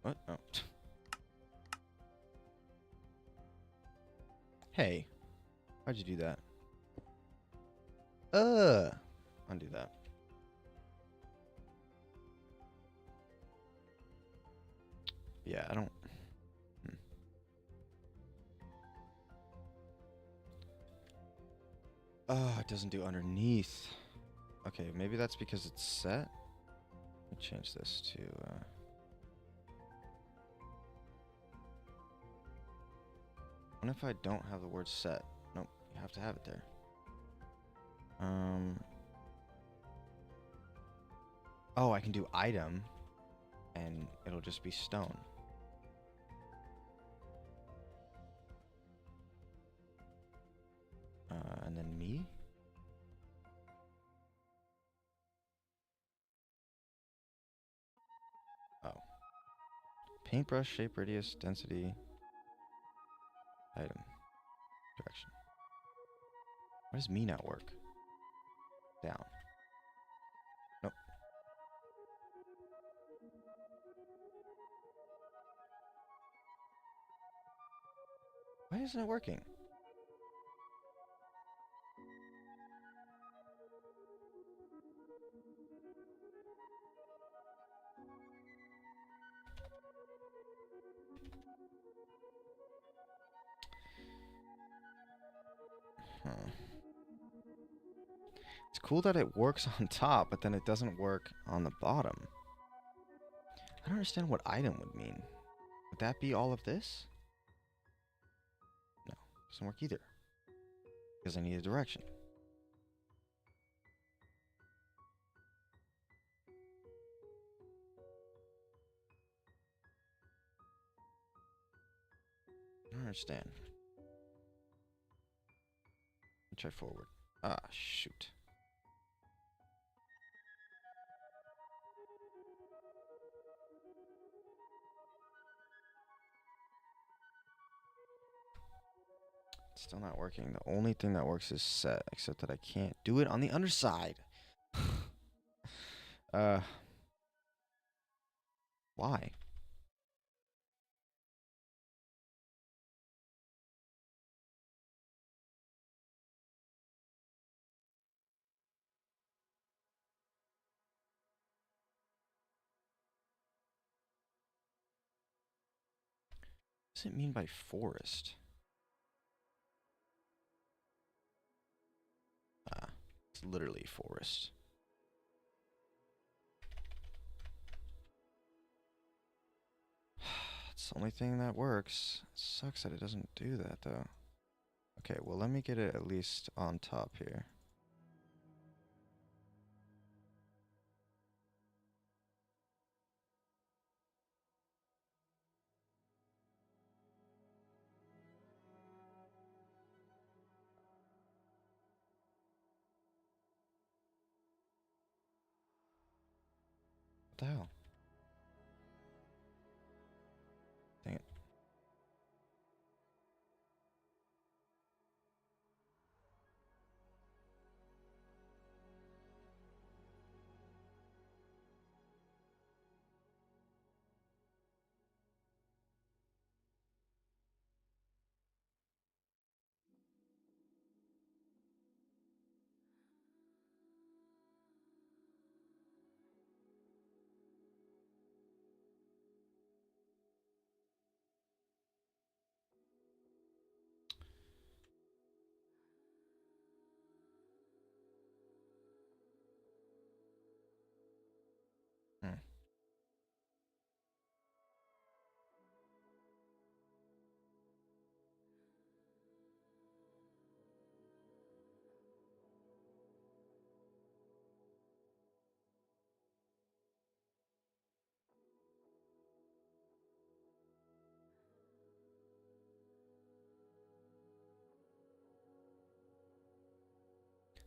What? Oh. Hey, how'd you do that? Undo that. Yeah, I don't. Oh, it doesn't do underneath. Okay, maybe that's because it's set. Let me change this to. What if I don't have the word set? Nope, you have to have it there. Oh, I can do item, and it'll just be stone. And then me. Oh. Paintbrush, shape, radius, density, item, direction. Why does me not work? Down. Nope. Why isn't it working? Huh. It's cool that it works on top, but then it doesn't work on the bottom. I don't understand what item would mean. Would that be all of this? No, doesn't work either. Because I need a direction. I don't understand. Let me try forward. Ah, shoot. It's still not working. The only thing that works is set, except that I can't do it on the underside. Why? What does it mean by forest? Ah, it's literally forest. It's the only thing that works. It sucks that it doesn't do that, though. Okay, well, let me get it at least on top here. What the hell? Dang it. Hmm.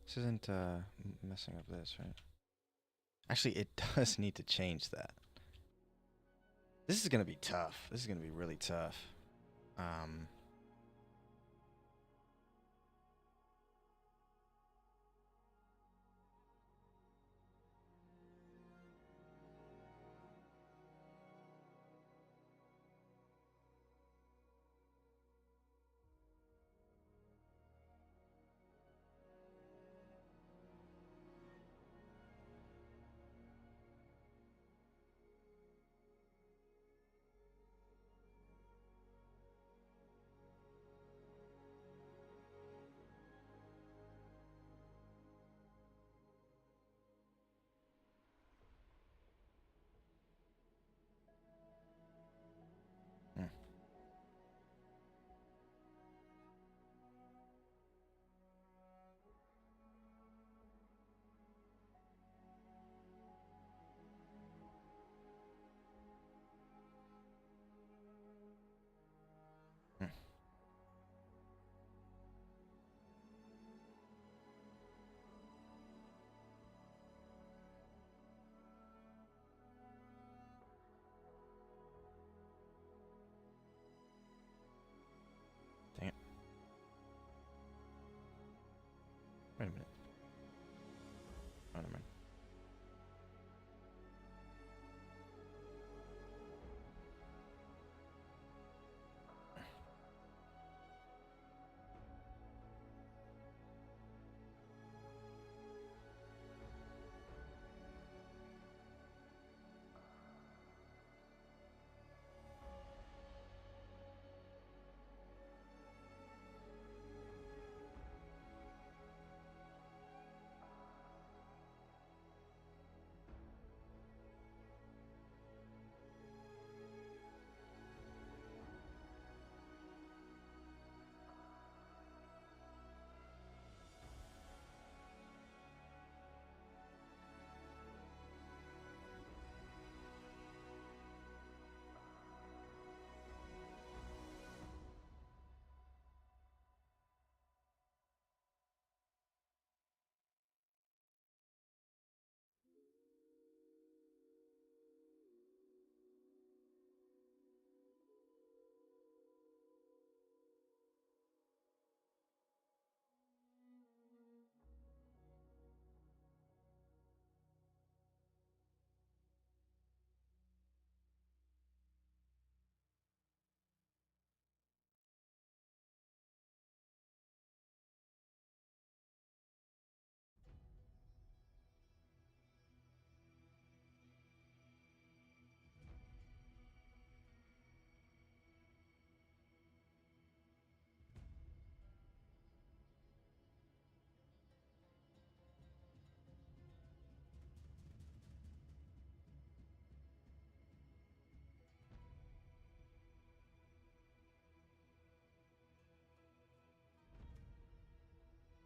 This isn't messing up this, right? Actually, it does need to change that. This is gonna be tough. This is gonna be really tough. Um, Wait a minute. Oh, never mind.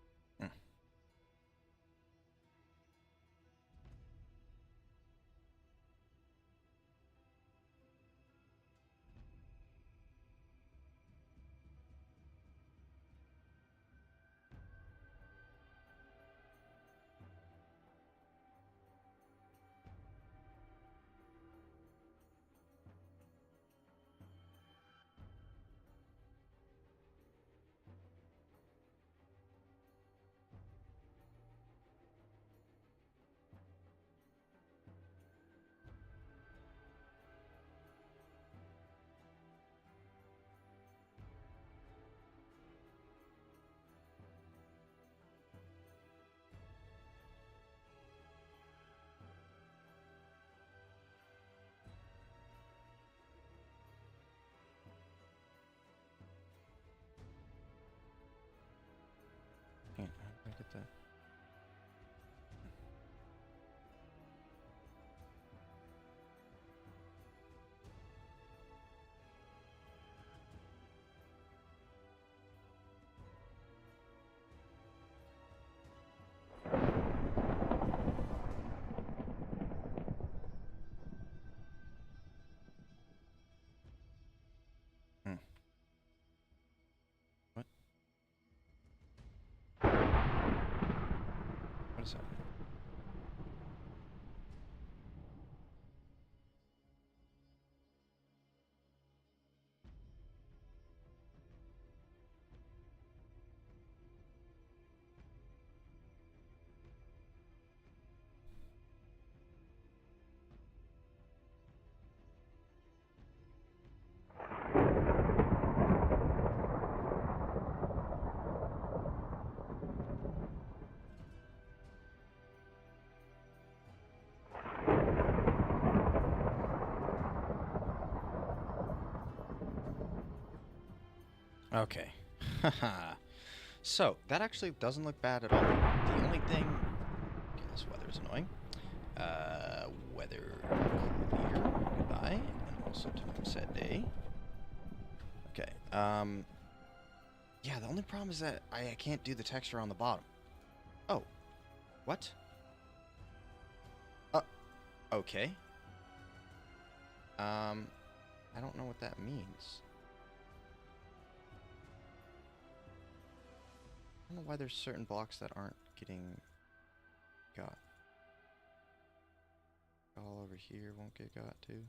Mm. Can't I get that? Hmm. What? What is that? Okay. Haha. So, that actually doesn't look bad at all. The only thing... Okay, this weather is annoying. Weather clear. Goodbye. And also time set day. Okay. Yeah, the only problem is that I can't do the texture on the bottom. Oh. What? Uh, okay. I don't know what that means. I don't know why there's certain blocks that aren't getting got. All over here won't get got too.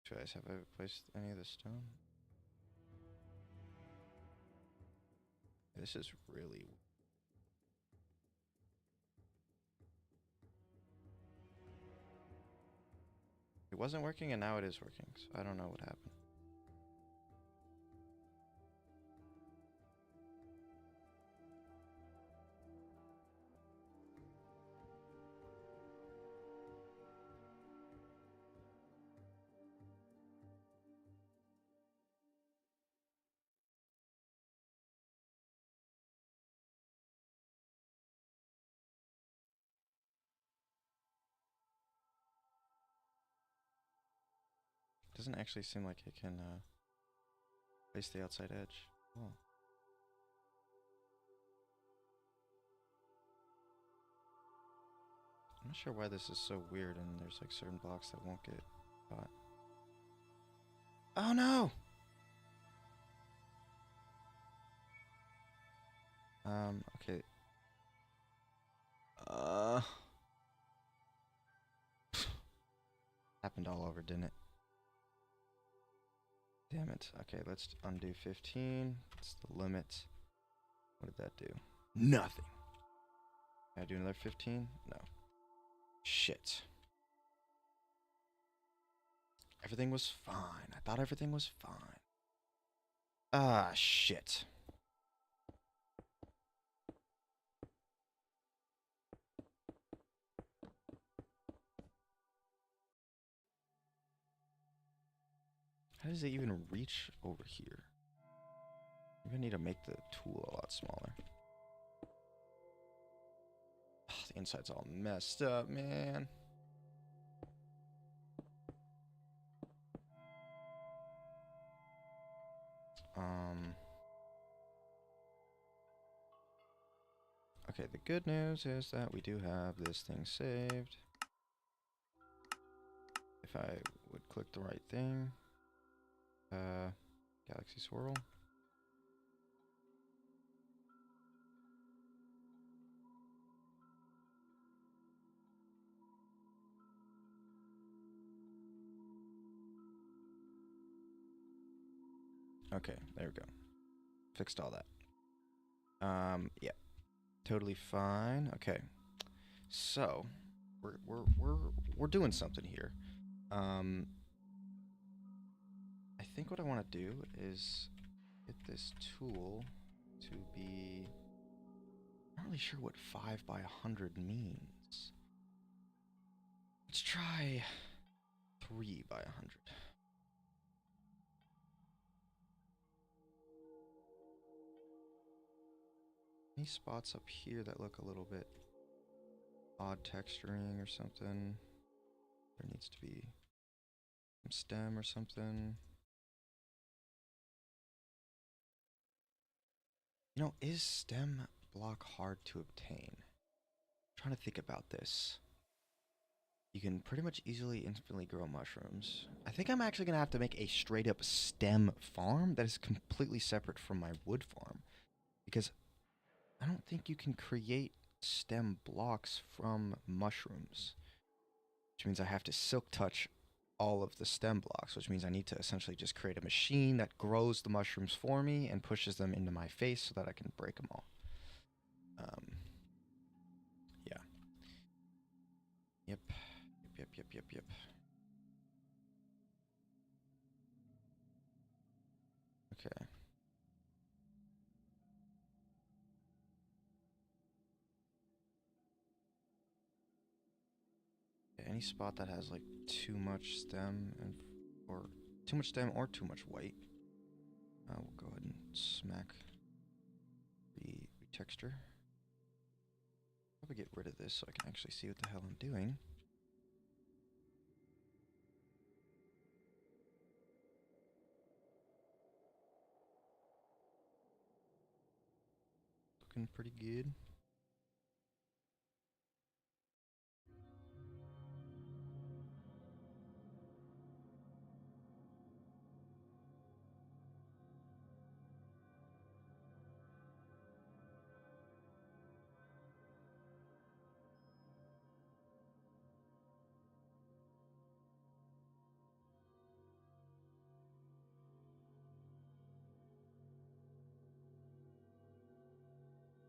Do you guys have ever placed any of the stone? This is really... It wasn't working and now it is working, so I don't know what happened. Doesn't actually seem like it can place the outside edge. Oh. I'm not sure why this is so weird and there's like certain blocks that won't get caught. Oh no! Okay. Happened all over, didn't it? Damn it. Okay, let's undo 15. That's the limit. What did that do? Nothing. Can I do another 15? No. Shit. Everything was fine. I thought everything was fine. Ah, shit. How does it even reach over here? Maybe I need to make the tool a lot smaller. Ugh, the inside's all messed up, man. Okay, the good news is that we do have this thing saved. If I would click the right thing. Galaxy Swirl. Okay, there we go. Fixed all that. Yeah. Totally fine. Okay. So, we're doing something here. I think what I want to do is get this tool to be... I'm not really sure what 5 by 100 means. Let's try 3 by 100. Any spots up here that look a little bit odd texturing or something? There needs to be some stem or something. You know, is stem block hard to obtain? I'm trying to think about this. You can pretty much easily instantly grow mushrooms. I think I'm actually going to have to make a straight up stem farm that is completely separate from my wood farm. Because I don't think you can create stem blocks from mushrooms. Which means I have to silk touch all of the stem blocks, which means I need to essentially just create a machine that grows the mushrooms for me and pushes them into my face so that I can break them all. Yeah. Yep. Yep. Okay. Any spot that has like too much stem or too much stem or too much white, we'll go ahead and smack retexture. Probably get rid of this so I can actually see what the hell I'm doing. Looking pretty good.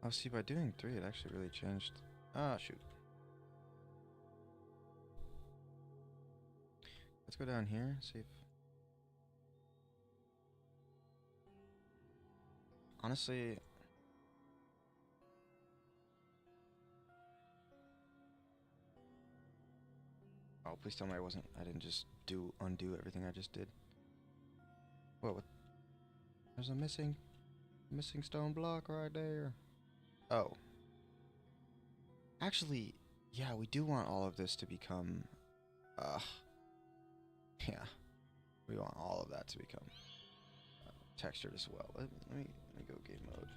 Oh, see, by doing 3, it actually really changed. Ah, shoot. Let's go down here, see if... Honestly... Oh, please tell me I didn't just undo everything I just did. What? There's a missing stone block right there. Oh. Actually, yeah, we do want all of this to become, yeah, we want all of that to become textured as well. Let me go game mode.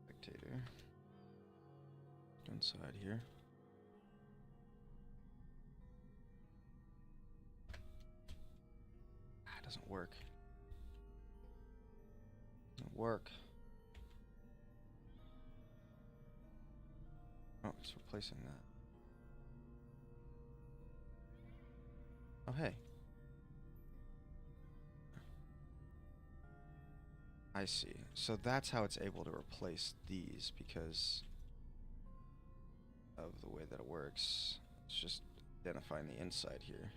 Spectator. Inside here. Ah, it doesn't work. Doesn't work. Oh, it's replacing that. Oh, hey. I see. So that's how it's able to replace these, because of the way that it works. It's just identifying the inside here.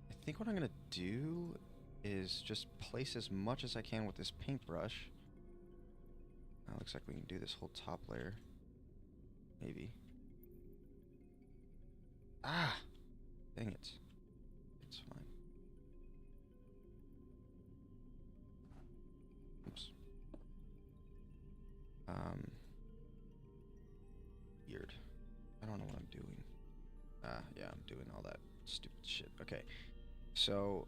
I think what I'm gonna do is just place as much as I can with this paintbrush. Looks like we can do this whole top layer. Maybe. Ah! Dang it. It's fine. Oops. Weird. I don't know what I'm doing. Yeah, I'm doing all that stupid shit. Okay. So,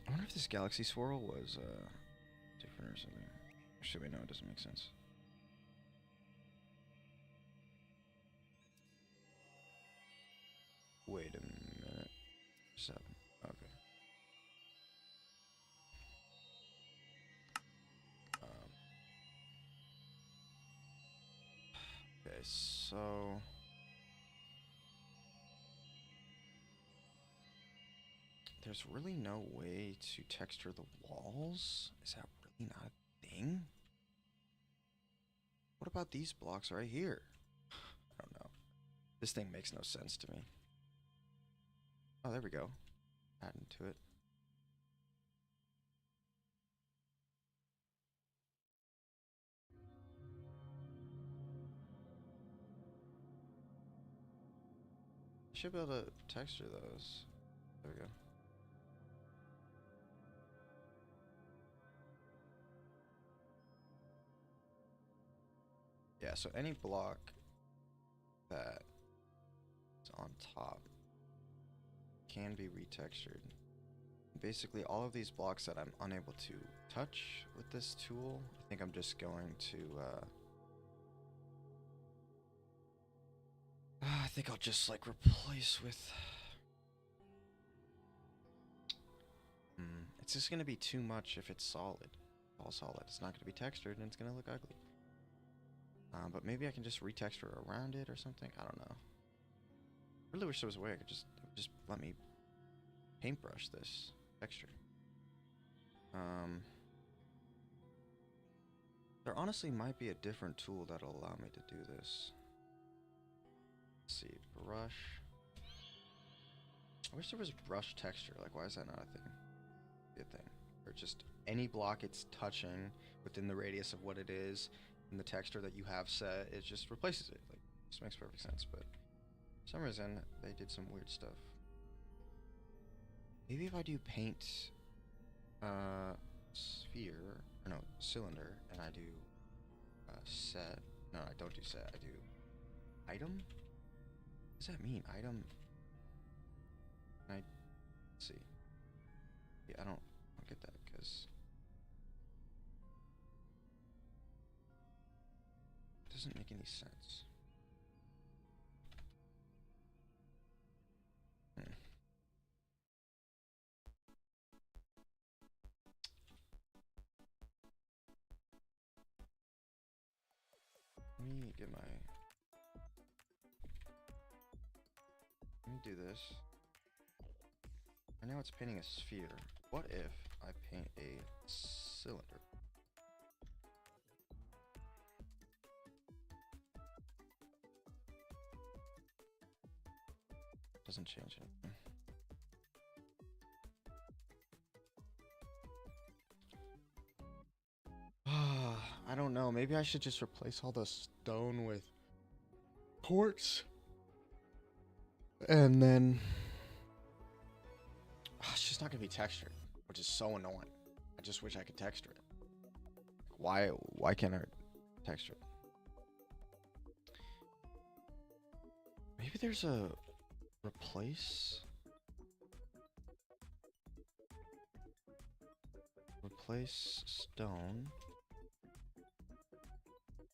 I wonder if this galaxy swirl was, different or something. Actually, no, it doesn't make sense. Wait a minute. 7. Okay. Okay, so... There's really no way to texture the walls? Is that really not a thing? What about these blocks right here? I don't know. This thing makes no sense to me. Oh, there we go. Adding to it. I should be able to texture those. There we go. Yeah, so any block that is on top can be retextured. Basically, all of these blocks that I'm unable to touch with this tool, I think I'm just going to, I think I'll just, like, replace with... It's just going to be too much if it's solid. All solid. It's not going to be textured, and it's going to look ugly. But maybe I can just retexture around it or something. I don't know. I really wish there was a way I could just let me paintbrush this texture. There honestly might be a different tool that'll allow me to do this. Let's see, brush. I wish there was brush texture. Like, why is that not a thing? Be a thing. Or just any block it's touching within the radius of what it is, and the texture that you have set, it just replaces it. Like, this makes perfect sense, but for some reason they did some weird stuff. Maybe if I do paint sphere, or no, cylinder, and I do set. No, I don't do set. I do item. What does that mean? Item. Let's see. Yeah, I don't get that because it doesn't make any sense. Let me get my... do this. And now it's painting a sphere. What if I paint a cylinder? Doesn't change anything. I don't know. Maybe I should just replace all the stone with quartz. And then it's just not gonna be textured, which is so annoying. I just wish I could texture it. Why can't I texture it? Maybe there's a replace stone.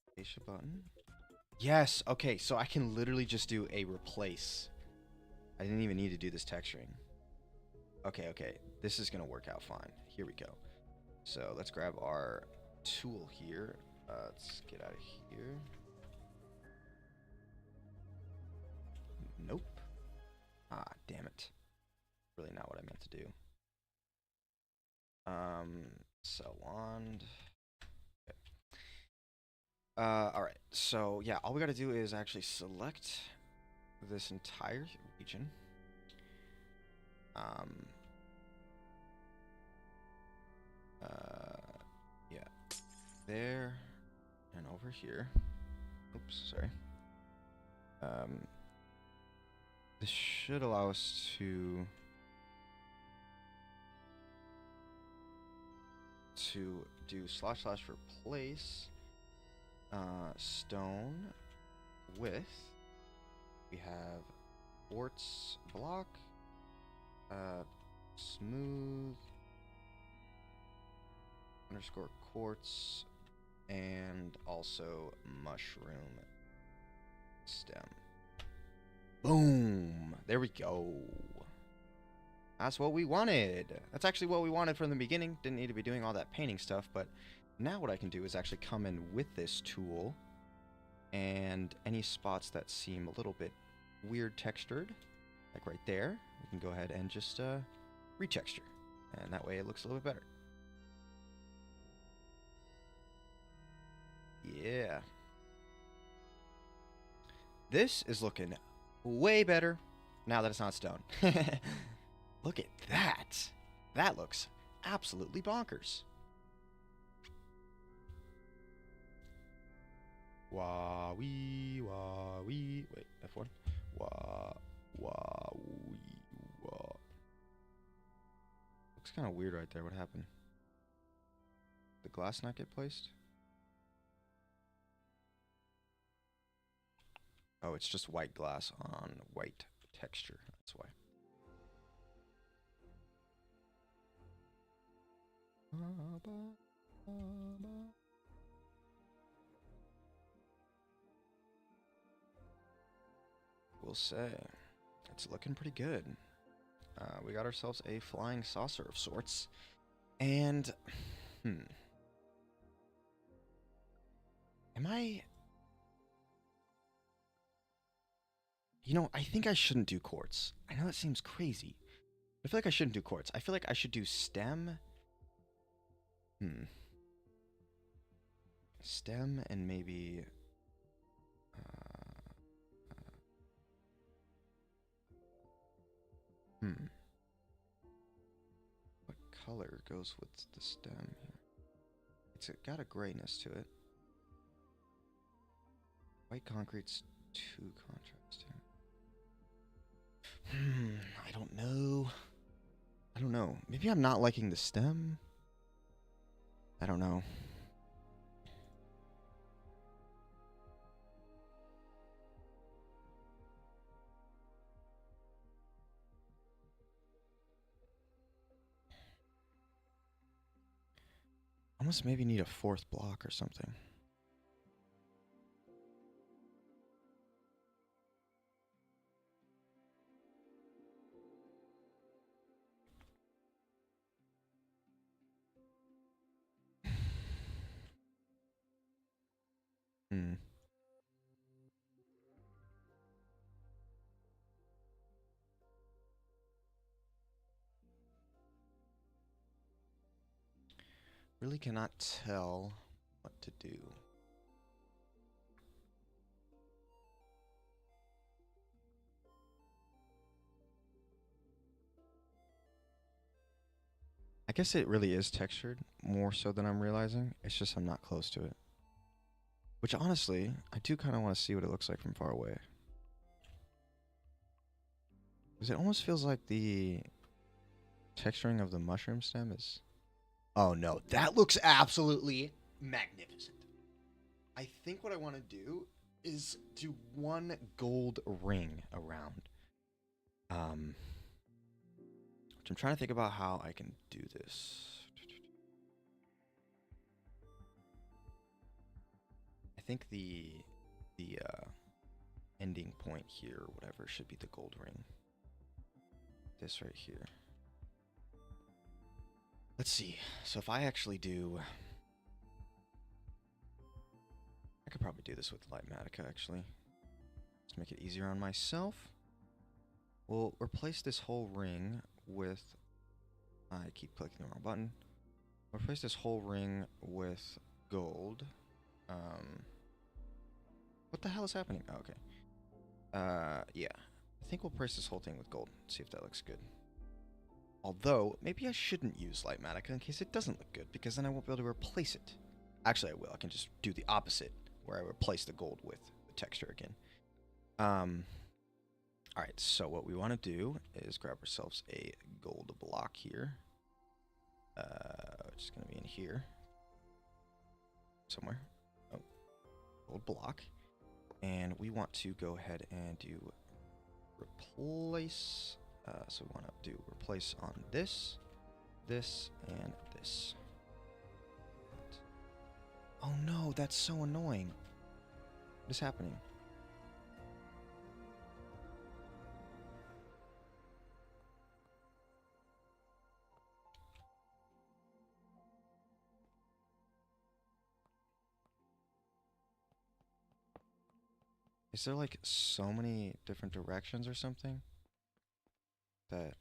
Acacia button. Yes, okay, so I can literally just do a replace. I didn't even need to do this texturing. Okay, this is gonna work out fine. Here we go. So let's grab our tool here. Let's get out of here. Nope. Ah, damn it. Really not what I meant to do. Cell wand. Okay. Alright, so yeah, all we gotta do is actually select this entire region. Yeah, there and over here. Oops, sorry. This should allow us to do / replace stone with, we have quartz block, smooth underscore quartz, and also mushroom stem. Boom! There we go. That's what we wanted. That's actually what we wanted from the beginning. Didn't need to be doing all that painting stuff, but now what I can do is actually come in with this tool, and any spots that seem a little bit weird textured, like right there, we can go ahead and just retexture, and that way it looks a little bit better. Yeah. This is looking way better now that it's not stone. Look at that. That looks absolutely bonkers. Wah wee wah wee. Wait, F1. Wah wah wee wah. Looks kind of weird right there. What happened? Did the glass not get placed? Oh, it's just white glass on white texture. That's why. We'll say it's looking pretty good. We got ourselves a flying saucer of sorts, and am I? You know, I think I shouldn't do quartz. I know that seems crazy. I feel like I shouldn't do quartz. I feel like I should do stem. Stem and maybe what color goes with the stem here? It's got a grayness to it. White concrete's too contrasting. I don't know. I don't know. Maybe I'm not liking the stem. I don't know. Almost maybe need a fourth block or something. Hmm. Really cannot tell what to do. I guess it really is textured more so than I'm realizing. It's just I'm not close to it. Which honestly, I do kind of want to see what it looks like from far away. Because it almost feels like the texturing of the mushroom stem is... Oh no, that looks absolutely magnificent. I think what I want to do is do one gold ring around. Which I'm trying to think about how I can do this. I think the ending point here, or whatever, should be the gold ring. This right here. Let's see. So if I actually do... I could probably do this with Lightmatica, actually. Let's make it easier on myself. We'll replace this whole ring with... I keep clicking the wrong button. We'll replace this whole ring with gold. What the hell is happening? Oh, okay. Yeah. I think we'll price this whole thing with gold. See if that looks good. Although, maybe I shouldn't use Lightmatica in case it doesn't look good, because then I won't be able to replace it. Actually, I will. I can just do the opposite, where I replace the gold with the texture again. Alright, so what we want to do is grab ourselves a gold block here. It's going to be in here. Somewhere. Oh, gold block. And we want to go ahead and do replace. So we want to do replace on this, this, and this. Oh no, that's so annoying. What is happening? Is there like so many different directions or something? That...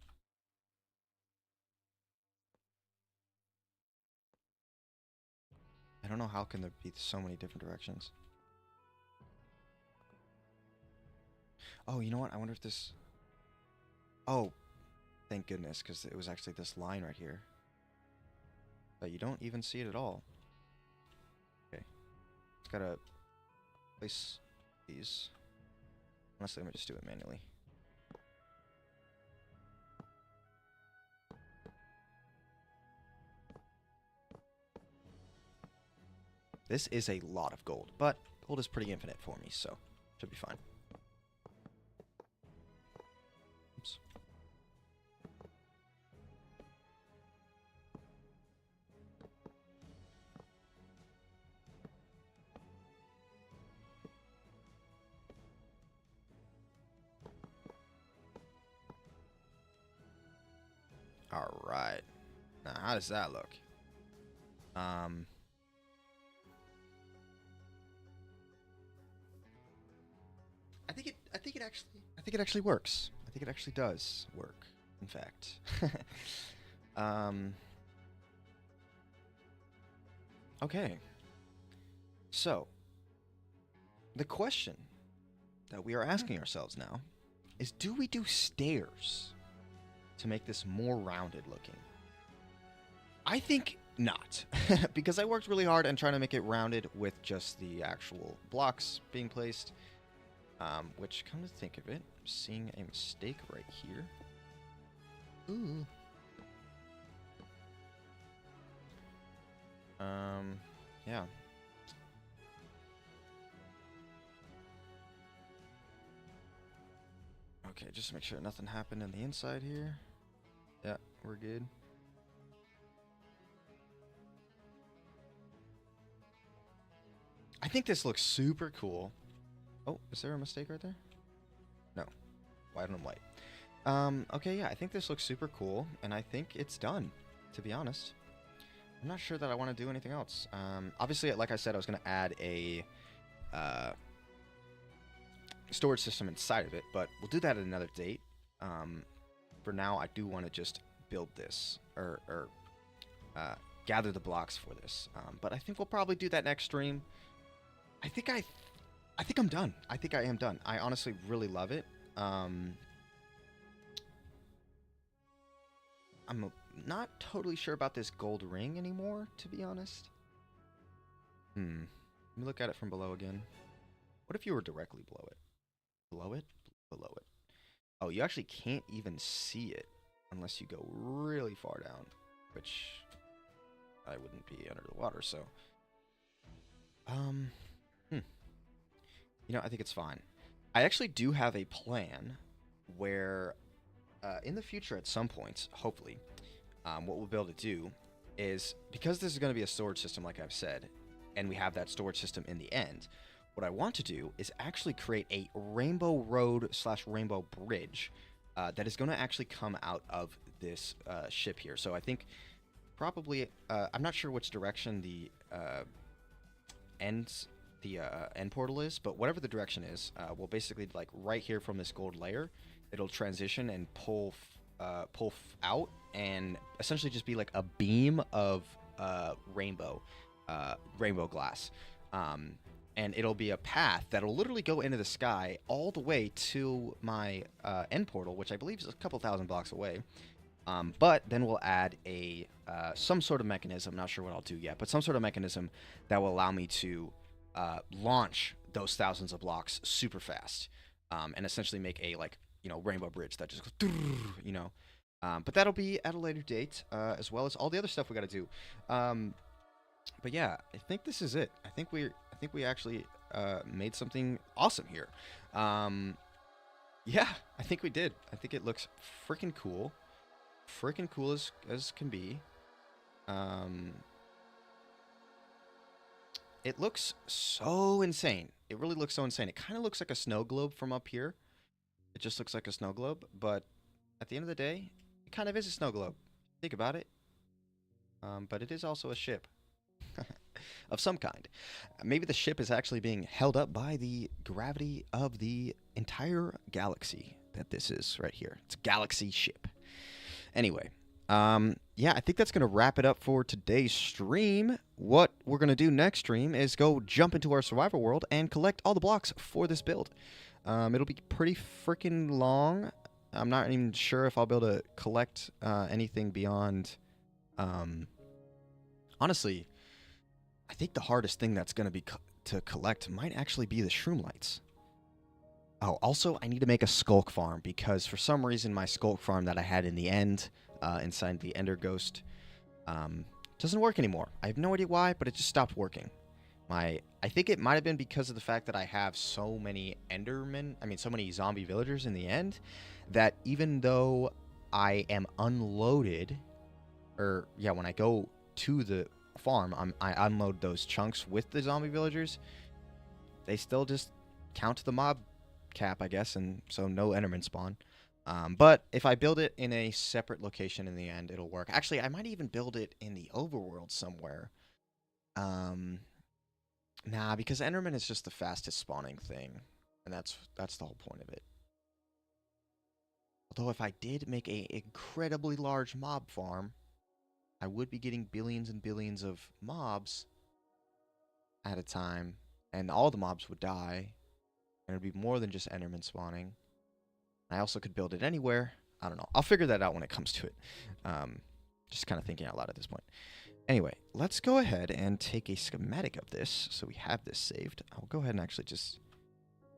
I don't know how can there be so many different directions. Oh, you know what? I wonder if this... Oh, thank goodness, because it was actually this line right here. But you don't even see it at all. Okay. Just gotta place these. Honestly, let me just do it manually. This is a lot of gold, but gold is pretty infinite for me, so should be fine. Oops. All right. Now, how does that look? I think it actually works. I think it actually does work, in fact. Okay. So, the question that we are asking ourselves now is, do we do stairs to make this more rounded looking? I think not, because I worked really hard on trying to make it rounded with just the actual blocks being placed. Which, come to think of it, I'm seeing a mistake right here. Ooh. Yeah. Okay, just to make sure nothing happened in the inside here. Yeah, we're good. I think this looks super cool. Oh, is there a mistake right there? No. White on white. Okay, yeah, I think this looks super cool, and I think it's done, to be honest. I'm not sure that I want to do anything else. Obviously, like I said, I was going to add a storage system inside of it, but we'll do that at another date. For now, I do want to just build this, or gather the blocks for this. But I think we'll probably do that next stream. I think I'm done. I think I am done. I honestly really love it. I'm not totally sure about this gold ring anymore, to be honest. Let me look at it from below again. What if you were directly below it? Below it? Below it. Oh, you actually can't even see it unless you go really far down, which I wouldn't be under the water, so. You know, I think it's fine. I actually do have a plan where in the future at some point, hopefully, what we'll be able to do is, because this is going to be a storage system, like I've said, and we have that storage system in the end, what I want to do is actually create a rainbow road / rainbow bridge that is going to actually come out of this ship here. So I think probably, I'm not sure which direction the end portal is, but whatever the direction is, we'll basically, like, right here from this gold layer, it'll transition and pull out and essentially just be like a beam of rainbow glass, and it'll be a path that'll literally go into the sky all the way to my end portal, which I believe is a couple thousand blocks away. But then we'll add a some sort of mechanism, not sure what I'll do yet, but some sort of mechanism that will allow me to launch those thousands of blocks super fast, and essentially make a, like, you know, rainbow bridge that just goes, you know. But that'll be at a later date, as well as all the other stuff we got to do. But yeah, I think this is it. I think we actually made something awesome here. Yeah, I think we did. I think it looks freaking cool. Freaking cool as can be. It looks so insane. It really looks so insane. It kind of looks like a snow globe from up here. It just looks like a snow globe, but at the end of the day, it kind of is a snow globe. Think about it. But it is also a ship of some kind. Maybe the ship is actually being held up by the gravity of the entire galaxy that this is right here. It's a galaxy ship. Anyway, yeah, I think that's going to wrap it up for today's stream. What we're going to do next stream is go jump into our survival world and collect all the blocks for this build. It'll be pretty freaking long. I'm not even sure if I'll be able to collect anything beyond... honestly, I think the hardest thing that's going to be to collect might actually be the shroom lights. Oh, also, I need to make a skulk farm, because for some reason my skulk farm that I had in the end, inside the Ender Ghost, doesn't work anymore. I have no idea why, but it just stopped working. I think it might have been because of the fact that I have so many so many zombie villagers in the end, that even though I am unloaded, or yeah, when I go to the farm, I unload those chunks with the zombie villagers, they still just count to the mob cap, I guess, and so no Enderman spawn. But if I build it in a separate location in the end, it'll work. Actually, I might even build it in the overworld somewhere. Nah, because Enderman is just the fastest spawning thing, and that's the whole point of it. Although if I did make a incredibly large mob farm, I would be getting billions and billions of mobs at a time, and all the mobs would die, and it'd be more than just Enderman spawning. I also could build it anywhere. I don't know. I'll figure that out when it comes to it. Just kind of thinking out loud at this point. Anyway, let's go ahead and take a schematic of this, so we have this saved. I'll go ahead and actually just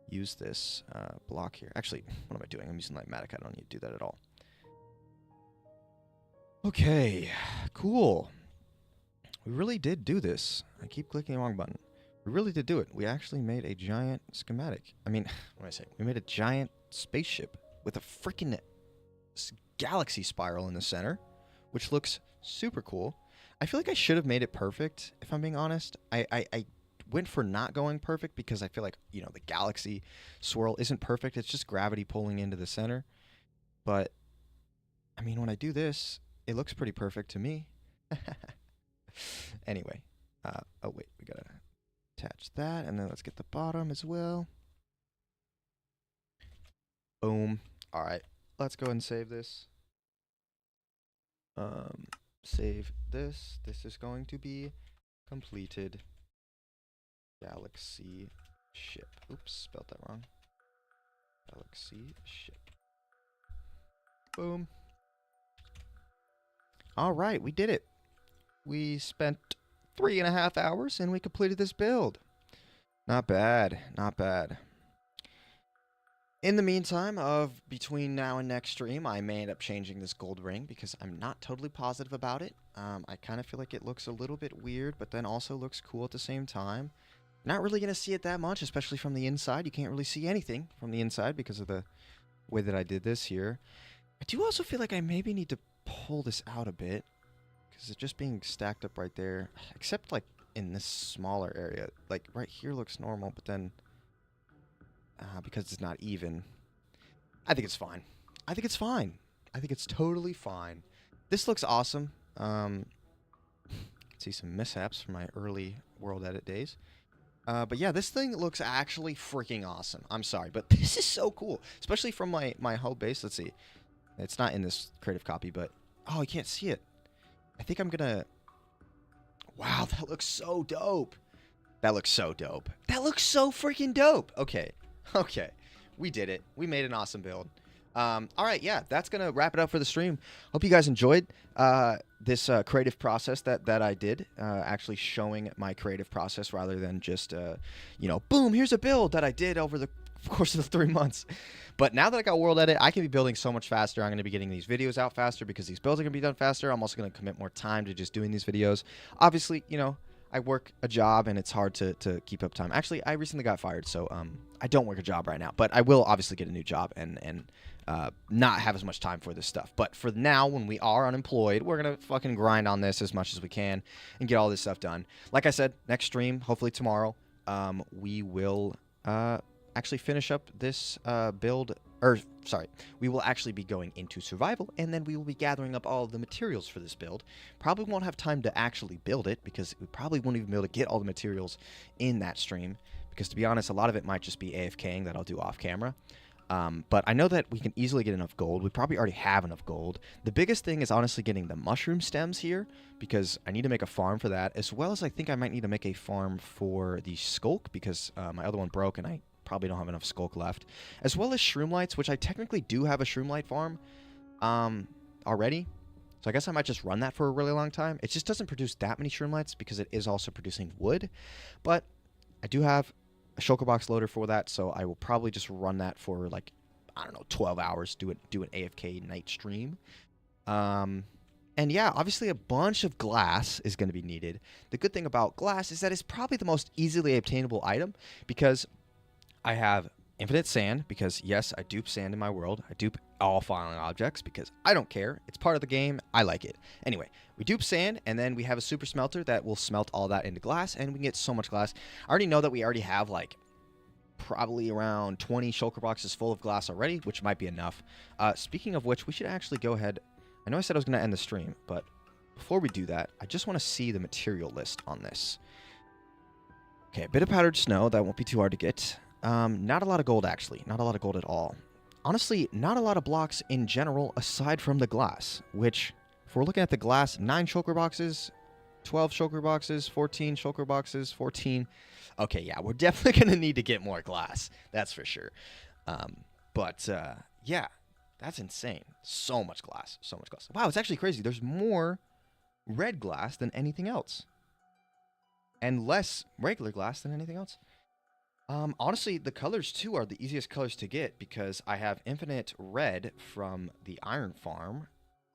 use this block here. Actually, what am I doing? I'm using Lightmatic. I don't need to do that at all. Okay, cool. We really did do this. I keep clicking the wrong button. We really did do it. We actually made a giant schematic. I mean, what did I say? We made a giant spaceship with a freaking galaxy spiral in the center, which looks super cool. I feel like I should have made it perfect, if I'm being honest. I went for not going perfect because I feel like, you know, the galaxy swirl isn't perfect. It's just gravity pulling into the center. But, I mean, when I do this, it looks pretty perfect to me. Anyway. Oh, wait. We gotta attach that, and then let's get the bottom as well. Boom. All right. Let's go ahead and save this. save this. This is going to be completed. Galaxy ship. Oops, spelled that wrong. Galaxy ship. Boom. All right, we did it. We spent 3.5 hours and we completed this build. Not bad, not bad. In the meantime, of between now and next stream, I may end up changing this gold ring because I'm not totally positive about it. I kind of feel like it looks a little bit weird, but then also looks cool at the same time. Not really going to see it that much, especially from the inside. You can't really see anything from the inside because of the way that I did this here. I do also feel like I maybe need to pull this out a bit because it's just being stacked up right there, except like in this smaller area. Like right here looks normal, but then because it's not even, I think it's fine. I think it's fine. I think it's totally fine. This looks awesome. See some mishaps from my early World Edit days. But yeah, this thing looks actually freaking awesome. I'm sorry, but this is so cool. Especially from my home base. Let's see. It's not in this creative copy, but... Oh, I can't see it. I think I'm gonna... Wow, that looks so dope. That looks so dope. That looks so freaking dope. Okay. Okay. We did it. We made an awesome build. All right, yeah, that's going to wrap it up for the stream. Hope you guys enjoyed this creative process that I did, actually showing my creative process rather than just, you know, boom, here's a build that I did over the course of the 3 months. But now that I got World Edit, I can be building so much faster. I'm going to be getting these videos out faster because these builds are going to be done faster. I'm also going to commit more time to just doing these videos. Obviously, you know, I work a job and it's hard to keep up time. Actually, I recently got fired, so I don't work a job right now. But I will obviously get a new job and not have as much time for this stuff. But for now, when we are unemployed, we're going to fucking grind on this as much as we can and get all this stuff done. Like I said, next stream, hopefully tomorrow, we will actually finish up this build. Or, sorry, we will actually be going into survival, and then we will be gathering up all of the materials for this build. Probably won't have time to actually build it, because we probably won't even be able to get all the materials in that stream, because to be honest, a lot of it might just be AFKing that I'll do off camera. But I know that we can easily get enough gold. We probably already have enough gold. The biggest thing is honestly getting the mushroom stems here, because I need to make a farm for that, as well as I think I might need to make a farm for the skulk, because my other one broke, and I probably don't have enough skulk left, as well as shroomlights, which I technically do have a shroomlight farm already, so I guess I might just run that for a really long time. It just doesn't produce that many shroomlights because it is also producing wood, but I do have a shulker box loader for that, so I will probably just run that for like, I don't know, 12 hours, do an AFK night stream. And yeah, obviously a bunch of glass is going to be needed. The good thing about glass is that it's probably the most easily obtainable item, because I have infinite sand, because yes, I dupe sand in my world. I dupe all falling objects because I don't care. It's part of the game. I like it. Anyway, we dupe sand, and then we have a super smelter that will smelt all that into glass, and we can get so much glass. I already know that we already have like probably around 20 shulker boxes full of glass already, which might be enough. Speaking of which, we should actually go ahead. I know I said I was going to end the stream, but before we do that, I just want to see the material list on this. Okay, a bit of powdered snow. That won't be too hard to get. Not a lot of gold, actually. Not a lot of gold at all. Honestly, not a lot of blocks in general, aside from the glass, which, if we're looking at the glass, 9 shulker boxes, 12 shulker boxes, 14 shulker boxes, 14. Okay, yeah, we're definitely going to need to get more glass. That's for sure. Yeah, that's insane. So much glass. So much glass. Wow, it's actually crazy. There's more red glass than anything else. And less regular glass than anything else. Honestly, the colors too are the easiest colors to get, because I have infinite red from the iron farm,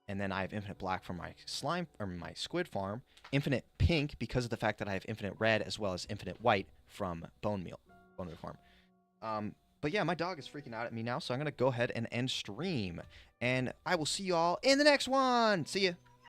and then I have infinite black from my slime or my squid farm, infinite pink because of the fact that I have infinite red, as well as infinite white from bone meal farm. But yeah, my dog is freaking out at me now, so I'm gonna go ahead and end stream, and I will see you all in the next one. See ya.